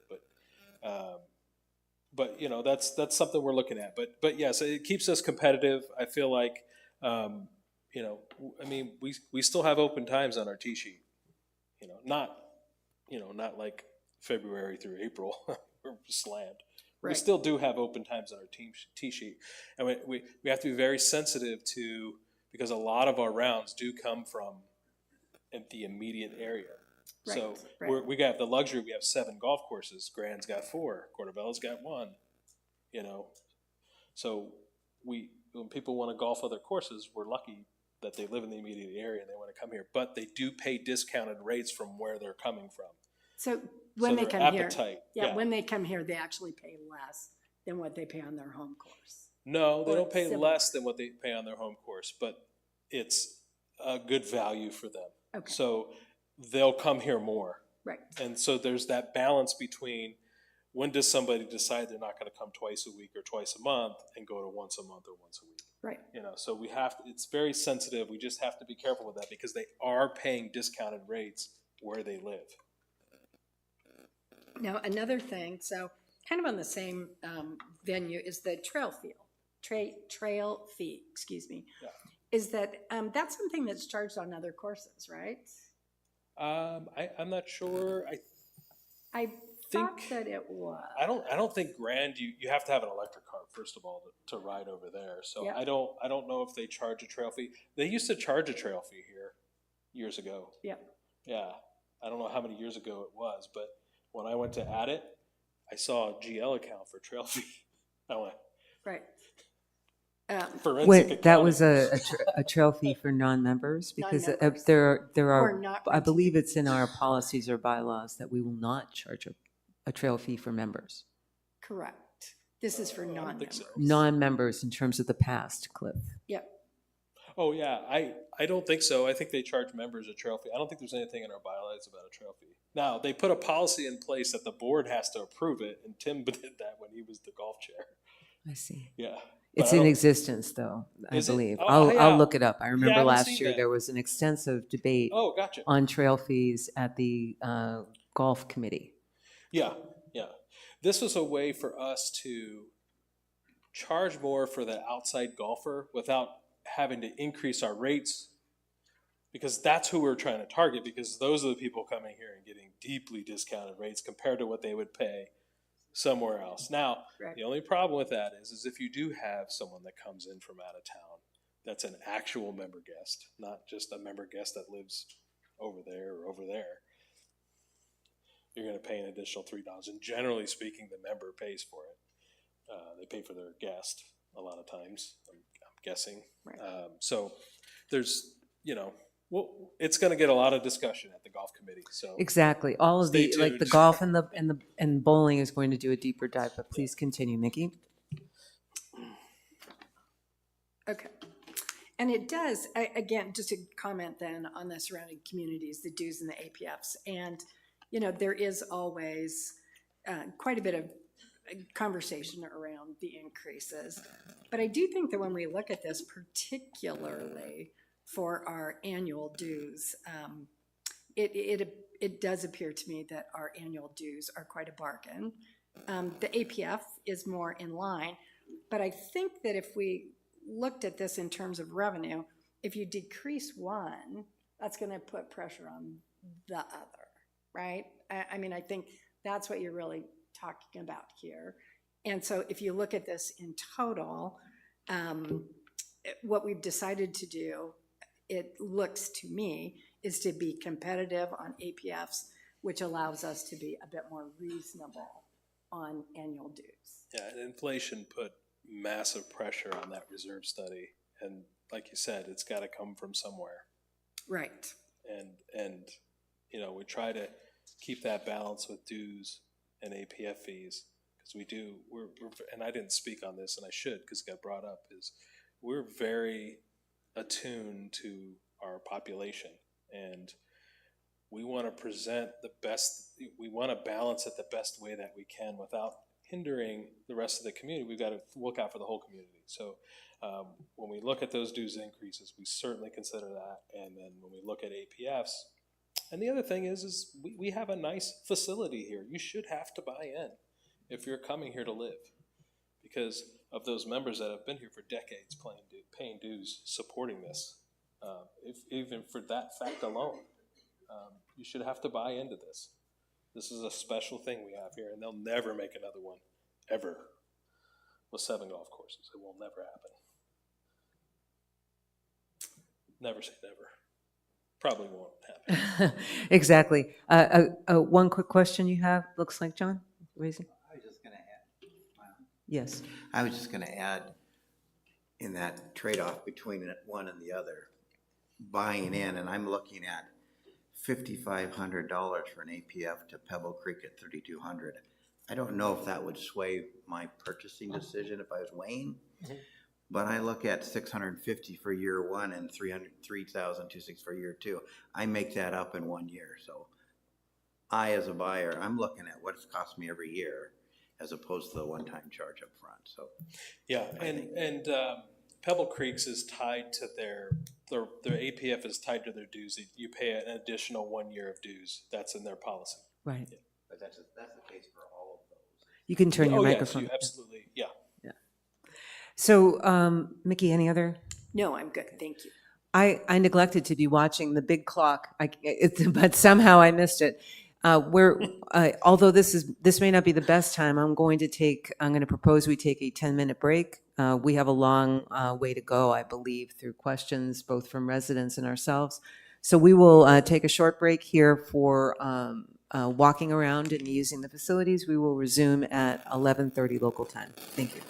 But you know, that's something we're looking at. But yes, it keeps us competitive. I feel like, you know, I mean, we still have open times on our T sheet. Not like February through April we're slammed. Right. We still do have open times on our T sheet, and we have to be very sensitive to, because a lot of our rounds do come from the immediate area. Right. So we got the luxury. We have 7 golf courses. Grand's got 4. Cortabella's got 1. You know, so when people want to golf other courses, we're lucky that they live in the immediate area and they want to come here. But they do pay discounted rates from where they're coming from. So when they come here, when they come here, they actually pay less than what they pay on their home course. No, they don't pay less than what they pay on their home course, but it's a good value for them. Okay. So they'll come here more. Right. And so there's that balance between, when does somebody decide they're not going to come twice a week or twice a month and go to once a month or once a week? Right. You know, so it's very sensitive. We just have to be careful with that, because they are paying discounted rates where they live. Now, another thing, so kind of on the same venue, is the trail fee, excuse me. Yeah. Is that, that's something that's charged on other courses, right? I'm not sure. I thought that it was. I don't think Grand, you have to have an electric car, first of all, to ride over there. So yeah. I don't know if they charge a trail fee. They used to charge a trail fee here years ago. Yeah. Yeah. I don't know how many years ago it was, but when I went to add it, I saw a GL account for trail fee. I went. Right. Wait, that was a trail fee for non-members, because there are, I believe it's in our policies or bylaws that we will not charge a trail fee for members. Correct. This is for non-members. Non-members in terms of the past, Cliff. Yep. Oh yeah, I don't think so. I think they charge members a trail fee. I don't think there's anything in our bylaws about a trail fee. Now, they put a policy in place that the board has to approve it, and Tim did that when he was the golf chair. I see. Yeah. It's in existence, though, I believe. I'll look it up. I remember last year there was an extensive debate on trail fees at the golf committee. Yeah, yeah. This was a way for us to charge more for the outside golfer without having to increase our rates, because that's who we're trying to target, because those are the people coming here and getting deeply discounted rates compared to what they would pay somewhere else. Now, the only problem with that is if you do have someone that comes in from out of town that's an actual member guest, not just a member guest that lives over there or over there, you're going to pay an additional $3. And generally speaking, the member pays for it. They pay for their guest a lot of times, I'm guessing. Right. So there's, well, it's going to get a lot of discussion at the golf committee. So exactly, all of the like the golf and bowling is going to do a deeper dive. But please continue, Nikki. Okay, and it does again. Just to comment then on the surrounding communities, the dues and the APFs, and there is always quite a bit of conversation around the increases. But I do think that when we look at this, particularly for our annual dues, it does appear to me that our annual dues are quite a bargain. The APF is more in line, but I think that if we looked at this in terms of revenue, if you decrease one, that's going to put pressure on the other, right? I mean, I think that's what you're really talking about here. And so if you look at this in total, what we've decided to do, it looks to me, is to be competitive on APFs, which allows us to be a bit more reasonable on annual dues. Yeah, and inflation put massive pressure on that reserve study. And like you said, it's got to come from somewhere. Right. And you know, we try to keep that balance with dues and APF fees, because we're and I didn't speak on this, and I should, because it got brought up, is we're very attuned to our population, and we want to present the best, we want to balance it the best way that we can without hindering the rest of the community. We've got to look out for the whole community. So when we look at those dues increases, we certainly consider that. And then when we look at APFs, and the other thing is we have a nice facility here. You should have to buy in if you're coming here to live, because of those members that have been here for decades paying dues, supporting this. Even for that fact alone, you should have to buy into this. This is a special thing we have here, and they'll never make another one, ever, with 7 golf courses. It will never happen. Never say never. Probably won't happen. Exactly. One quick question you have, looks like, John, raising? I was just gonna add. Yes. I was just gonna add, in that trade-off between one and the other, buying in, and I'm looking at $5,500 for an APF to Pebble Creek at $3,200. I don't know if that would sway my purchasing decision if I was weighing, but I look at $650 for year one and $3,260 for year two. I make that up in 1 year. So I, as a buyer, I'm looking at what it's cost me every year as opposed to the one-time charge up front. So yeah, and Pebble Creek's is tied to their APF is tied to their dues. You pay an additional 1 year of dues. That's in their policy. Right. Yeah. but that's the case for all of those. You can turn your microphone. Yes, absolutely. Yeah. Yeah. So, Mickey, any other? No, I'm good, thank you. I neglected to be watching the big clock, but somehow I missed it. Although this may not be the best time, I'm going to propose we take a 10-minute break. We have a long way to go, I believe, through questions both from residents and ourselves. So we will take a short break here for walking around and using the facilities. We will resume at 11:30 local time. Thank you.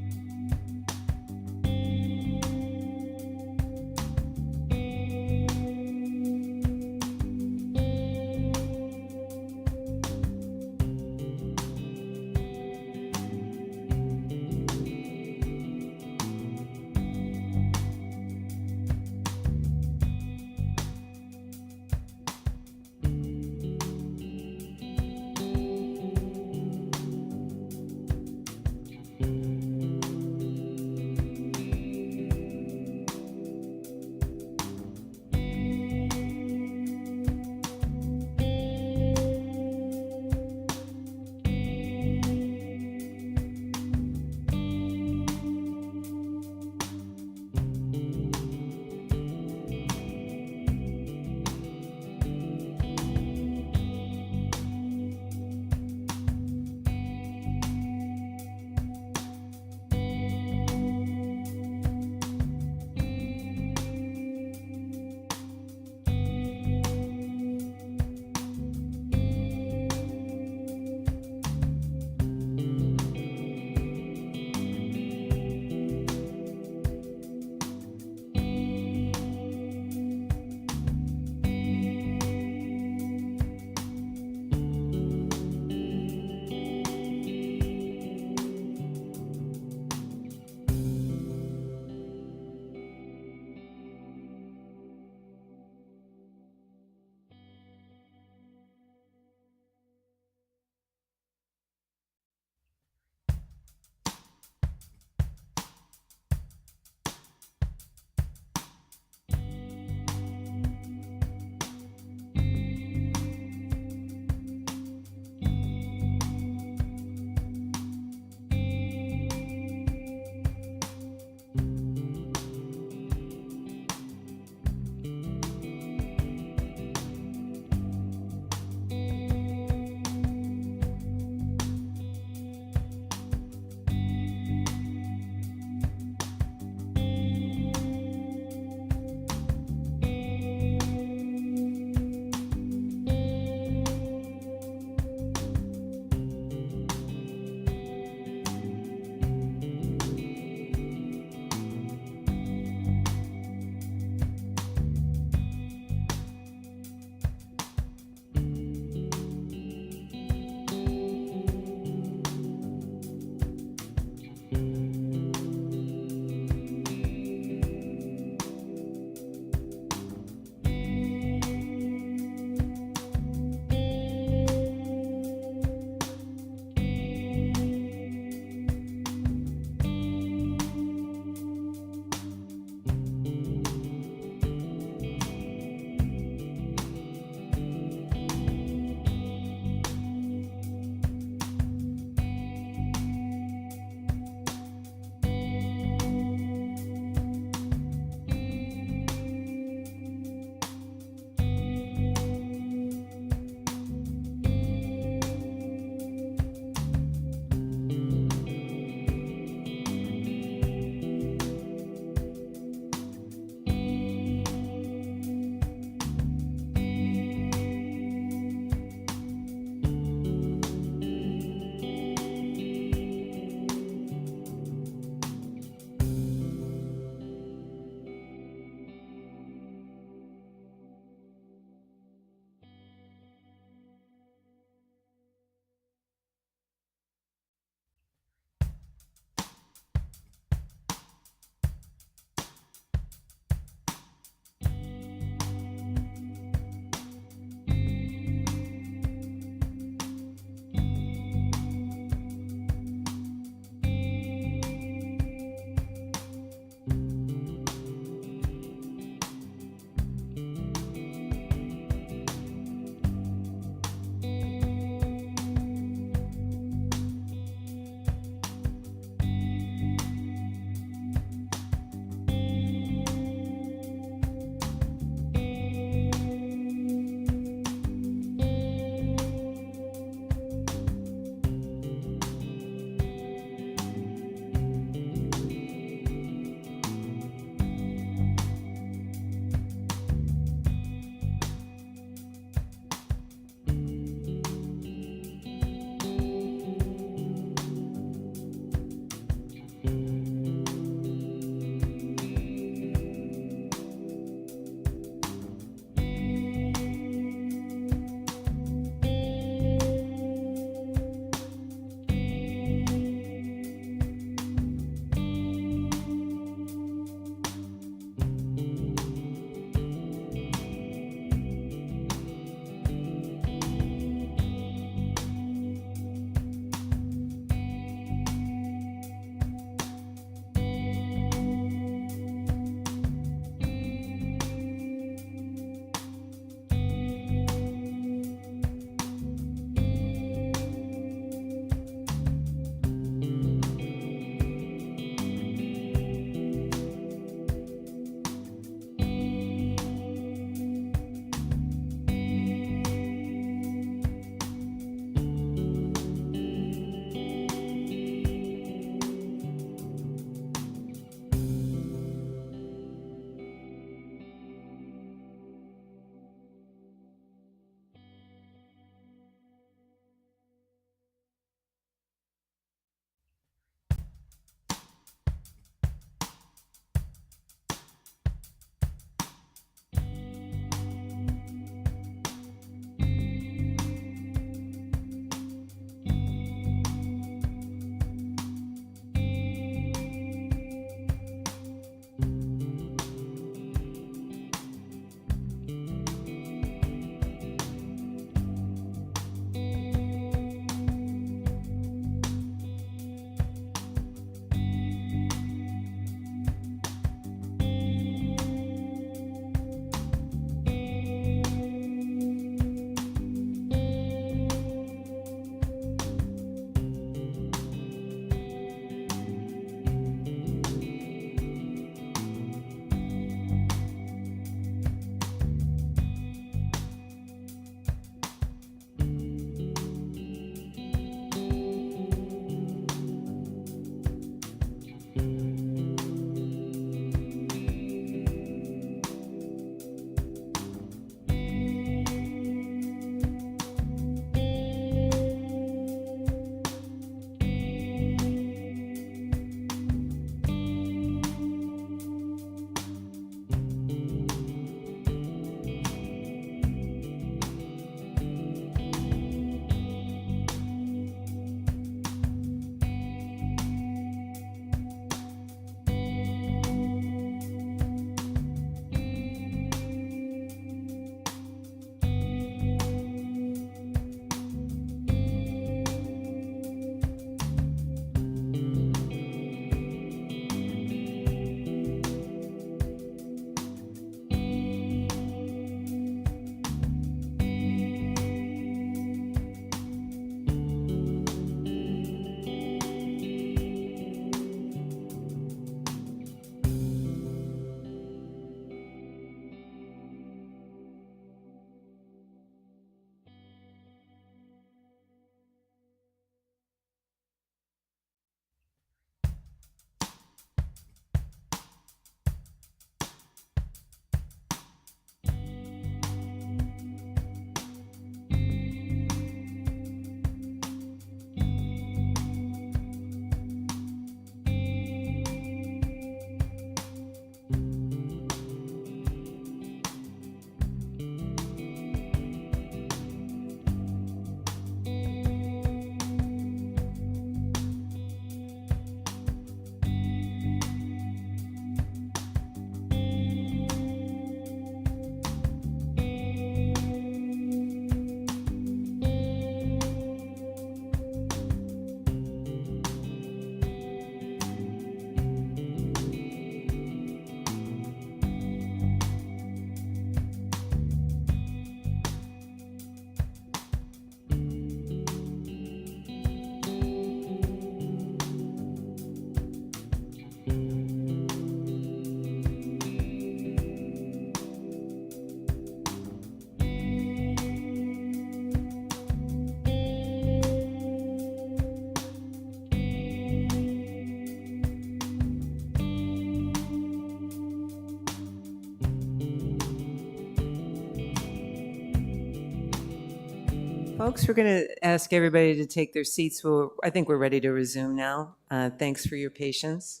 Folks, we're going to ask everybody to take their seats. I think we're ready to resume now. Thanks for your patience.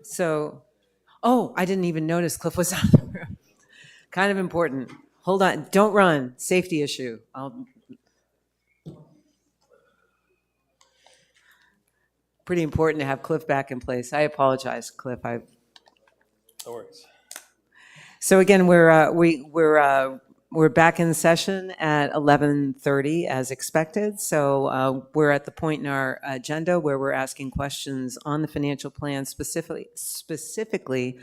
So, oh, I didn't even notice Cliff was out of the room. Kind of important. Hold on. Don't run. Safety issue. Pretty important to have Cliff back in place. I apologize, Cliff. No worries. So again, we're back in session at 11:30 as expected. So we're at the point in our agenda where we're asking questions on the financial plan, specifically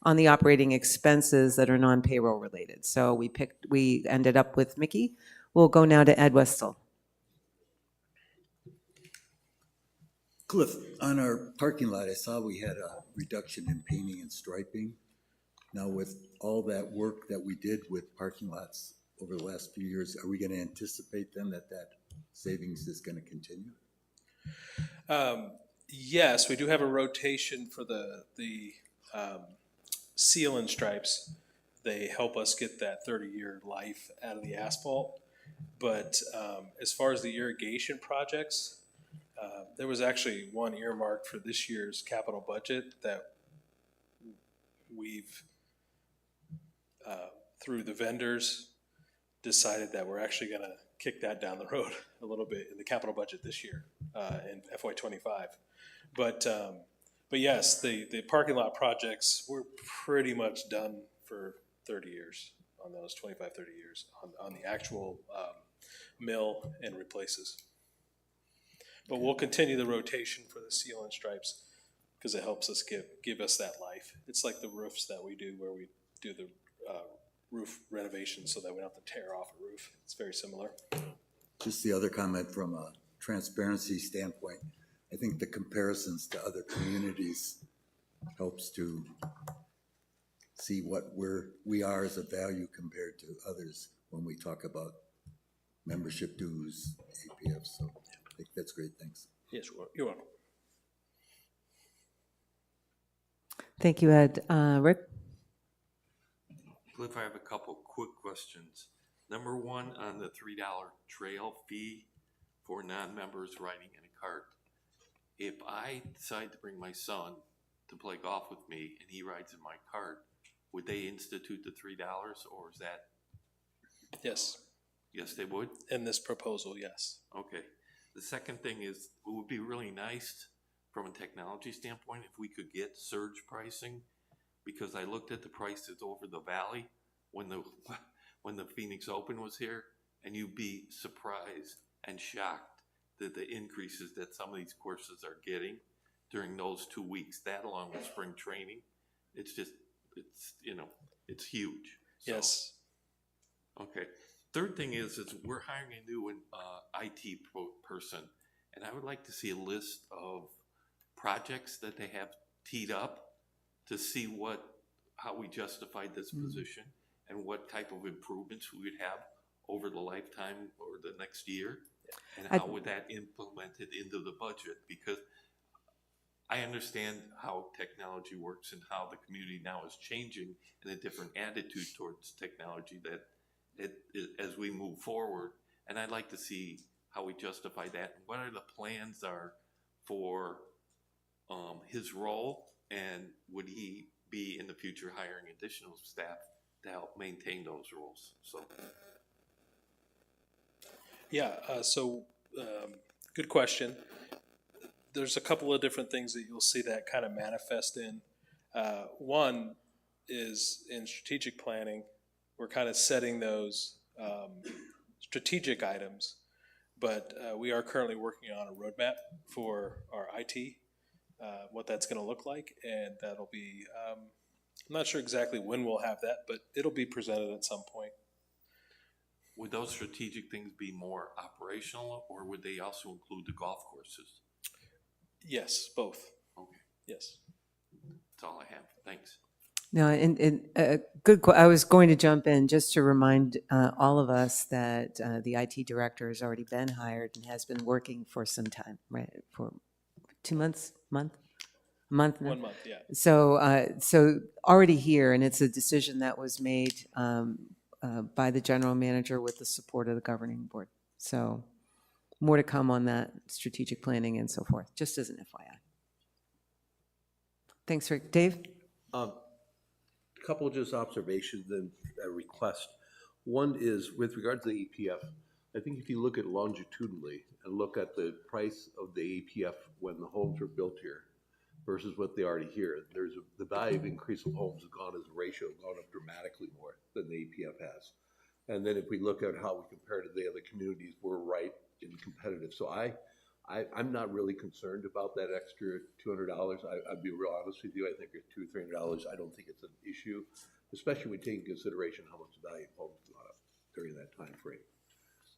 on the operating expenses that are non-payroll related. So we ended up with Mickey. We'll go now to Ed Westall. Cliff, on our parking lot, I saw we had a reduction in painting and striping. Now, with all that work that we did with parking lots over the last few years, are we going to anticipate then that savings is going to continue? Yes, we do have a rotation for the seal and stripes. They help us get that 30-year life out of the asphalt. But as far as the irrigation projects, there was actually one earmarked for this year's capital budget that we've, through the vendors, decided that we're actually going to kick that down the road a little bit in the capital budget this year in FY25. But yes, the parking lot projects, we're pretty much done for 30 years on those, 25, 30 years on the actual mill and replaces. But we'll continue the rotation for the seal and stripes because it helps us give us that life. It's like the roofs that we do where we do the roof renovation so that we don't have to tear off a roof. It's very similar. Just the other comment from a transparency standpoint, I think the comparisons to other communities helps to see what we are as a value compared to others when we talk about membership dues, APF. So I think that's great. Thanks. Yes, you're welcome. Thank you, Ed. Rick? Cliff, I have a couple quick questions. Number one, on the $3 trail fee for non-members riding in a cart. If I decide to bring my son to play golf with me and he rides in my cart, would they institute the $3 or is that? Yes. Yes, they would? In this proposal, yes. Okay. The second thing is, it would be really nice from a technology standpoint if we could get surge pricing, because I looked at the prices over the valley when the Phoenix Open was here, and you'd be surprised and shocked that the increases that some of these courses are getting during those 2 weeks, that along with spring training, it's huge. So, yes. Okay. Third thing is we're hiring a new IT person, and I would like to see a list of projects that they have teed up to see how we justified this position and what type of improvements we would have over the lifetime or the next year, and how would that implemented into the budget, because I understand how technology works and how the community now is changing and a different attitude towards technology that as we move forward, and I'd like to see how we justify that and what are the plans are for his role, and would he be in the future hiring additional staff to help maintain those roles? So yeah, good question. There's a couple of different things that you'll see that kind of manifest in. One is in strategic planning. We're kind of setting those strategic items, but we are currently working on a roadmap for our IT, what that's going to look like, and that'll be, I'm not sure exactly when we'll have that, but it'll be presented at some point. Would those strategic things be more operational, or would they also include the golf courses? Yes, both. Okay. Yes. That's all I have. Thanks. No, I was going to jump in just to remind all of us that the IT director has already been hired and has been working for some time, right? For 2 months, month now. 1 month, yeah. So already here, and it's a decision that was made by the general manager with the support of the governing board. So more to come on that strategic planning and so forth, just as an FYI. Thanks, Rick. Dave? Couple of just observations and a request. One is with regard to the APF, I think if you look at longitudinally and look at the price of the APF when the homes were built here versus what they are here, the value of increase of homes has gone as a ratio, gone up dramatically more than the APF has. And then if we look at how we compare to the other communities, we're right in competitive. So I'm not really concerned about that extra $200. I'd be real honest with you. I think it's $200 or $300. I don't think it's an issue, especially when taking consideration how much the value of homes has gone up during that time frame.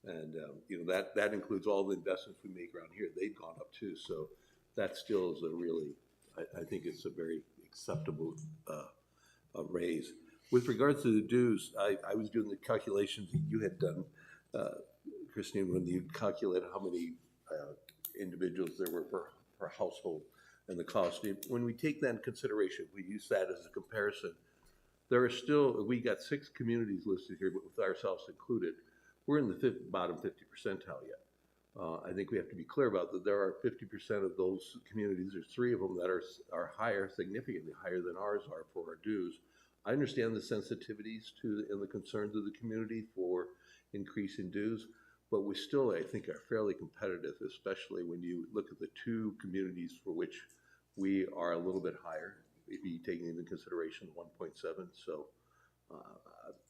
And you know, that includes all the investments we make around here. They've gone up too. So that still is a really, I think it's a very acceptable raise. With regards to the dues, I was doing the calculations that you had done, Christine, when you calculate how many individuals there were per household and the cost. When we take that in consideration, we use that as a comparison. There are still, we got 6 communities listed here, but with ourselves included, we're in the bottom 50 percentile yet. I think we have to be clear about that. There are 50% of those communities, there's 3 of them that are higher, significantly higher than ours are for our dues. I understand the sensitivities and the concerns of the community for increase in dues, but we still, I think, are fairly competitive, especially when you look at the 2 communities for which we are a little bit higher, if you take into consideration 1.7. So,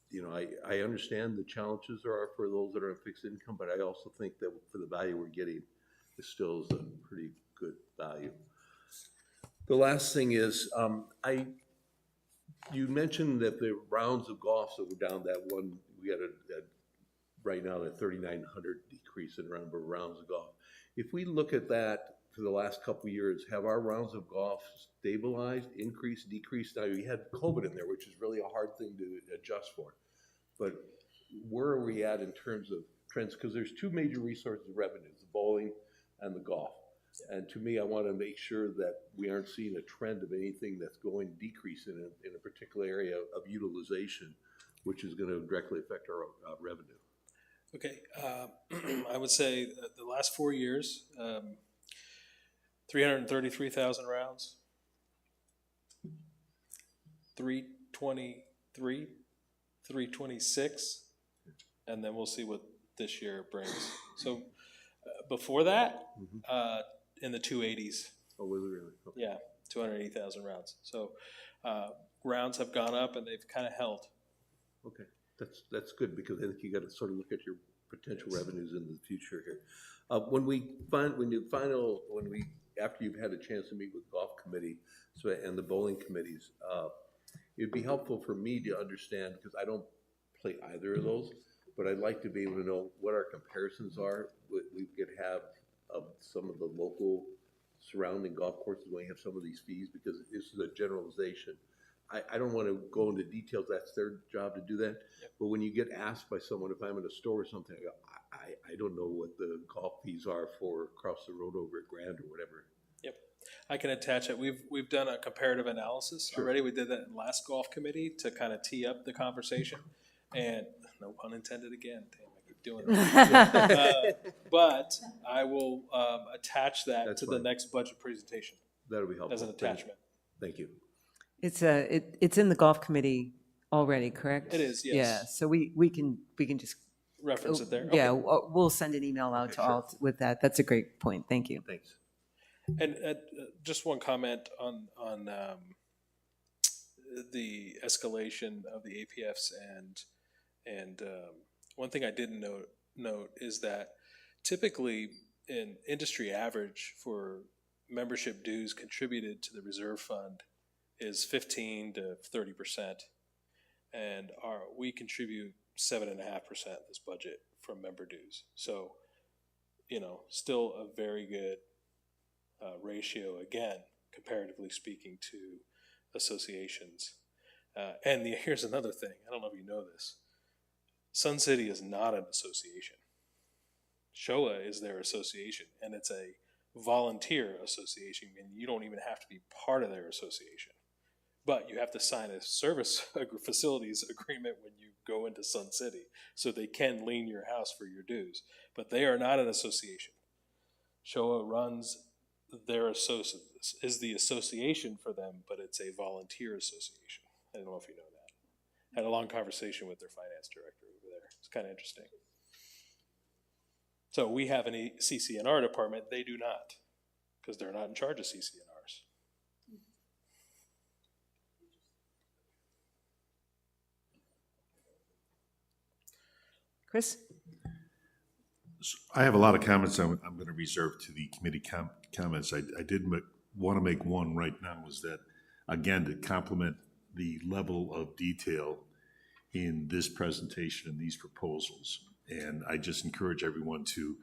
you know, I understand the challenges there are for those that are on fixed income, but I also think that for the value we're getting, it still is a pretty good value. The last thing is, you mentioned that the rounds of golf that were down that one, we had right now, a 3,900 decrease in number of rounds of golf. If we look at that for the last couple of years, have our rounds of golf stabilized, increased, decreased? Now, we had COVID in there, which is really a hard thing to adjust for. But where are we at in terms of trends? Because there's 2 major resources of revenues, the bowling and the golf. And to me, I want to make sure that we aren't seeing a trend of anything that's going decrease in a particular area of utilization, which is going to directly affect our revenue. Okay, I would say the last 4 years, 333,000 rounds, 323, 326, and then we'll see what this year brings. So before that, in the 280s. Oh, was it really? Okay. Yeah, 280,000 rounds. So rounds have gone up and they've kind of held. Okay, that's good, because I think you got to sort of look at your potential revenues in the future here. After you've had a chance to meet with golf committee and the bowling committees, it'd be helpful for me to understand, because I don't play either of those, but I'd like to be able to know what our comparisons are. We could have some of the local surrounding golf courses when we have some of these fees, because this is a generalization. I don't want to go into details. That's their job to do that. Yep. But when you get asked by someone, if I'm in a store or something, I go, I don't know what the golf fees are for across the road over at Grand or whatever. Yep, I can attach it. We've done a comparative analysis already. We did that in last golf committee to kind of tee up the conversation, and no pun intended again. Damn, I keep doing that. But I will attach that to the next budget presentation. That'll be helpful as an attachment. Thank you. It's in the golf committee already, correct? It is, yes. Yeah, so we can just reference it there. Yeah, okay. we'll send an email out to all with that. That's a great point. Thank you. Thanks. And just one comment on the escalation of the APFs and one thing I didn't note is that typically in industry average for membership dues contributed to the reserve fund is 15 to 30%, and we contribute 7.5% this budget from member dues. So, you know, still a very good ratio, again, comparatively speaking to associations. And here's another thing. I don't know if you know this. Sun City is not an association. Showa is their association, and it's a volunteer association, and you don't even have to be part of their association. But you have to sign a service facilities agreement when you go into Sun City, so they can lien your house for your dues. But they are not an association. Showa runs their is the association for them, but it's a volunteer association. I don't know if you know that. Had a long conversation with their finance director over there. It's kind of interesting. So we have an CCNR department. They do not, because they're not in charge of CCNRs. Chris? I have a lot of comments I'm going to reserve to the committee comments. I did want to make one right now, is that, again, to complement the level of detail in this presentation and these proposals. And I just encourage everyone to,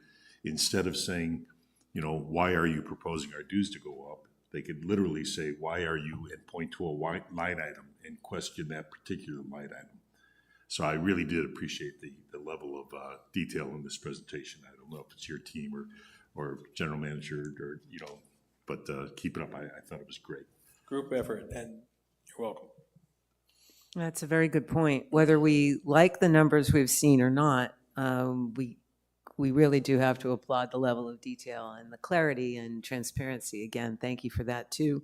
instead of saying, you know, why are you proposing our dues to go up? They could literally say, why are you, and point to a line item and question that particular line item. So I really did appreciate the level of detail in this presentation. I don't know if it's your team or general manager or, you know, but keep it up. I thought it was great. Group effort, and you're welcome. That's a very good point. Whether we like the numbers we've seen or not, we really do have to applaud the level of detail and the clarity and transparency. Again, thank you for that too.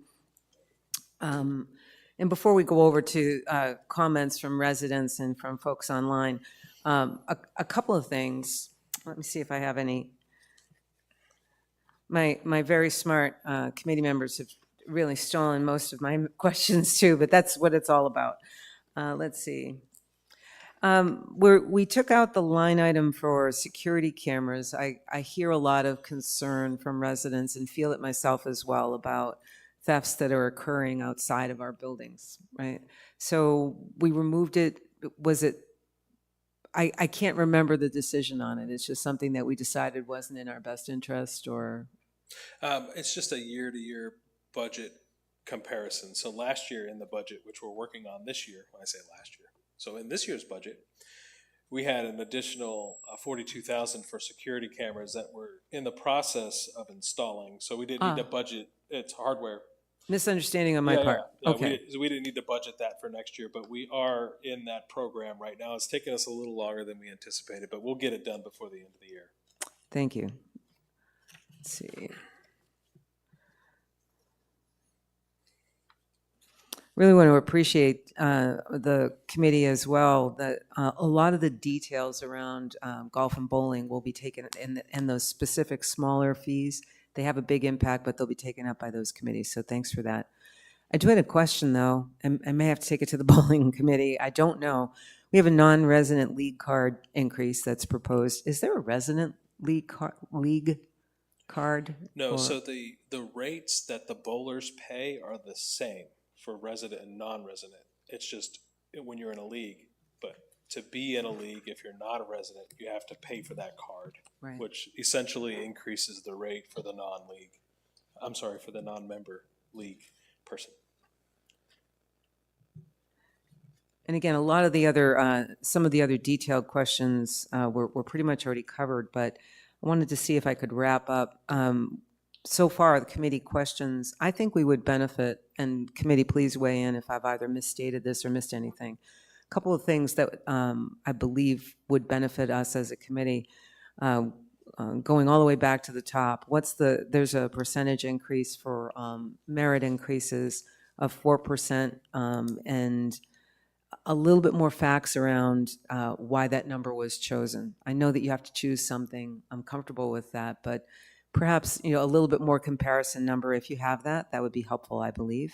And before we go over to comments from residents and from folks online, a couple of things. Let me see if I have any. My very smart committee members have really stolen most of my questions too, but that's what it's all about. Let's see. We took out the line item for security cameras. I hear a lot of concern from residents and feel it myself as well about thefts that are occurring outside of our buildings, right? So we removed it. Was it, I can't remember the decision on it. It's just something that we decided wasn't in our best interest, or? It's just a year-to-year budget comparison. So last year in the budget, which we're working on this year, when I say last year, so in this year's budget, we had an additional $42,000 for security cameras that we're in the process of installing. So we didn't need to budget. It's hardware. Misunderstanding on my part. Yeah, okay. We didn't need to budget that for next year, but we are in that program right now. It's taken us a little longer than we anticipated, but we'll get it done before the end of the year. Thank you. Let's see. Really want to appreciate the committee as well, that a lot of the details around golf and bowling will be taken in those specific smaller fees. They have a big impact, but they'll be taken up by those committees, so thanks for that. I do have a question, though, and I may have to take it to the bowling committee. I don't know. We have a non-resident league card increase that's proposed. Is there a resident league card? No, so the rates that the bowlers pay are the same for resident and non-resident. It's just when you're in a league. But to be in a league, if you're not a resident, you have to pay for that card, Right. which essentially increases the rate for the for the non-member league person. And again, a lot of the other, some of the other detailed questions were pretty much already covered, but I wanted to see if I could wrap up. So far, the committee questions, I think we would benefit, and committee, please weigh in if I've either misstated this or missed anything. A couple of things that I believe would benefit us as a committee, going all the way back to the top. There's a percentage increase for merit increases of 4%, and a little bit more facts around why that number was chosen. I know that you have to choose something. I'm comfortable with that, but perhaps, a little bit more comparison number, if you have that would be helpful, I believe.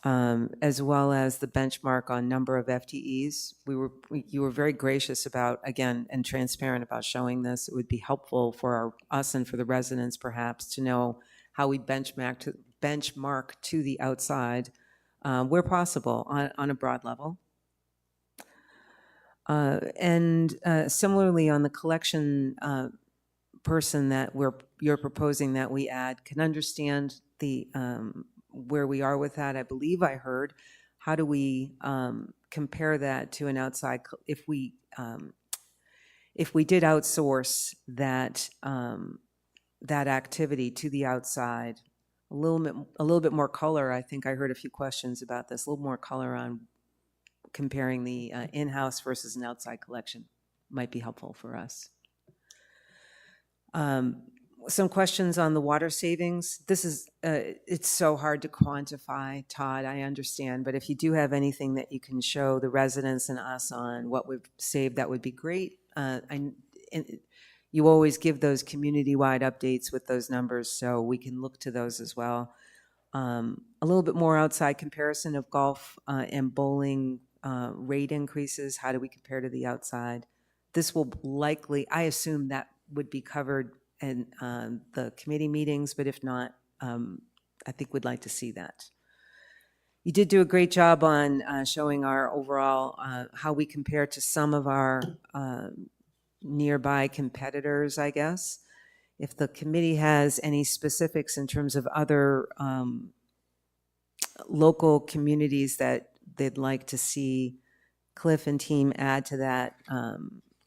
As well as the benchmark on number of FTEs. You were very gracious about, again, and transparent about showing this. It would be helpful for us and for the residents, perhaps, to know how we benchmark to the outside, where possible, on a broad level. And similarly, on the collection person that you're proposing that we add, can understand the where we are with that. I believe I heard, how do we compare that to an outside, if we did outsource that that activity to the outside, a little bit more color. I think I heard a few questions about this, a little more color on comparing the in-house versus an outside collection might be helpful for us. Some questions on the water savings. This is, it's so hard to quantify, Todd, I understand, but if you do have anything that you can show the residents and us on what we've saved, that would be great. You always give those community-wide updates with those numbers, so we can look to those as well. A little bit more outside comparison of golf and bowling rate increases. How do we compare to the outside? This will likely, I assume that would be covered in the committee meetings, but if not, I think we'd like to see that. You did do a great job on showing our overall, how we compare to some of our nearby competitors, I guess. If the committee has any specifics in terms of other local communities that they'd like to see Cliff and team add to that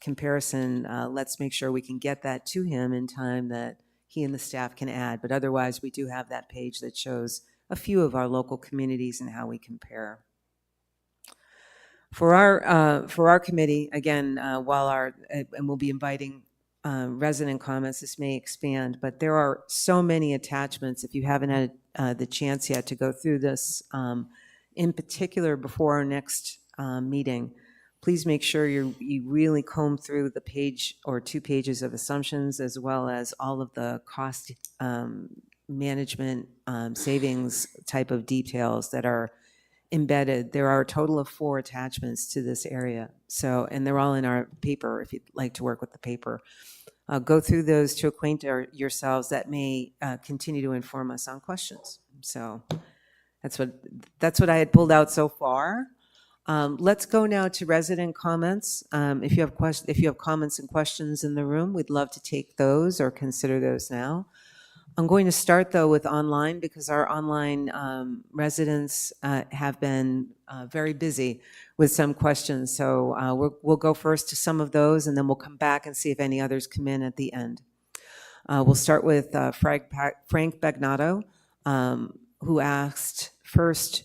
comparison, let's make sure we can get that to him in time that he and the staff can add. But otherwise, we do have that page that shows a few of our local communities and how we compare. For our committee, again, and we'll be inviting resident comments, this may expand, but there are so many attachments. If you haven't had the chance yet to go through this, in particular before our next meeting, please make sure you really comb through the page or 2 pages of assumptions, as well as all of the cost management savings type of details that are embedded. There are a total of 4 attachments to this area. So, and they're all in our paper if you'd like to work with the paper. Go through those to acquaint yourselves. That may continue to inform us on questions. So that's what I had pulled out so far. Let's go now to resident comments. If you have comments and questions in the room, we'd love to take those or consider those now. I'm going to start though with online because our online residents have been very busy with some questions. So we'll go first to some of those and then we'll come back and see if any others come in at the end. We'll start with Frank Bagnato, who asked first,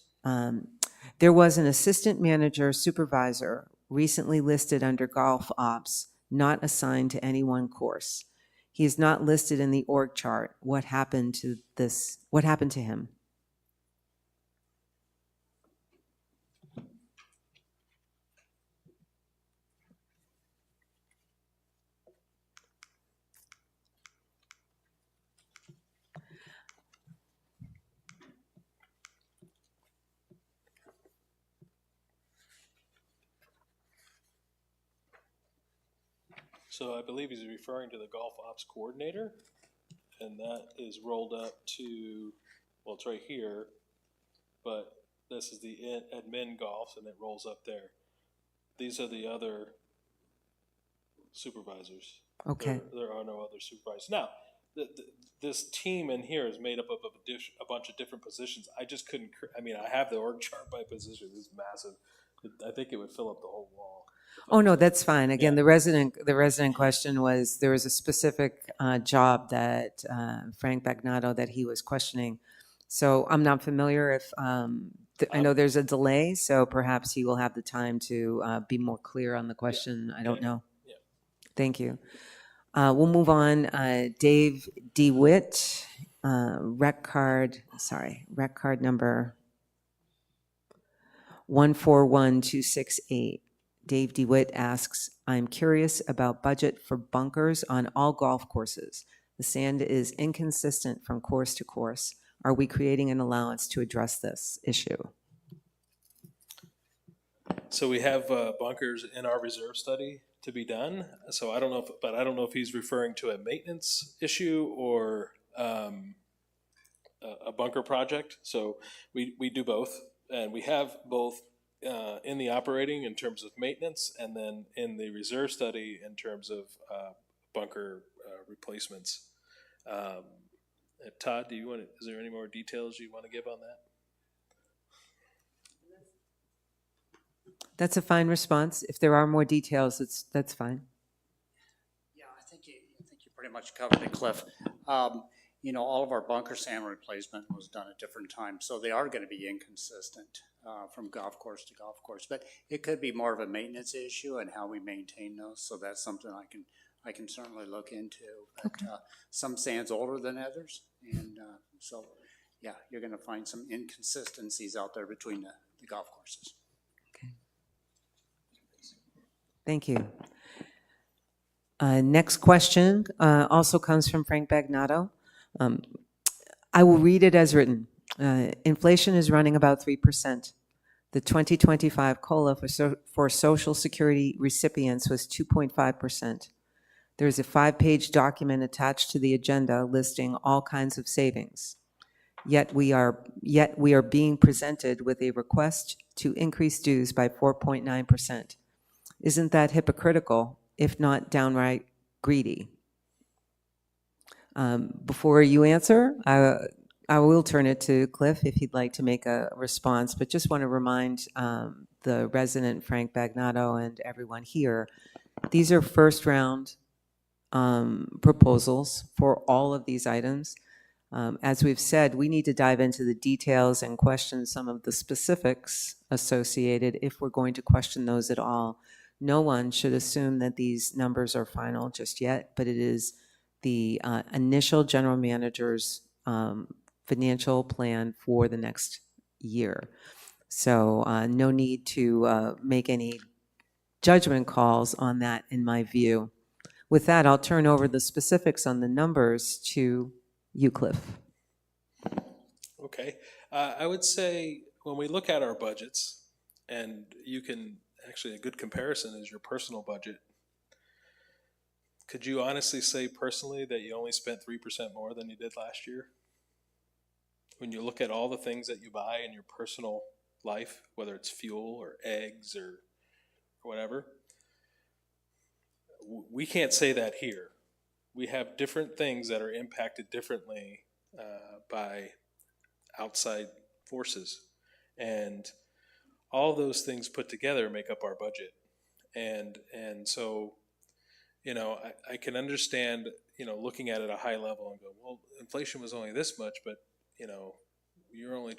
there was an assistant manager supervisor recently listed under golf ops, not assigned to any one course. He is not listed in the org chart. What happened to this? What happened to him? So I believe he's referring to the golf ops coordinator, and that is rolled up to, well, it's right here, but this is the admin golf, and it rolls up there. These are the other supervisors. Okay. There are no other supervisors. Now, this team in here is made up of a bunch of different positions. I just couldn't, I mean, I have the org chart by position. It's massive. I think it would fill up the whole wall. Oh, no, that's fine. Again, the resident question was, there was a specific job that Frank Bagnato that he was questioning. So I'm not familiar if, I know there's a delay, so perhaps he will have the time to be more clear on the question. I don't know. Yeah. Thank you. We'll move on. Dave DeWitt, rec card number 141268. Dave DeWitt asks, I'm curious about budget for bunkers on all golf courses. The sand is inconsistent from course to course. Are we creating an allowance to address this issue? So we have bunkers in our reserve study to be done. So I don't know if he's referring to a maintenance issue or a bunker project. So we do both, and we have both in the operating in terms of maintenance, and then in the reserve study in terms of bunker replacements. Todd, is there any more details you want to give on that? That's a fine response. If there are more details, that's fine. Yeah, I think you pretty much covered it, Cliff. you know, all of our bunker sand replacement was done at different times, so they are gonna be inconsistent from golf course to golf course. But it could be more of a maintenance issue and how we maintain those, so that's something I can certainly look into. But some sand's older than others, and so, yeah, you're gonna find some inconsistencies out there between the golf courses. Okay. Thank you. Next question also comes from Frank Bagnato. I will read it as written. Inflation is running about 3%. The 2025 COLA for Social Security recipients was 2.5%. There is a 5-page document attached to the agenda listing all kinds of savings. Yet we are being presented with a request to increase dues by 4.9%. Isn't that hypocritical, if not downright greedy? Before you answer, I will turn it to Cliff if he'd like to make a response, but just want to remind the resident Frank Bagnato and everyone here, these are first round proposals for all of these items. As we've said, we need to dive into the details and question some of the specifics associated if we're going to question those at all. No one should assume that these numbers are final just yet, but it is the initial general manager's financial plan for the next year. So no need to make any judgment calls on that, in my view. With that, I'll turn over the specifics on the numbers to you, Cliff. Okay. I would say when we look at our budgets, and you can, actually a good comparison is your personal budget. Could you honestly say personally that you only spent 3% more than you did last year? When you look at all the things that you buy in your personal life, whether it's fuel or eggs or whatever, we can't say that here. We have different things that are impacted differently by outside forces. And all those things put together make up our budget. And so, you know, I can understand, you know, looking at it at a high level and go, well, inflation was only this much, but, you know, you're only,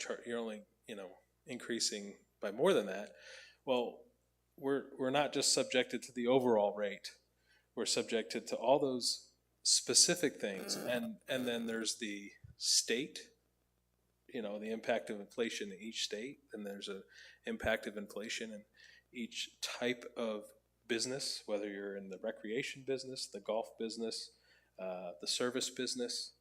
you know, increasing by more than that. Well, we're not just subjected to the overall rate. We're subjected to all those specific things. And then there's the state, you know, the impact of inflation in each state. And there's an impact of inflation in each type of business, whether you're in the recreation business, the golf business, the service business.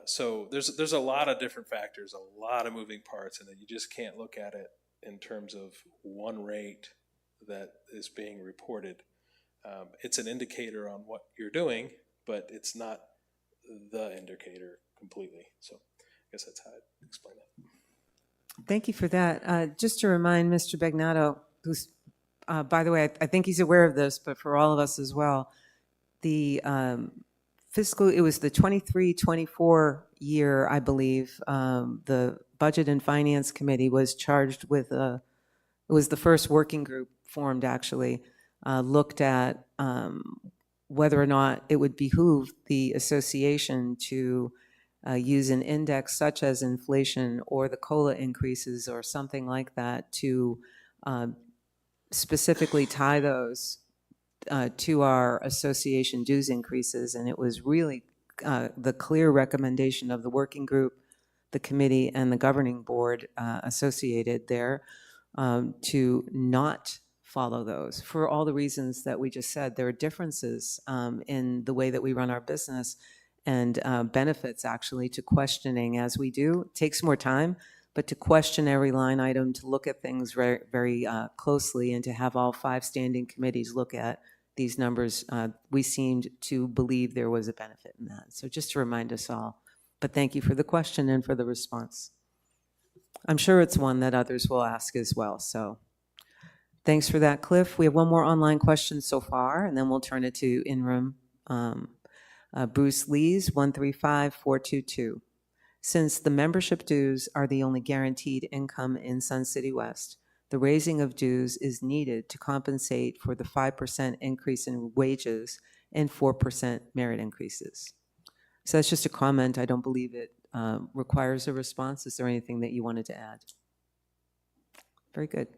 So there's a lot of different factors, a lot of moving parts, and you just can't look at it in terms of one rate that is being reported. It's an indicator on what you're doing, but it's not the indicator completely. So I guess that's how I'd explain it. Thank you for that. Just to remind Mr. Bagnato, who's, by the way, I think he's aware of this, but for all of us as well, the it was the 23-24 year, I believe, the Budget and Finance Committee was charged with it was the first working group formed, actually, looked at whether or not it would behoove the association to use an index such as inflation or the COLA increases or something like that to specifically tie those to our association dues increases. And it was really the clear recommendation of the working group, the committee, and the governing board associated there to not follow those for all the reasons that we just said. There are differences in the way that we run our business and benefits actually to questioning as we do. It takes more time, but to question every line item, to look at things very, very closely, and to have all 5 standing committees look at these numbers, we seemed to believe there was a benefit in that. So just to remind us all. But thank you for the question and for the response. I'm sure it's one that others will ask as well. So thanks for that, Cliff. We have one more online question so far, and then we'll turn it to in-room. Bruce Lees, 135422. Since the membership dues are the only guaranteed income in Sun City West, the raising of dues is needed to compensate for the 5% increase in wages and 4% merit increases. So that's just a comment. I don't believe it requires a response. Is there anything that you wanted to add? Very good.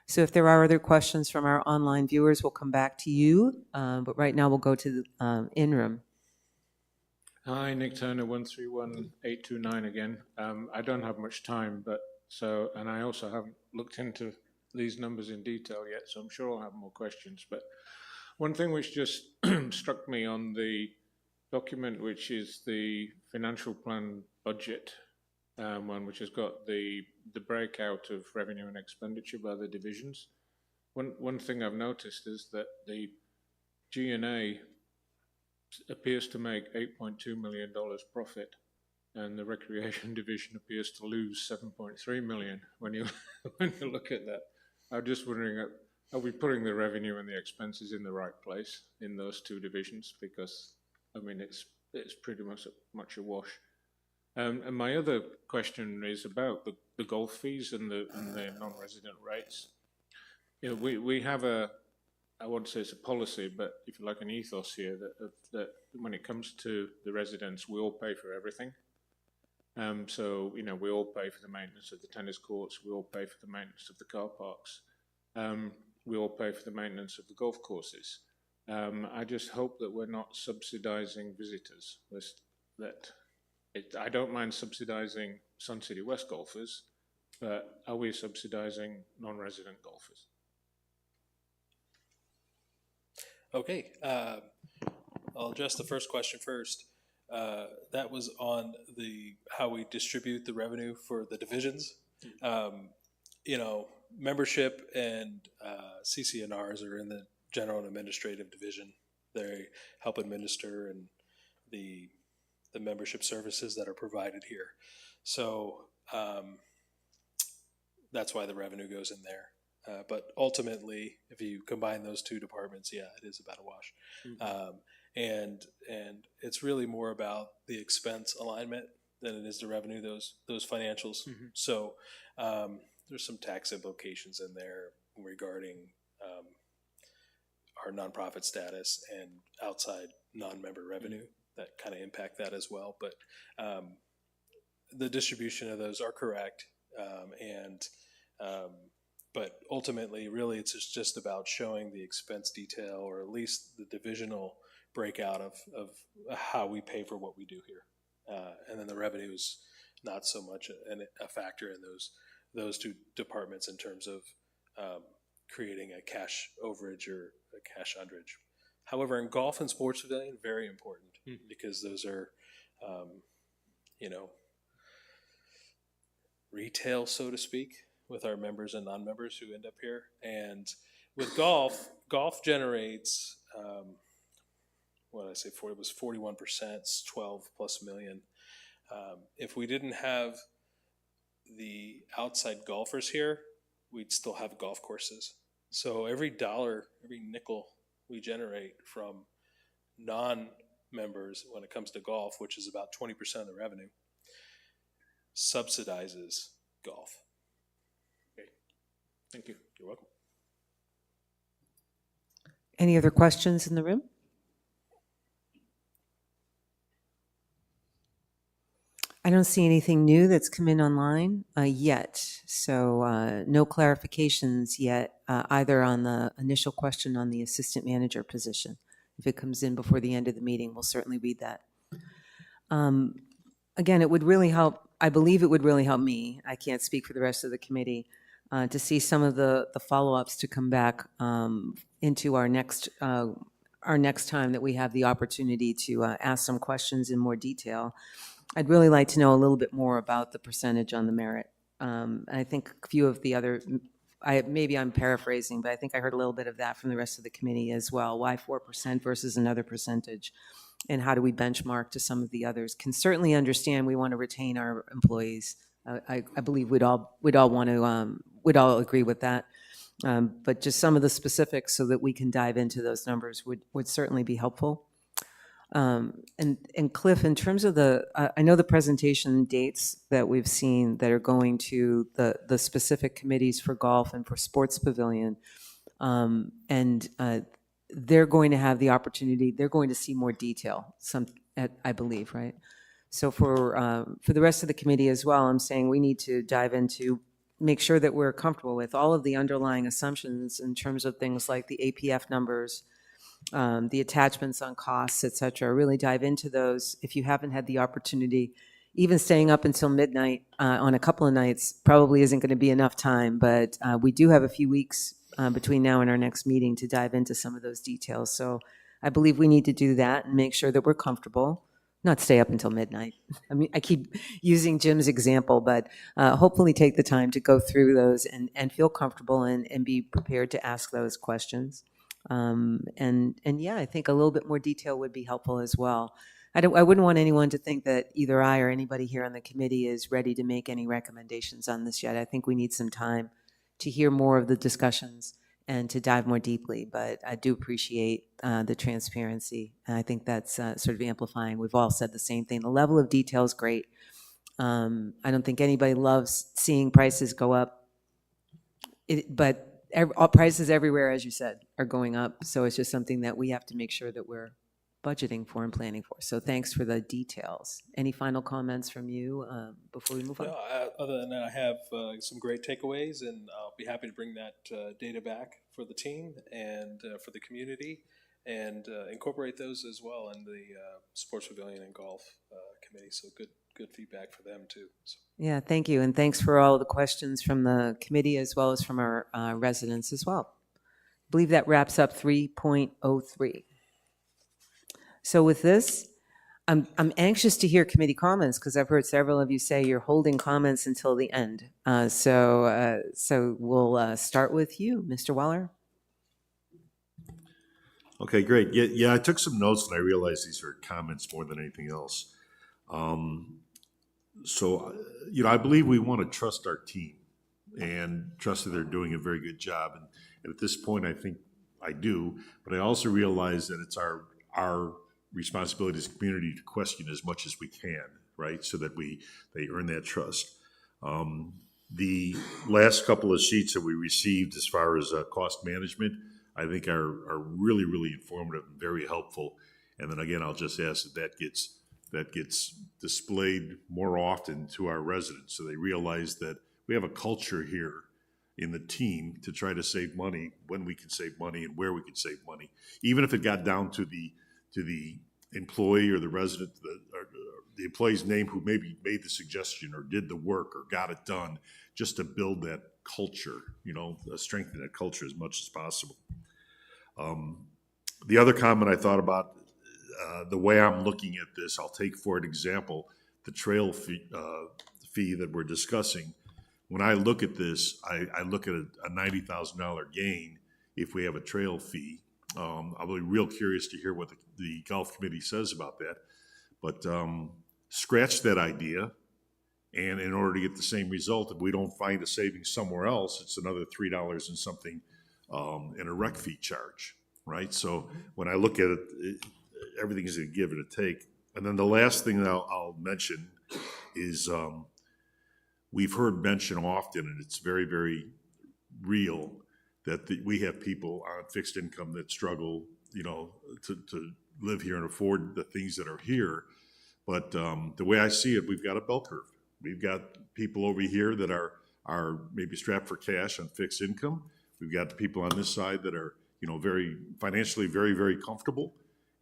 So if there are other questions from our online viewers, we'll come back to you. But right now we'll go to the in-room. Hi, Nick Turner, 131829 again. I don't have much time, and I also haven't looked into these numbers in detail yet, so I'm sure I'll have more questions. But one thing which just struck me on the document, which is the financial plan budget one, which has got the breakout of revenue and expenditure by the divisions. One thing I've noticed is that the G&A appears to make $8.2 million profit, and the recreation division appears to lose $7.3 million. When you look at that, I'm just wondering, are we putting the revenue and the expenses in the right place in those two divisions? Because I mean, it's pretty much a wash. And my other question is about the golf fees and the non-resident rates. You know, we have I won't say it's a policy, but if you like, an ethos here that when it comes to the residents, we all pay for everything. So, you know, we all pay for the maintenance of the tennis courts, we all pay for the maintenance of the car parks, we all pay for the maintenance of the golf courses. I just hope that we're not subsidizing visitors. I don't mind subsidizing Sun City West golfers, but are we subsidizing non-resident golfers? Okay, I'll address the first question first. That was on how we distribute the revenue for the divisions. You know, membership and CCNRs are in the general and administrative division. They help administer and the membership services that are provided here. So that's why the revenue goes in there. But ultimately, if you combine those two departments, yeah, it is about a wash. Mm-hmm. And it's really more about the expense alignment than it is the revenue, those financials. Mm-hmm. So there's some tax implications in there regarding our nonprofit status and outside non-member revenue that kind of impact that as well. But the distribution of those are correct. But ultimately, really, it's just about showing the expense detail, or at least the divisional breakout of how we pay for what we do here. And then the revenue is not so much a factor in those two departments in terms of creating a cash overage or a cash underage. However, in golf and sports pavilion, very important, because those are, you know, retail, so to speak, with our members and non-members who end up here. And with golf generates, what did I say, it was 41%, it's 12 plus million. If we didn't have the outside golfers here, we'd still have golf courses. So every dollar, every nickel we generate from non-members when it comes to golf, which is about 20% of the revenue, subsidizes golf. Thank you. You're welcome. Any other questions in the room? I don't see anything new that's come in online yet. So no clarifications yet, either on the initial question on the assistant manager position. If it comes in before the end of the meeting, we'll certainly read that. Again, it would really help, I believe it would really help me, I can't speak for the rest of the committee, to see some of the follow-ups to come back into our next time that we have the opportunity to ask some questions in more detail. I'd really like to know a little bit more about the percentage on the merit. I think a few of the other, maybe I'm paraphrasing, but I think I heard a little bit of that from the rest of the committee as well. Why 4% versus another percentage? And how do we benchmark to some of the others? Can certainly understand we want to retain our employees. I believe we'd all want to, we'd all agree with that. But just some of the specifics so that we can dive into those numbers would certainly be helpful. And Cliff, in terms of I know the presentation dates that we've seen that are going to the specific committees for golf and for sports pavilion, and they're going to have the opportunity, they're going to see more detail. I believe, right? So for the rest of the committee as well, I'm saying we need to dive into, make sure that we're comfortable with all of the underlying assumptions in terms of things like the APF numbers, the attachments on costs, et cetera. Really dive into those. If you haven't had the opportunity, even staying up until midnight on a couple of nights probably isn't going to be enough time, but we do have a few weeks between now and our next meeting to dive into some of those details. So I believe we need to do that and make sure that we're comfortable, not stay up until midnight. I mean, I keep using Jim's example, but hopefully take the time to go through those and feel comfortable and be prepared to ask those questions. And yeah, I think a little bit more detail would be helpful as well. I wouldn't want anyone to think that either I or anybody here on the committee is ready to make any recommendations on this yet. I think we need some time to hear more of the discussions and to dive more deeply, but I do appreciate the transparency. And I think that's sort of amplifying. We've all said the same thing. The level of detail is great. I don't think anybody loves seeing prices go up, but all prices everywhere, as you said, are going up. So it's just something that we have to make sure that we're budgeting for and planning for. So thanks for the details. Any final comments from you before we move on? No, other than that, I have some great takeaways, and I'll be happy to bring that data back for the team and for the community, and incorporate those as well in the Sports Pavilion and Golf Committee. So good feedback for them too. So. Yeah, thank you. And thanks for all the questions from the committee as well as from our residents as well. I believe that wraps up 3.03. So with this, I'm anxious to hear committee comments because I've heard several of you say you're holding comments until the end. So we'll start with you, Mr. Waller. Okay, great. Yeah, I took some notes and I realized these are comments more than anything else. So, I believe we want to trust our team and trust that they're doing a very good job. And at this point, I think I do, but I also realize that it's our responsibility as a community to question as much as we can, right? So that they earn that trust. The last couple of sheets that we received as far as cost management, I think are really, really informative and very helpful. And then again, I'll just ask that gets displayed more often to our residents so they realize that we have a culture here in the team to try to save money when we can save money and where we can save money. Even if it got down to the employee or the resident, the employee's name who maybe made the suggestion or did the work or got it done, just to build that culture, strengthen that culture as much as possible. The other comment I thought about, the way I'm looking at this, I'll take for an example, the trail fee that we're discussing. When I look at this, I look at a $90,000 gain if we have a trail fee. I'll be real curious to hear what the golf committee says about that. But scratch that idea, and in order to get the same result, if we don't find a savings somewhere else, it's another $3 and something in a rec fee charge, right? So when I look at it, everything is a give and a take. And then the last thing that I'll mention is we've heard mention often, and it's very, very real, that we have people on fixed income that struggle, to live here and afford the things that are here. But the way I see it, we've got a bell curve. We've got people over here that are maybe strapped for cash on fixed income. We've got people on this side that are, very financially very, very comfortable.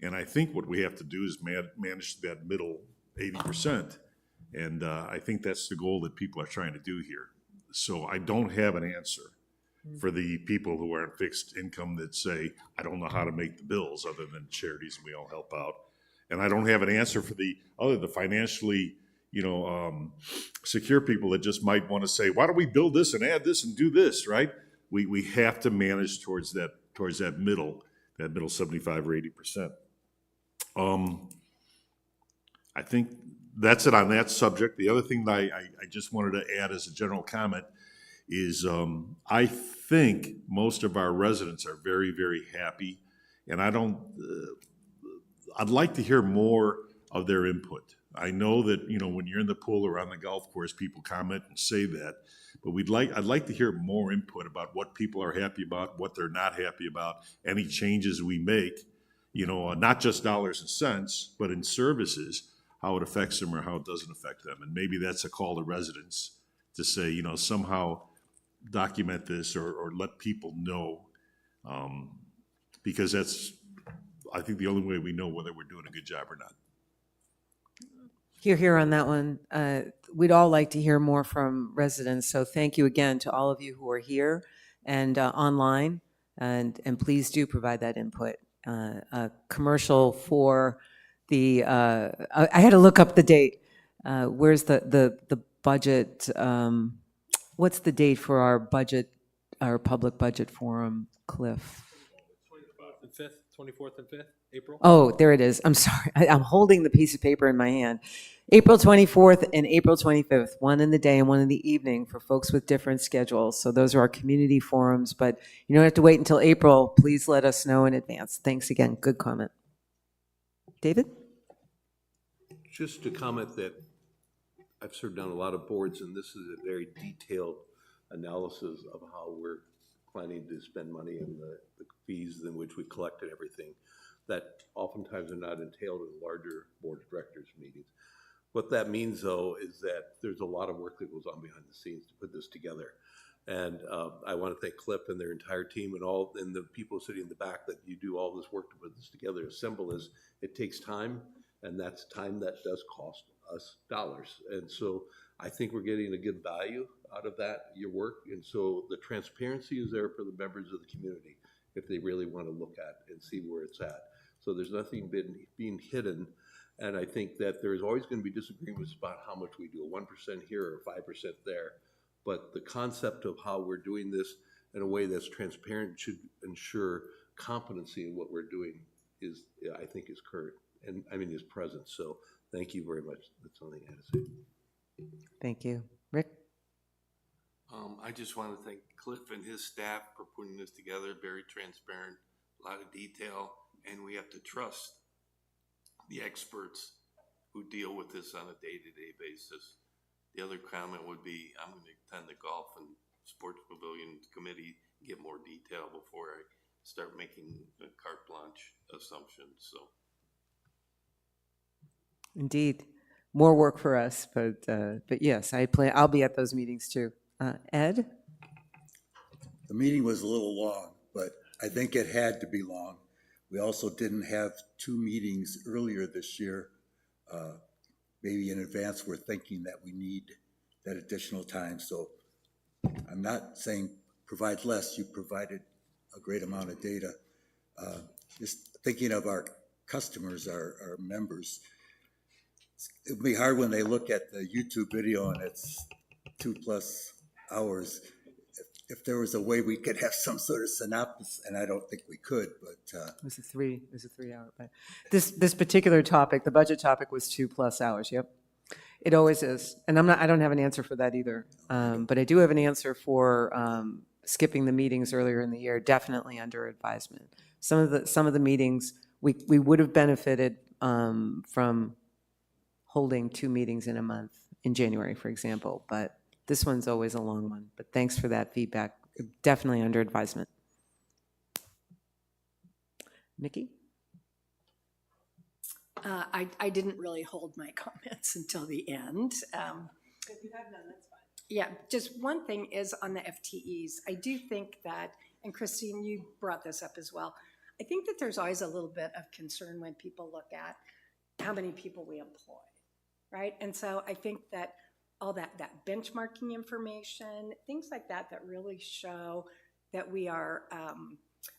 And I think what we have to do is manage that middle 80%. And I think that's the goal that people are trying to do here. So I don't have an answer for the people who are on fixed income that say, I don't know how to make the bills other than charities and we all help out. And I don't have an answer for the financially, secure people that just might want to say, why don't we build this and add this and do this, right? We have to manage towards that middle 75 or 80%. I think that's it on that subject. The other thing that I just wanted to add as a general comment is I think most of our residents are very, very happy, and I'd like to hear more of their input. I know that, when you're in the pool or on the golf course, people comment and say that, but I'd like to hear more input about what people are happy about, what they're not happy about, any changes we make. not just dollars and cents, but in services, how it affects them or how it doesn't affect them. And maybe that's a call to residents to say, somehow document this or let people know. Because that's, I think, the only way we know whether we're doing a good job or not. Here on that one. We'd all like to hear more from residents, so thank you again to all of you who are here and online, and please do provide that input. A commercial for the, I had to look up the date. Where's the budget, what's the date for our budget, our public budget forum, Cliff? 24th and 5th, April? Oh, there it is. I'm sorry. I'm holding the piece of paper in my hand. April 24th and April 25th, one in the day and one in the evening for folks with different schedules. So those are our community forums, but you don't have to wait until April. Please let us know in advance. Thanks again. Good comment. David? Just to comment that I've served on a lot of boards, and this is a very detailed analysis of how we're planning to spend money and the fees in which we collected everything that oftentimes are not entailed in larger board of directors meetings. What that means, though, is that there's a lot of work that goes on behind the scenes to put this together. And I want to thank Cliff and their entire team and the people sitting in the back that you do all this work to put this together. As simple as it takes time, and that's time that does cost us dollars. And so I think we're getting a good value out of that, your work. And so the transparency is there for the members of the community if they really want to look at and see where it's at. So there's nothing being hidden. And I think that there's always going to be disagreements about how much we do, 1% here or 5% there. But the concept of how we're doing this in a way that's transparent should ensure competency in what we're doing is, I think, is current and is present. So thank you very much. That's all I had to say. Thank you. Rick? I just want to thank Cliff and his staff for putting this together, very transparent, a lot of detail, and we have to trust the experts who deal with this on a day-to-day basis. The other comment would be, I'm going to attend the Golf and Sports Pavilion Committee, get more detail before I start making carte blanche assumptions, so. Indeed. More work for us, but yes, I'll be at those meetings too. Ed? The meeting was a little long, but I think it had to be long. We also didn't have 2 meetings earlier this year. Maybe in advance, we're thinking that we need that additional time. So I'm not saying provide less. You provided a great amount of data. Just thinking of our customers, our members, it'll be hard when they look at the YouTube video and it's 2+ hours. If there was a way we could have some sort of synopsis, and I don't think we could, but It was a 3 hour, but this particular topic, the budget topic, was 2+ hours. Yep. It always is. And I don't have an answer for that either. But I do have an answer for skipping the meetings earlier in the year, definitely under advisement. Some of the meetings, we would have benefited from holding 2 meetings in a month in January, for example, but this one's always a long one. But thanks for that feedback. Definitely under advisement. Nikki? I didn't really hold my comments until the end. If you have none, that's fine. Yeah, just one thing is on the FTEs. I do think that, and Christine, you brought this up as well, I think that there's always a little bit of concern when people look at how many people we employ, right? And so I think that all that benchmarking information, things like that, that really show that we are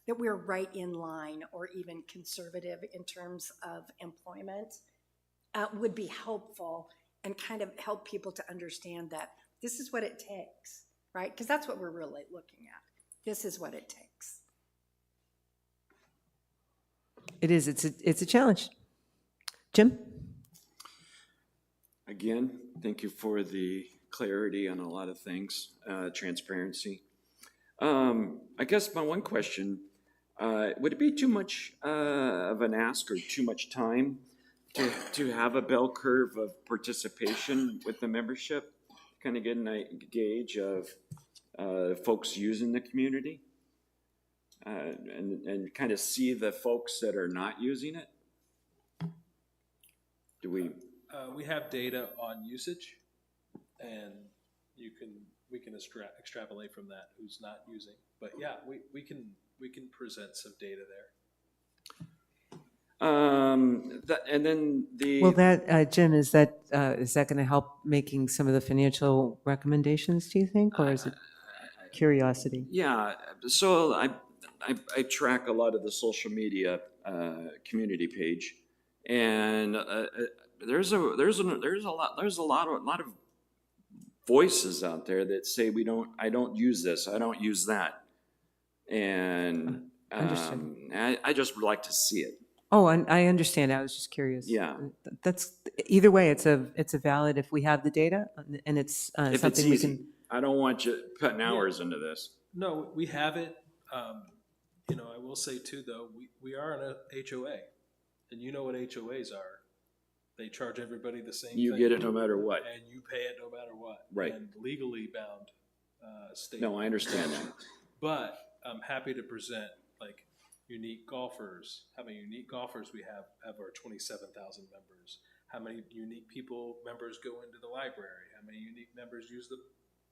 that we're right in line or even conservative in terms of employment would be helpful and kind of help people to understand that this is what it takes, right? Because that's what we're really looking at. This is what it takes. It is. It's a challenge. Jim? Again, thank you for the clarity on a lot of things, transparency. I guess my one question, would it be too much of an ask or too much time to have a bell curve of participation with the membership, kind of get a gauge of folks using the community? and kind of see the folks that are not using it? Do we? We have data on usage, and we can extrapolate from that who's not using. But yeah, we can present some data there. And then the. Well, that, Jim, is that going to help making some of the financial recommendations, do you think, or is it curiosity? Yeah, so I track a lot of the social media community page, and there's a lot of voices out there that say I don't use this, I don't use that, and I just would like to see it. Oh, and I understand. I was just curious. Yeah. That's either way. It's a valid if we have the data and it's If something it's we easy. can. I don't want you putting hours into this. No, we have it. I will say too, though, we are in a HOA, and you know what HOAs are. They charge everybody the same thing. You get it no matter what. And you pay it no matter what. Right. And legally bound state. No, I understand that. But I'm happy to present like unique golfers, how many unique golfers we have our 27,000 members, how many unique members go into the library, how many unique members use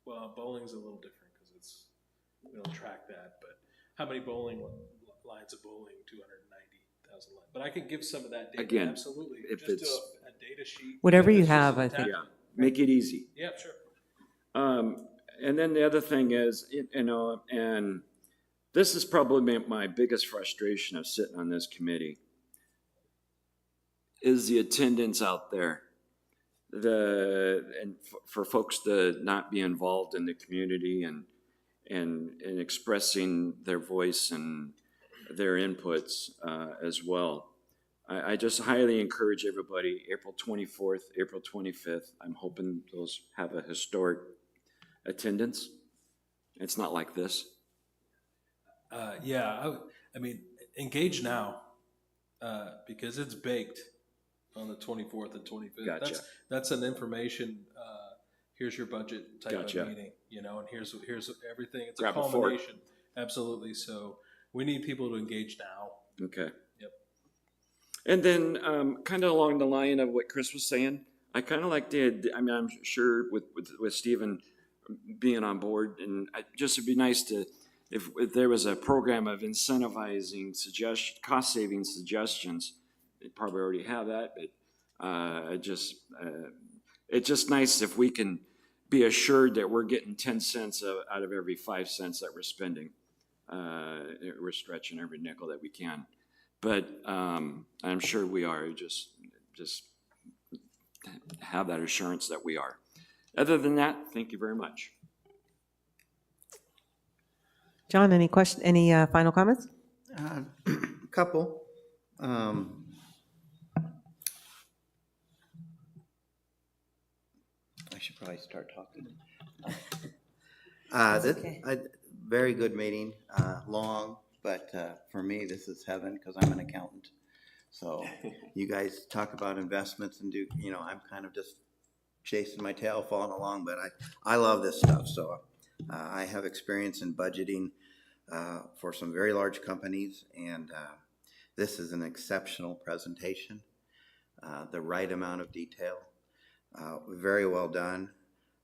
bowling's a little different because we don't track that, but how many lines of bowling, 290,000 lines. But I can give some of that data. Again, absolutely. if Just it's a data sheet. Whatever you that's just have, I attached. think. Yeah, make it easy. Yeah, sure. And then the other thing is, and this is probably my biggest frustration of sitting on this committee, is the attendance out there. For folks to not be involved in the community and expressing their voice and their inputs as well. I just highly encourage everybody, April 24th, April 25th, I'm hoping those have a historic attendance. It's not like this. I mean, engage now because it's baked on the 24th and 25th. Gotcha. That's an information, here's your budget type Gotcha. of meeting, and here's everything. It's Grab a a fork. culmination. Absolutely. So we need people to engage now. Okay. Yep. And then kind of along the line of what Chris was saying, I kind of like I'm sure with Stephen being on board, and just it'd be nice to, if there was a program of incentivizing cost saving suggestions, they probably already have that, but it's just nice if we can be assured that we're getting 10 cents out of every 5 cents that we're spending. We're stretching every nickel that we can, but I'm sure we are. Just have that assurance that we are. Other than that, thank you very much. John, any final comments? Couple. I should probably start talking. Very good meeting, long, but for me, this is heaven because I'm an accountant. So you guys talk about investments and I'm kind of just chasing my tail, falling along, but I love this stuff. So I have experience in budgeting for some very large companies, and this is an exceptional presentation. The right amount of detail, very well done.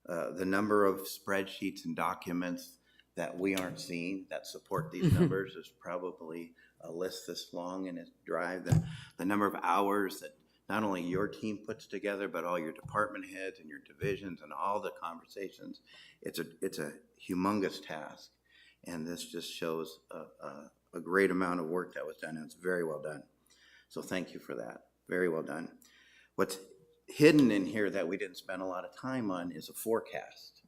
The number of spreadsheets and documents that we aren't seeing that support these numbers is probably a list this long in its drive. The number of hours that not only your team puts together, but all your department heads and your divisions and all the conversations, it's a humongous task. And this just shows a great amount of work that was done, and it's very well done. So thank you for that. Very well done. What's hidden in here that we didn't spend a lot of time on is a forecast.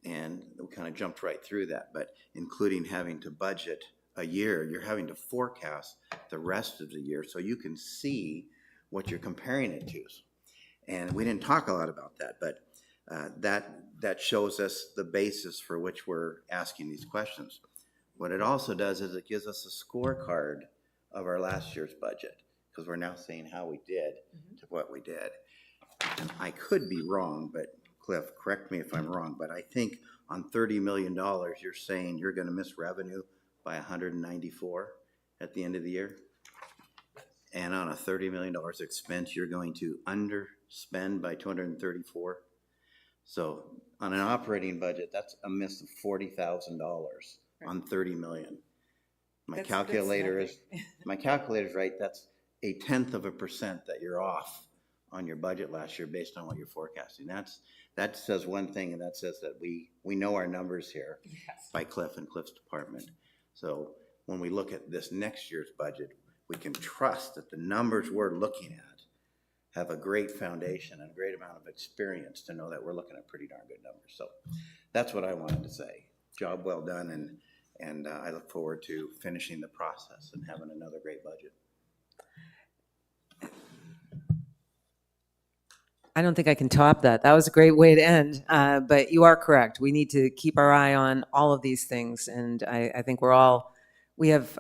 And we kind of jumped right through that, but including having to budget a year, you're having to forecast the rest of the year so you can see what you're comparing it to. And we didn't talk a lot about that, but that shows us the basis for which we're asking these questions. What it also does is it gives us a scorecard of our last year's budget, because we're now seeing how we did to what we did. And I could be wrong, but Cliff, correct me if I'm wrong, but I think on $30 million, you're saying you're going to miss revenue by 194 at the end of the year. And on a $30 million expense, you're going to underspend by 234. So on an operating budget, that's a miss of $40,000 on 30 million. My calculator is right. That's 0.1% that you're off on your budget last year based on what you're forecasting. That says one thing, and that says that we know our numbers here by Cliff and Cliff's department. So when we look at this next year's budget, we can trust that the numbers we're looking at have a great foundation and a great amount of experience to know that we're looking at pretty darn good numbers. So that's what I wanted to say. Job well done, and I look forward to finishing the process and having another great budget. I don't think I can top that. That was a great way to end, but you are correct. We need to keep our eye on all of these things, and I think we have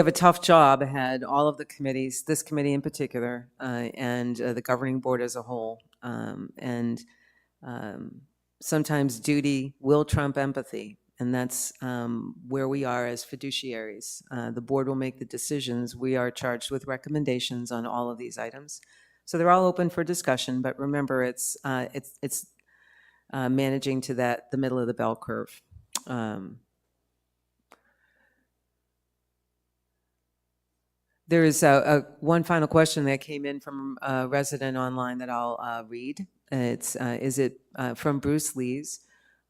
a tough job ahead, all of the committees, this committee in particular, and the governing board as a whole. Sometimes duty will trump empathy, and that's where we are as fiduciaries. The board will make the decisions. We are charged with recommendations on all of these items. So they're all open for discussion, but remember, it's managing to the middle of the bell curve. There is one final question that came in from a resident online that I'll read. It's is it from Bruce Lees,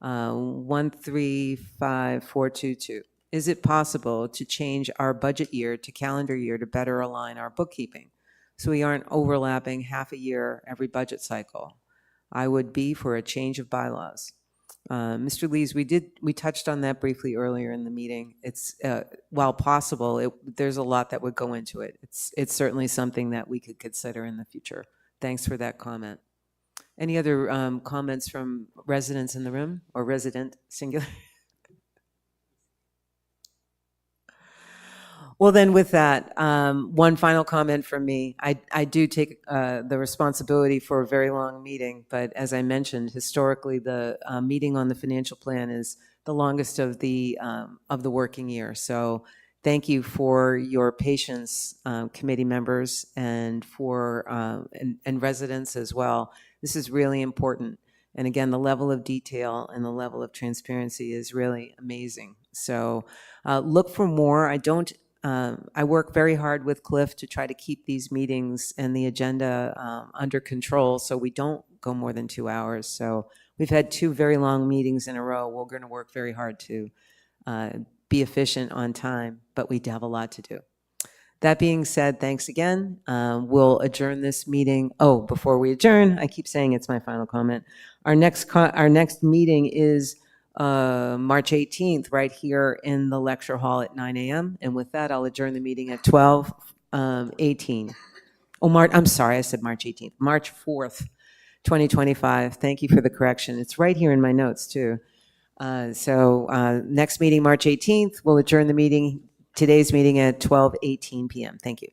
135422. Is it possible to change our budget year to calendar year to better align our bookkeeping so we aren't overlapping half a year every budget cycle? I would be for a change of bylaws. Mr. Lees, we touched on that briefly earlier in the meeting. It's while possible, there's a lot that would go into it. It's certainly something that we could consider in the future. Thanks for that comment. Any other comments from residents in the room, or resident singular? Well, then with that, one final comment from me. I do take the responsibility for a very long meeting, but as I mentioned, historically, the meeting on the financial plan is the longest of the working year. So thank you for your patience, committee members, and for and residents as well. This is really important. And again, the level of detail and the level of transparency is really amazing. So look for more. I work very hard with Cliff to try to keep these meetings and the agenda under control so we don't go more than 2 hours. So we've had 2 very long meetings in a row. We're going to work very hard to be efficient on time, but we have a lot to do. That being said, thanks again. We'll adjourn this meeting. Oh, before we adjourn, I keep saying it's my final comment. Our next meeting is March 18th, right here in the lecture hall at 9 a.m. And with that, I'll adjourn the meeting at 12:18. I'm sorry, I said March 18th. March 4th, 2025. Thank you for the correction. It's right here in my notes, too. Next meeting, March 18th. We'll adjourn the meeting, today's meeting, at 12:18 p.m. Thank you.